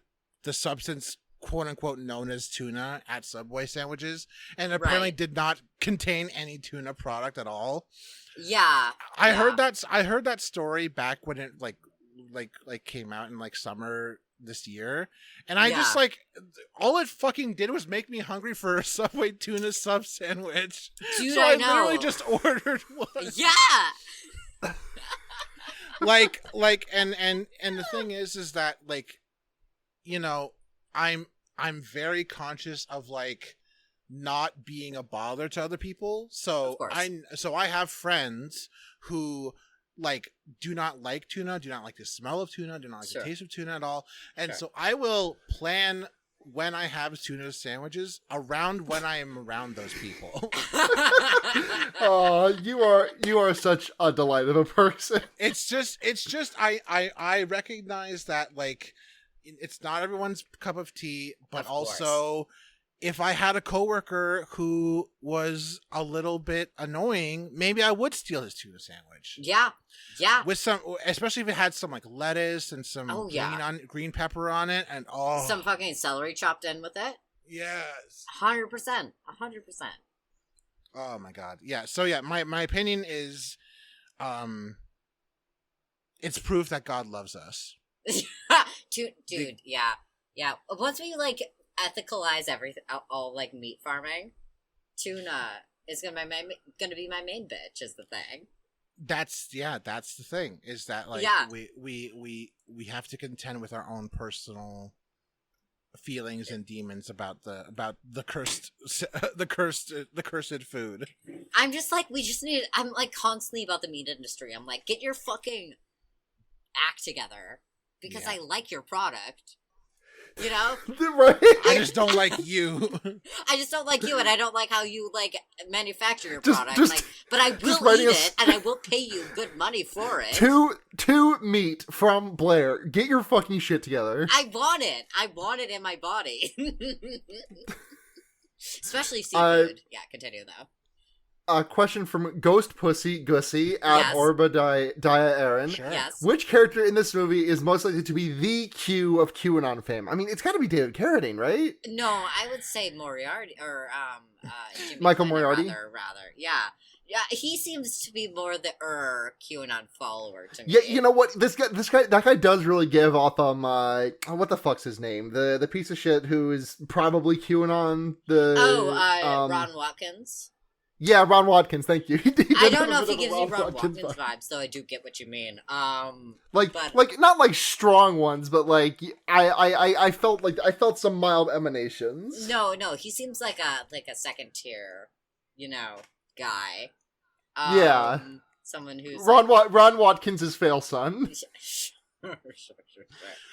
substance quote unquote known as tuna at Subway sandwiches, and apparently did not contain any tuna product at all. Yeah. I heard that story back when it like came out in like summer this year, and I just like all it fucking did was make me hungry for a Subway tuna sub sandwich. Dude, so I literally just ordered one. Yeah. And the thing is that like, you know, I'm very conscious of like not being a bother to other people. Of course. I have friends who like do not like tuna, do not like the smell of tuna, do not like Sure. the taste of tuna at all. And Sure. so I will plan when I have tuna sandwiches around when I am around those people. Oh, you are such a delight of a person. It's just I recognize that like it's not everyone's cup of tea, but Of course. also if I had a coworker who was a little bit annoying, maybe I would steal his tuna sandwich. Yeah. With some, especially if it had some like lettuce and some green pepper on it, and Some fucking celery chopped in with it. yes, 100%. 100%. oh my god, yeah. So yeah, my opinion is, it's proof that God loves us. Dude, yeah. Once we like ethicalize everything, all like meat farming, tuna is gonna be my main bitch. Is the thing. That's the thing, is that like Yeah. we have to contend with our own personal feelings and demons about the cursed the cursed food. I'm just like, I'm like constantly about the meat industry. I'm like, get your fucking act together because Yeah. I like your product. You know? Right? I just don't like you. I just don't like you, and I don't like how you like manufacture your Just- product. just- like, but I just will writing eat a it, and I will pay you good money for it. Two meat from Blair. Get your fucking shit together. I want it. I want it in my body. Especially seafood. Yeah, continue though. A question from Ghost Pussy Gussie at Yes. Orba Dia Aaron. Sure. Yes. Which character in this movie is most likely to be the Q of QAnon fame? I mean, it's got to be David Carradine, right? No, I would say Moriarty or Jimmy Michael Flynn, Moriarty? rather. Yeah. He seems to be more the QAnon follower to me. Yeah, you know what? That guy does really give off what the fuck's his name? The piece of shit who is probably QAnon. Ron Watkins. Yeah, Ron Watkins. Thank you. He I does don't have know a if he bit of gives a me Ron Watkins Watkins vibe. vibes, though. I do get what you mean. Like but- not like strong ones, but like I felt some mild emanations. No, he seems like a second tier, guy. Yeah. Someone who's Ron Watkins' fail son. Sure.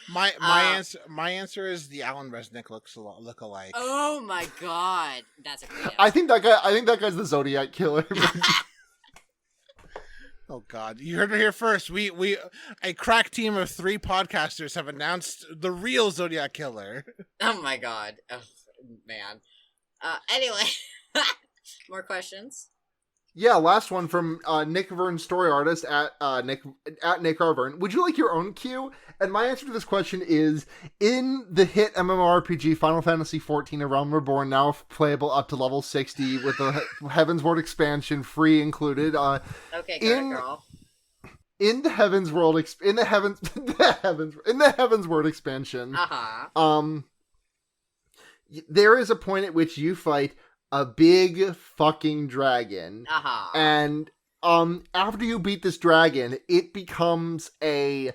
My answer is the Alan Resnick look alike. Oh my god, that's a great. I think that guy's the Zodiac killer. Oh God! You heard it here first. We a crack team of 3 podcasters have announced the real Zodiac killer. Oh my god, oh, man. Anyway, more questions. Yeah, last one from Nick Vern, story artist at Nick R. Vern. Would you like your own Q? And my answer to this question is: in the hit MMORPG Final Fantasy XIV: A Realm Reborn, now playable up to level 60 with the Heaven's Word expansion free included. Okay, good girl. In the Heaven's Word expansion, there is a point at which you fight a big fucking dragon. And after you beat this dragon, it becomes I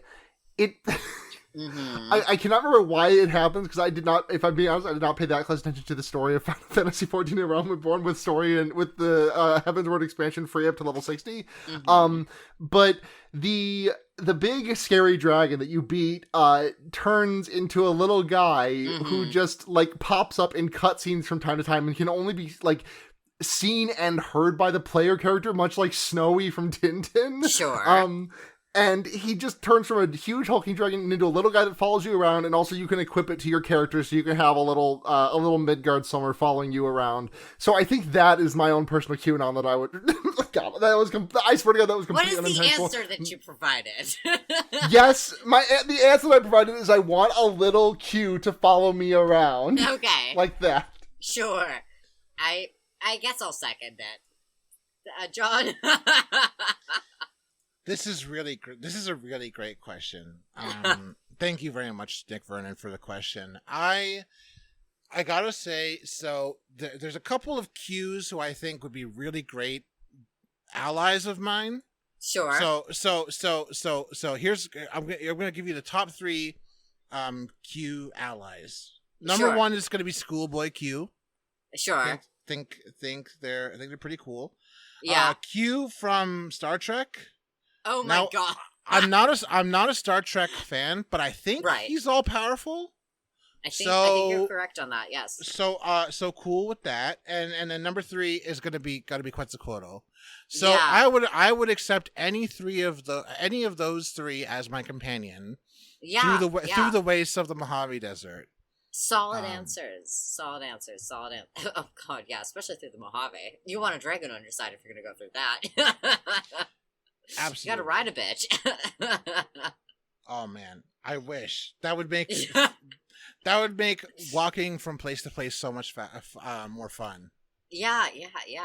cannot remember why it happens, because I did not, if I'm being honest, I did not pay that close attention to the story of Final Fantasy XIV: A Realm Reborn with story and with the Heaven's Word expansion free up to level 60. But the big scary dragon that you beat turns into a little guy who just like pops up in cutscenes from time to time and can only be like seen and heard by the player character, much like Snowy from Tintin. Sure. And he just turns from a huge hulking dragon into a little guy that follows you around, and also you can equip it to your character, so you can have a little Midgard summer following you around. So I think that is my own personal QAnon that I would. God, I swear to God, that was What completely is the unintentional. answer that you provided? Yes, the answer that I provided is I want a little Q to follow me around. Okay. Like that. Sure. I guess I'll second it. John. This is a really great question. Thank you very much, Nick Vernon, for the question. I gotta say, so there's a couple of Qs who I think would be really great allies of mine. Sure. So here's I'm gonna give you the top 3 Q allies. Number Sure. 1 is gonna be Schoolboy Q. Sure. Think they're pretty cool. Yeah. Q from Star Trek. Oh my Now, god. I'm not a Star Trek fan, but I think Right. he's all powerful. I think you're correct on that. Yes. So cool with that, and then number 3 is gotta be Quetzalcoatl. So Yeah. I would accept any of those 3 as my companion Yeah. through the wastes of the Mojave Desert. Solid answers. Oh god, yeah, especially through the Mojave. You want a dragon on your side if you're gonna go through that. Absolutely, You gotta ride a bitch. Oh man, I wish that would make walking from place to place so much more fun. Yeah.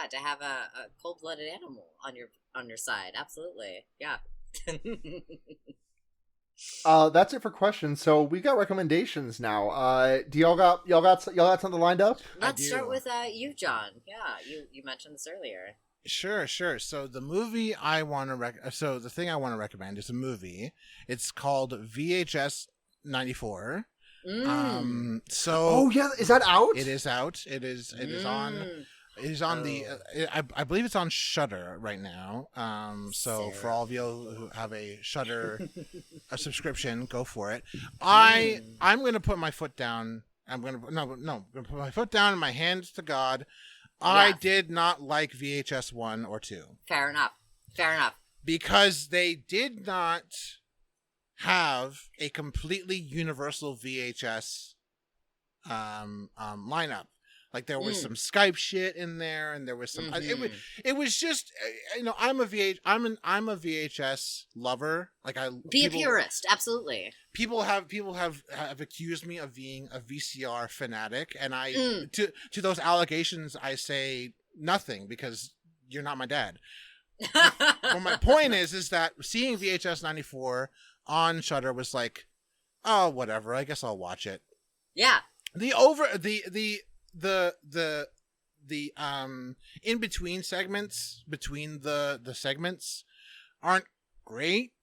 To have a cold-blooded animal on your side, absolutely. Yeah. That's it for questions. So we got recommendations now. Do y'all got something lined up? Let's start with you, John. Yeah, you mentioned this earlier. Sure. So the movie I want to so the thing I want to recommend is a movie. It's called VHS 94. So Oh yeah, is that out? it is out. It is on. It is on the. I believe it's on Shudder right now. So for all of you who have a Shudder a subscription, go for it. I'm gonna put my foot down. I'm gonna put my foot down and my hands to God. I did not like VHS 1 or 2. Fair enough. Because they did not have a completely universal VHS lineup. Like there was some Skype shit in there, and there was some. It was just I'm a VHS lover. Like a purist, absolutely. People have accused me of being a VCR fanatic, and I to those allegations I say nothing because you're not my dad. Well, my point is that seeing VHS 94 on Shudder was like, oh, whatever. I guess I'll watch it. Yeah. The in between segments between the segments aren't great,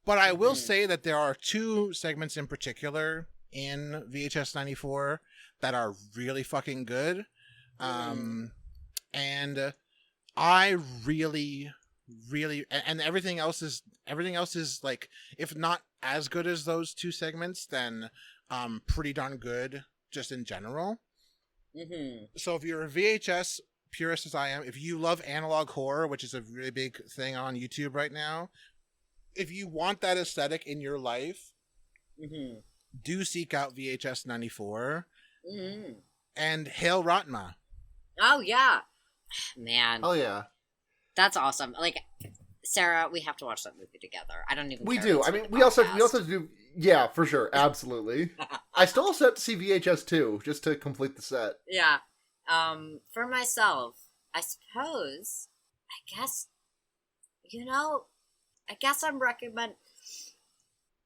but I will say that there are 2 segments in particular in VHS 94 that are really fucking good. And I really and everything else is like, if not as good as those 2 segments, then pretty darn good just in general. So if you're a VHS purist as I am, if you love analog horror, which is a really big thing on YouTube right now, if you want that aesthetic in your life, do seek out VHS 94 and Hail Rotma. Oh yeah, man. Oh yeah, that's awesome. Like, Sarah, we have to watch that movie together. I don't even. We care do. if it's I for mean, the we also podcast. do. Yeah, for sure, absolutely. I still also have to see VHS 2 just to complete the set. Yeah. For myself, I suppose. I guess. I guess I'm recommend.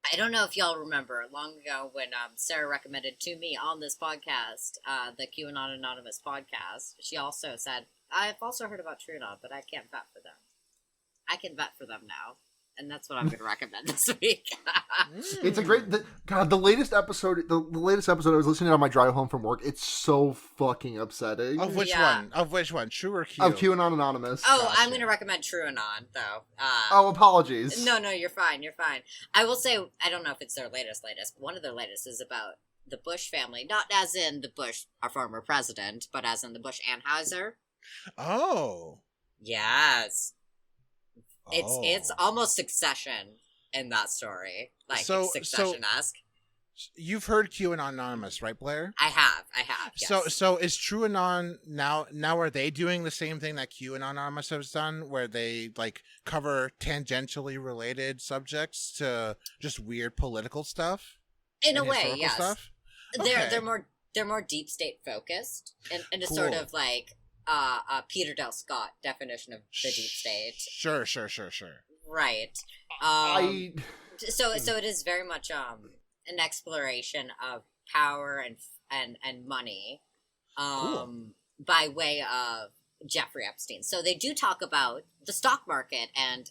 I don't know if y'all remember long ago when Sarah recommended to me on this podcast, the QAnon Anonymous podcast. She also said, "I've also heard about TrueAnon, but I can't vet for them. I can vet for them now." And that's what I'm going to recommend this week. It's a great. The latest episode. The latest episode I was listening to on my drive home from work. It's so fucking upsetting. Of which one? Of which one? True or Q? Of QAnon Anonymous. Oh, Gotcha. I'm going to recommend TrueAnon, though. Oh, apologies. No, you're fine. I will say, I don't know if it's their latest, but one of their latest is about the Bush family. Not as in the Bush, our former president, but as in the Bush Anheuser. Oh. Yes. It's almost Succession in that story. Like, So- Succession-esque. You've heard QAnon Anonymous, right, Blair? I have, yes. So is TrueAnon now are they doing the same thing that QAnon Anonymous has done, where they like cover tangentially related subjects to just weird political stuff? In a and way, historical yes. Stuff? They're more deep state focused, and a Cool. sort of like Peter Del Scott definition of the deep state. Sure. Right. I So it is very much an exploration of power and money, Cool. by way of Jeffrey Epstein. So they do talk about the stock market and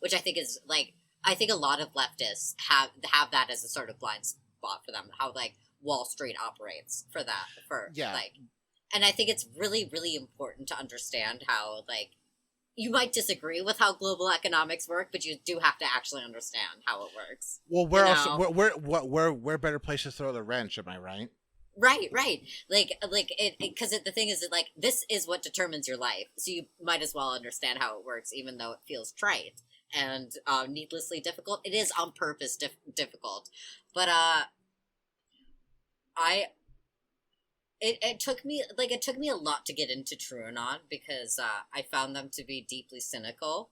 which I think is like, I think a lot of leftists have that as a sort of blind spot for them, how like Wall Street operates for that, for Yeah. like, and I think it's really, really important to understand how, like, you might disagree with how global economics work, but you do have to actually understand how it works. Well, where You else? know? Where better place to throw the wrench? Am I right? Right. Like it, because the thing is that, like, this is what determines your life, so you might as well understand how it works, even though it feels trite and needlessly difficult. It is on purpose difficult, but it took me a lot to get into TrueAnon because I found them to be deeply cynical,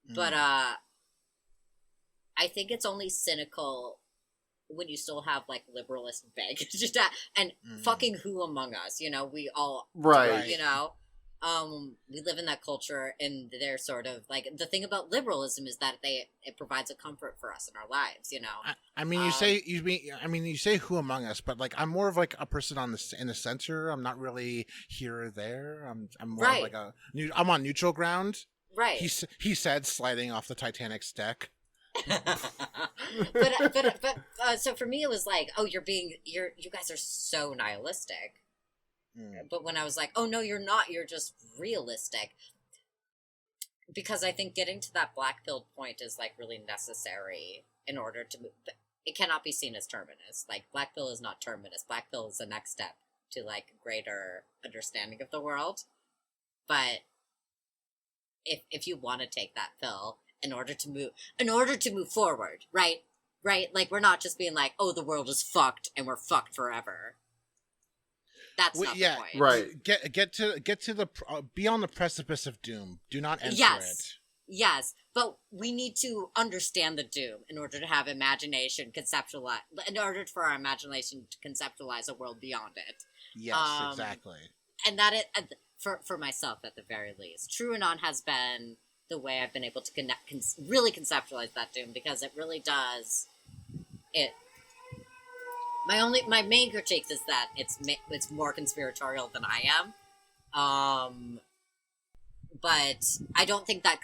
but I think it's only cynical when you still have like liberalist baggage and fucking who among us, you know, we all Right. you know, we live in that culture, and they're sort of like, the thing about liberalism is that it provides a comfort for us in our lives, you know. I mean, you say who among us, but like I'm more of like a person in the center. I'm not really here or there. I'm more Right. like I'm on neutral ground. Right. He said, sliding off the Titanic's deck. but so for me it was like, oh, you guys are so nihilistic. But when I was like, oh no, you're not, you're just realistic, because I think getting to that black pilled point is like really necessary in order to move. It cannot be seen as terminus. Like, black pill is not terminus. Black pill is the next step to like greater understanding of the world. But if you want to take that pill in order to move forward, right? Like, we're not just being like, oh, the world is fucked and we're fucked forever. That's not the point. Right. Get to the be on the precipice of doom. Do not enter it. Yes, but we need to understand the doom in order to have imagination conceptualize. In order for our imagination to conceptualize a world beyond it. Yes, exactly. And that for myself, at the very least, TrueAnon has been the way I've been able to really conceptualize that doom, because it really does. My main critique is that it's more conspiratorial than I am. But I don't think that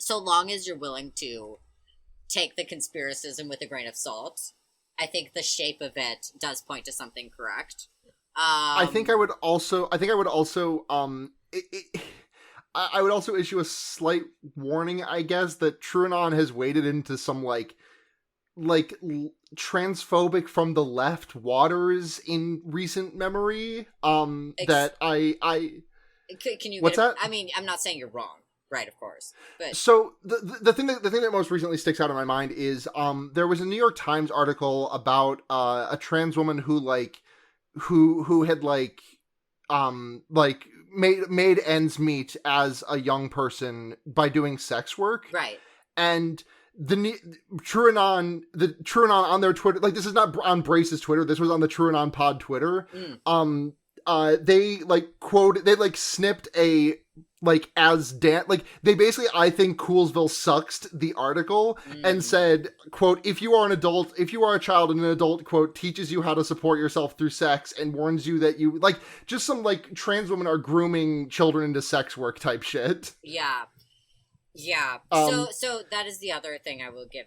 so long as you're willing to take the conspiracism with a grain of salt, I think the shape of it does point to something correct. I would also issue a slight warning, I guess, that TrueAnon has waded into some like transphobic from the left waters in recent memory. That I Can you? What's that? I mean, I'm not saying you're wrong, right? Of course, but so the thing that most recently sticks out in my mind is there was a New York Times article about a trans woman who had made ends meet as a young person by doing sex work, right? And the TrueAnon on their Twitter, like, this is not on Brace's Twitter, this was on the TrueAnon pod Twitter. They snipped a they basically, I think Coolsville sucks the article and said, quote, if you are a child and an adult, quote, teaches you how to support yourself through sex and warns you that you just some trans women are grooming children into sex work type shit. Yeah. So that is the other thing I will give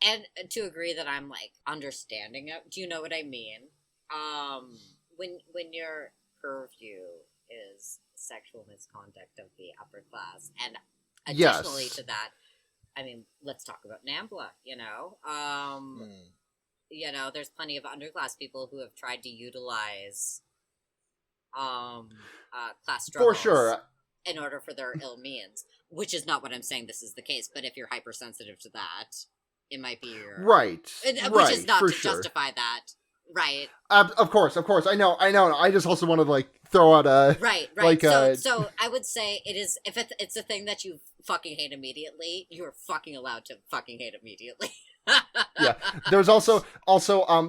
and to agree that I'm understanding it. Do you know what I mean? When your purview is sexual misconduct of the upper class, and additionally to that, I mean, let's talk about NAMBLA. You know, there's plenty of underclass people who have tried to utilize class struggles For sure. in order for their ill means, which is not what I'm saying this is the case, but if you're hypersensitive to that, it might be your... Right. Which is not to sure. justify that, right? Of course. I know. I just also want to, throw out a... Right. So I would say it is, if it's a thing that you fucking hate immediately, you're fucking allowed to fucking hate immediately. Yeah. There's also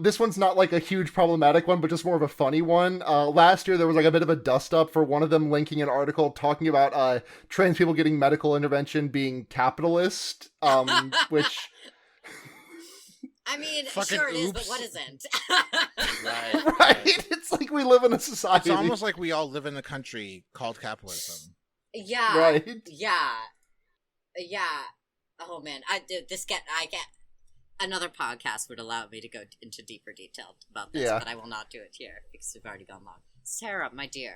this one's not a huge problematic one, but just more of a funny one. Last year there was a bit of a dust up for one of them linking an article talking about trans people getting medical intervention being capitalist, which I mean, Fucking sure it is, but oops. what isn't? Right? It's like we live in a society. It's almost like we all live in a country called capitalism. Yeah. Right. Yeah. Oh man, I get another podcast would allow me to go into deeper detail about this, Yeah. but I will not do it here because we've already gone long. Sarah, my dear.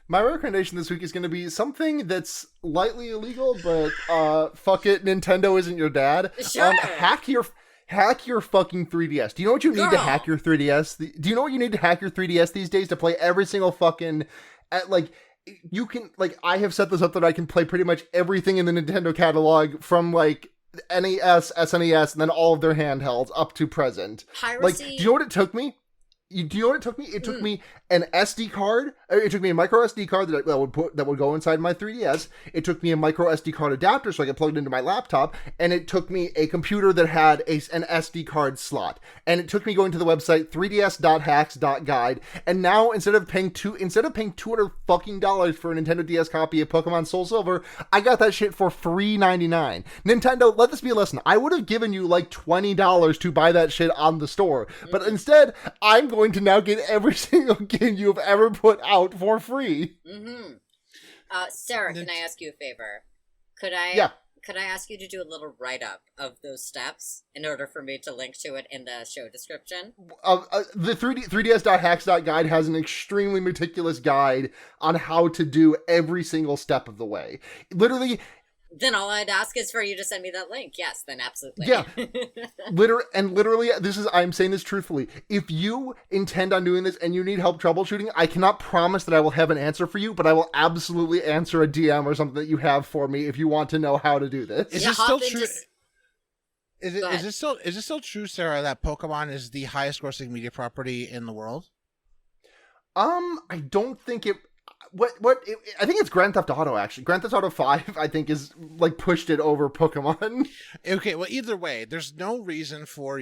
My recommendation this week is going to be something that's lightly illegal, but fuck it, Nintendo isn't your dad. Sure. Hack your fucking 3DS. Do you know what you need to Girl. hack your 3DS? Do you know what you need to hack your 3DS these days to play every single fucking you can I have set this up that I can play pretty much everything in the Nintendo catalog from like NES, SNES, and then all of their handhelds up to present. Piracy. Do you know what it took me? Do you know what it took me? It took me an SD card. It took me a micro SD card that would go inside my 3DS. It took me a micro SD card adapter so I could plug it into my laptop, and it took me a computer that had an SD card slot. And it took me going to the website 3ds.hacks.guide. And now instead of paying $200 fucking dollars for a Nintendo DS copy of Pokemon Soul Silver, I got that shit for $3.99. Nintendo, let this be a lesson. I would have given you like $20 to buy that shit on the store, but instead I'm going to now get every single game you have ever put out for free. Sarah, can I ask you a favor? Could I ask you to do a little write-up of those steps in order for me to link to it in the show description? The 3ds.hacks.guide has an extremely meticulous guide on how to do every single step of the way. Literally, Then all I'd ask is for you to send me that link. Yes, then absolutely. Yeah. Literally, I'm saying this truthfully. If you intend on doing this and you need help troubleshooting, I cannot promise that I will have an answer for you, but I will absolutely answer a DM or something that you have for me if you want to know how to do this. Is Yeah, it still hop true? into- Is it still true, Sarah, that Pokemon is the highest grossing media property in the world? I don't think it. I think it's Grand Theft Auto, actually. Grand Theft Auto 5, I think, is, pushed it over Pokemon. Okay, well, either way, there's no reason for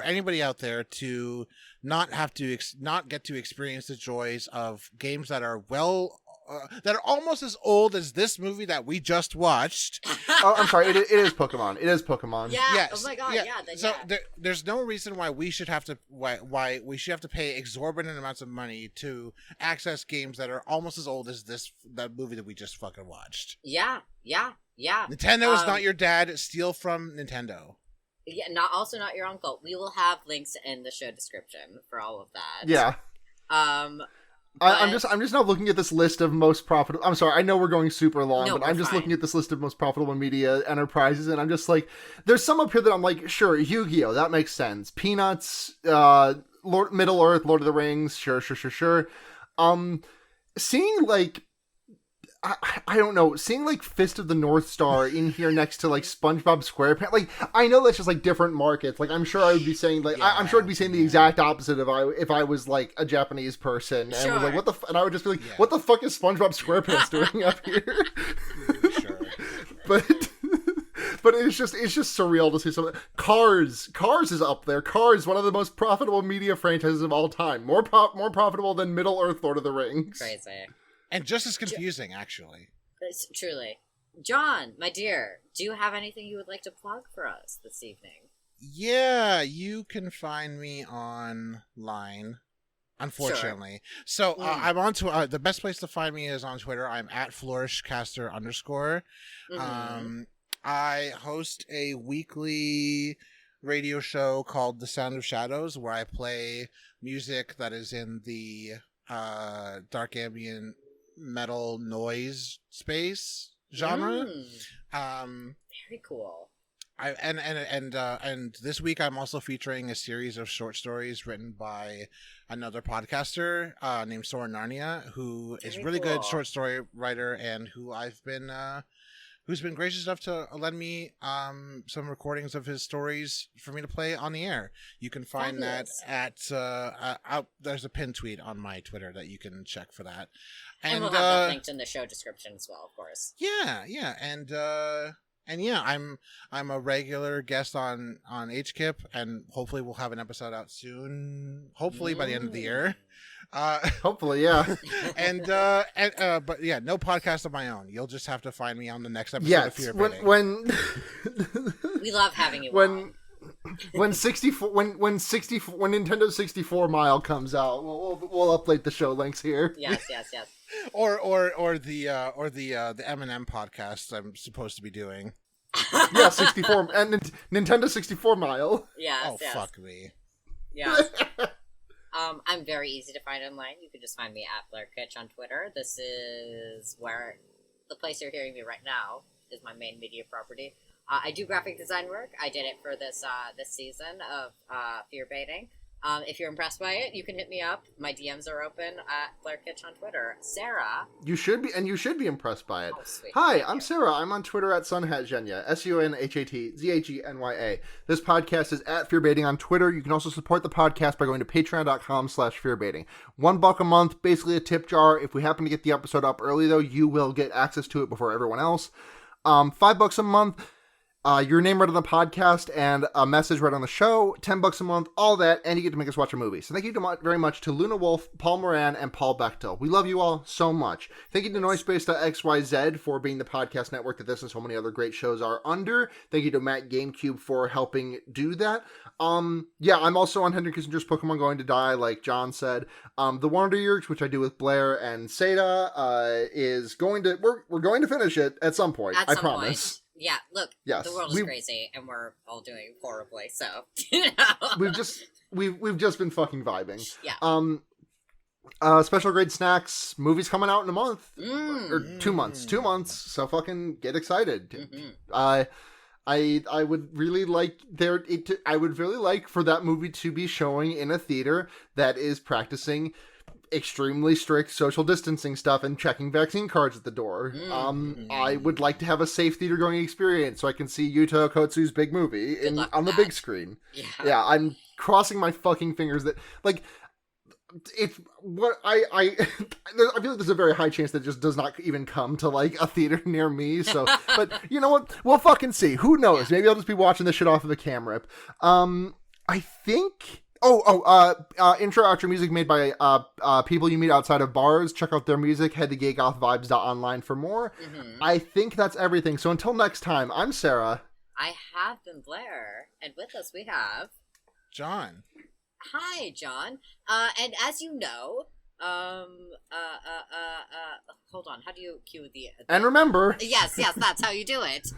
anybody out there to not have to, not get to experience the joys of games that are that are almost as old as this movie that we just watched. Oh, I'm sorry, it is Pokemon. It is Pokemon. Yeah. Yes. Oh my god. Yeah. Yeah. So there's no reason why we should have to why we should have to pay exorbitant amounts of money to access games that are almost as old as that movie that we just fucking watched. Yeah. Nintendo is not your dad. Steal from Nintendo. Yeah. Not your uncle. We will have links in the show description for all of that. Yeah. I'm just now looking at this list of most profitable. I'm sorry, I know we're going super long, No, but I'm just fine. looking at this list of most profitable media enterprises, and I'm just like, there's some up here that I'm like, sure, Yu-Gi-Oh, that makes sense. Peanuts, Middle Earth, Lord of the Rings, sure. Seeing I don't know, seeing Fist of the North Star in here next to SpongeBob SquarePants, I know that's just different markets. I'm sure I would be saying I'm sure I'd be saying the exact opposite if I was a Japanese person and was Sure. and I would just be like, what the fuck is SpongeBob SquarePants doing up here? Sure. But it's just surreal to see something. Cars is up there. Cars, one of the most profitable media franchises of all time. More profitable than Middle Earth, Lord of the Rings. Crazy. And just as confusing, actually. It's truly. John, my dear, do you have anything you would like to plug for us this evening? Yeah, you can find me online, unfortunately. So I'm on to the best place to find me is on Twitter. I'm at flourishcaster_. I host a weekly radio show called The Sound of Shadows, where I play music that is in the dark ambient metal noise space genre. Very cool. And this week I'm also featuring a series of short stories written by another podcaster named Sora Narnia, who is really good short story writer and who's been gracious enough to lend me some recordings of his stories for me to play on the air. You can find that at there's a pinned tweet on my Twitter that you can check for that. And we'll have that linked in the show description as well, of course. Yeah, and yeah, I'm a regular guest on HKIP, and hopefully we'll have an episode out soon. Hopefully by the end of the year. Hopefully, yeah. But yeah, no podcast of my own. You'll just have to find me on the next episode of Yes, Fear when We love having you when on. when 64 when 64 when Nintendo 64 Mile comes out, we'll update the show links here. Yes. Or the Eminem podcast I'm supposed to be doing. Yeah, 64 and Nintendo 64 Mile. Yes. Fuck me. Yeah. I'm very easy to find online. You can just find me at Blair Kitch on Twitter. This is where the place you're hearing me right now is my main media property. I do graphic design work. I did it for this season of Fear Baiting. If you're impressed by it, you can hit me up. My DMs are open at Blair Kitch on Twitter. Sarah. You should be impressed by it. Oh, sweet. Hi, Thank I'm you. Sarah. I'm on Twitter at Sunhatzhenya, SUNHATZHENYA. This podcast is at Fearbaiting on Twitter. You can also support the podcast by going to patreon.com/fearbaiting. $1 a month, basically a tip jar. If we happen to get the episode up early, though, you will get access to it before everyone else. $5 a month. Your name read on the podcast and a message read on the show, $10 a month, all that, and you get to make us watch a movie. So thank you very much to Luna Wolf, Paul Moran, and Paul Bechtel. We love you all so much. Thank you to Noisepace.xyz for being the podcast network that this and so many other great shows are under. Thank you to Matt GameCube for helping do that. Yeah, I'm also on Henry Kissinger's Pokemon Going to Die, like John said. The Wonder Years, which I do with Blair and Seda, is going to, we're going to finish it at some point. I promise. Yeah, look, yes, the world is crazy, and we're all doing horribly. So, you know. we've just been fucking vibing. Yeah. Special grade snacks. Movies coming out in a month or 2 months. 2 months. So fucking get excited. Mm-hmm. I would really like I would really like for that movie to be showing in a theater that is practicing extremely strict social distancing stuff and checking vaccine cards at the door. I would like to have a safe theater going experience so I can see Yuta Okotsu's big movie on the big screen. Yeah, I'm crossing my fucking fingers that, like, it's what I feel like there's a very high chance that it just does not even come to like a theater near me. So, but you know what? We'll fucking see. Who knows? Maybe I'll just be watching this shit off of a camera. I think. Intro outro music made by people you meet outside of bars. Check out their music. Head to gaygothvibes.online for more. I think that's everything. So until next time, I'm Sarah. I have been Blair, and with us we have John. Hi, John. And as you know, hold on. How do you cue the? And remember. Yes, that's how you do it.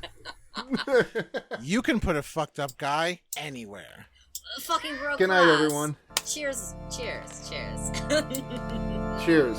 You can put a fucked up guy anywhere. Fucking world Good night, class. everyone. Cheers. Cheers.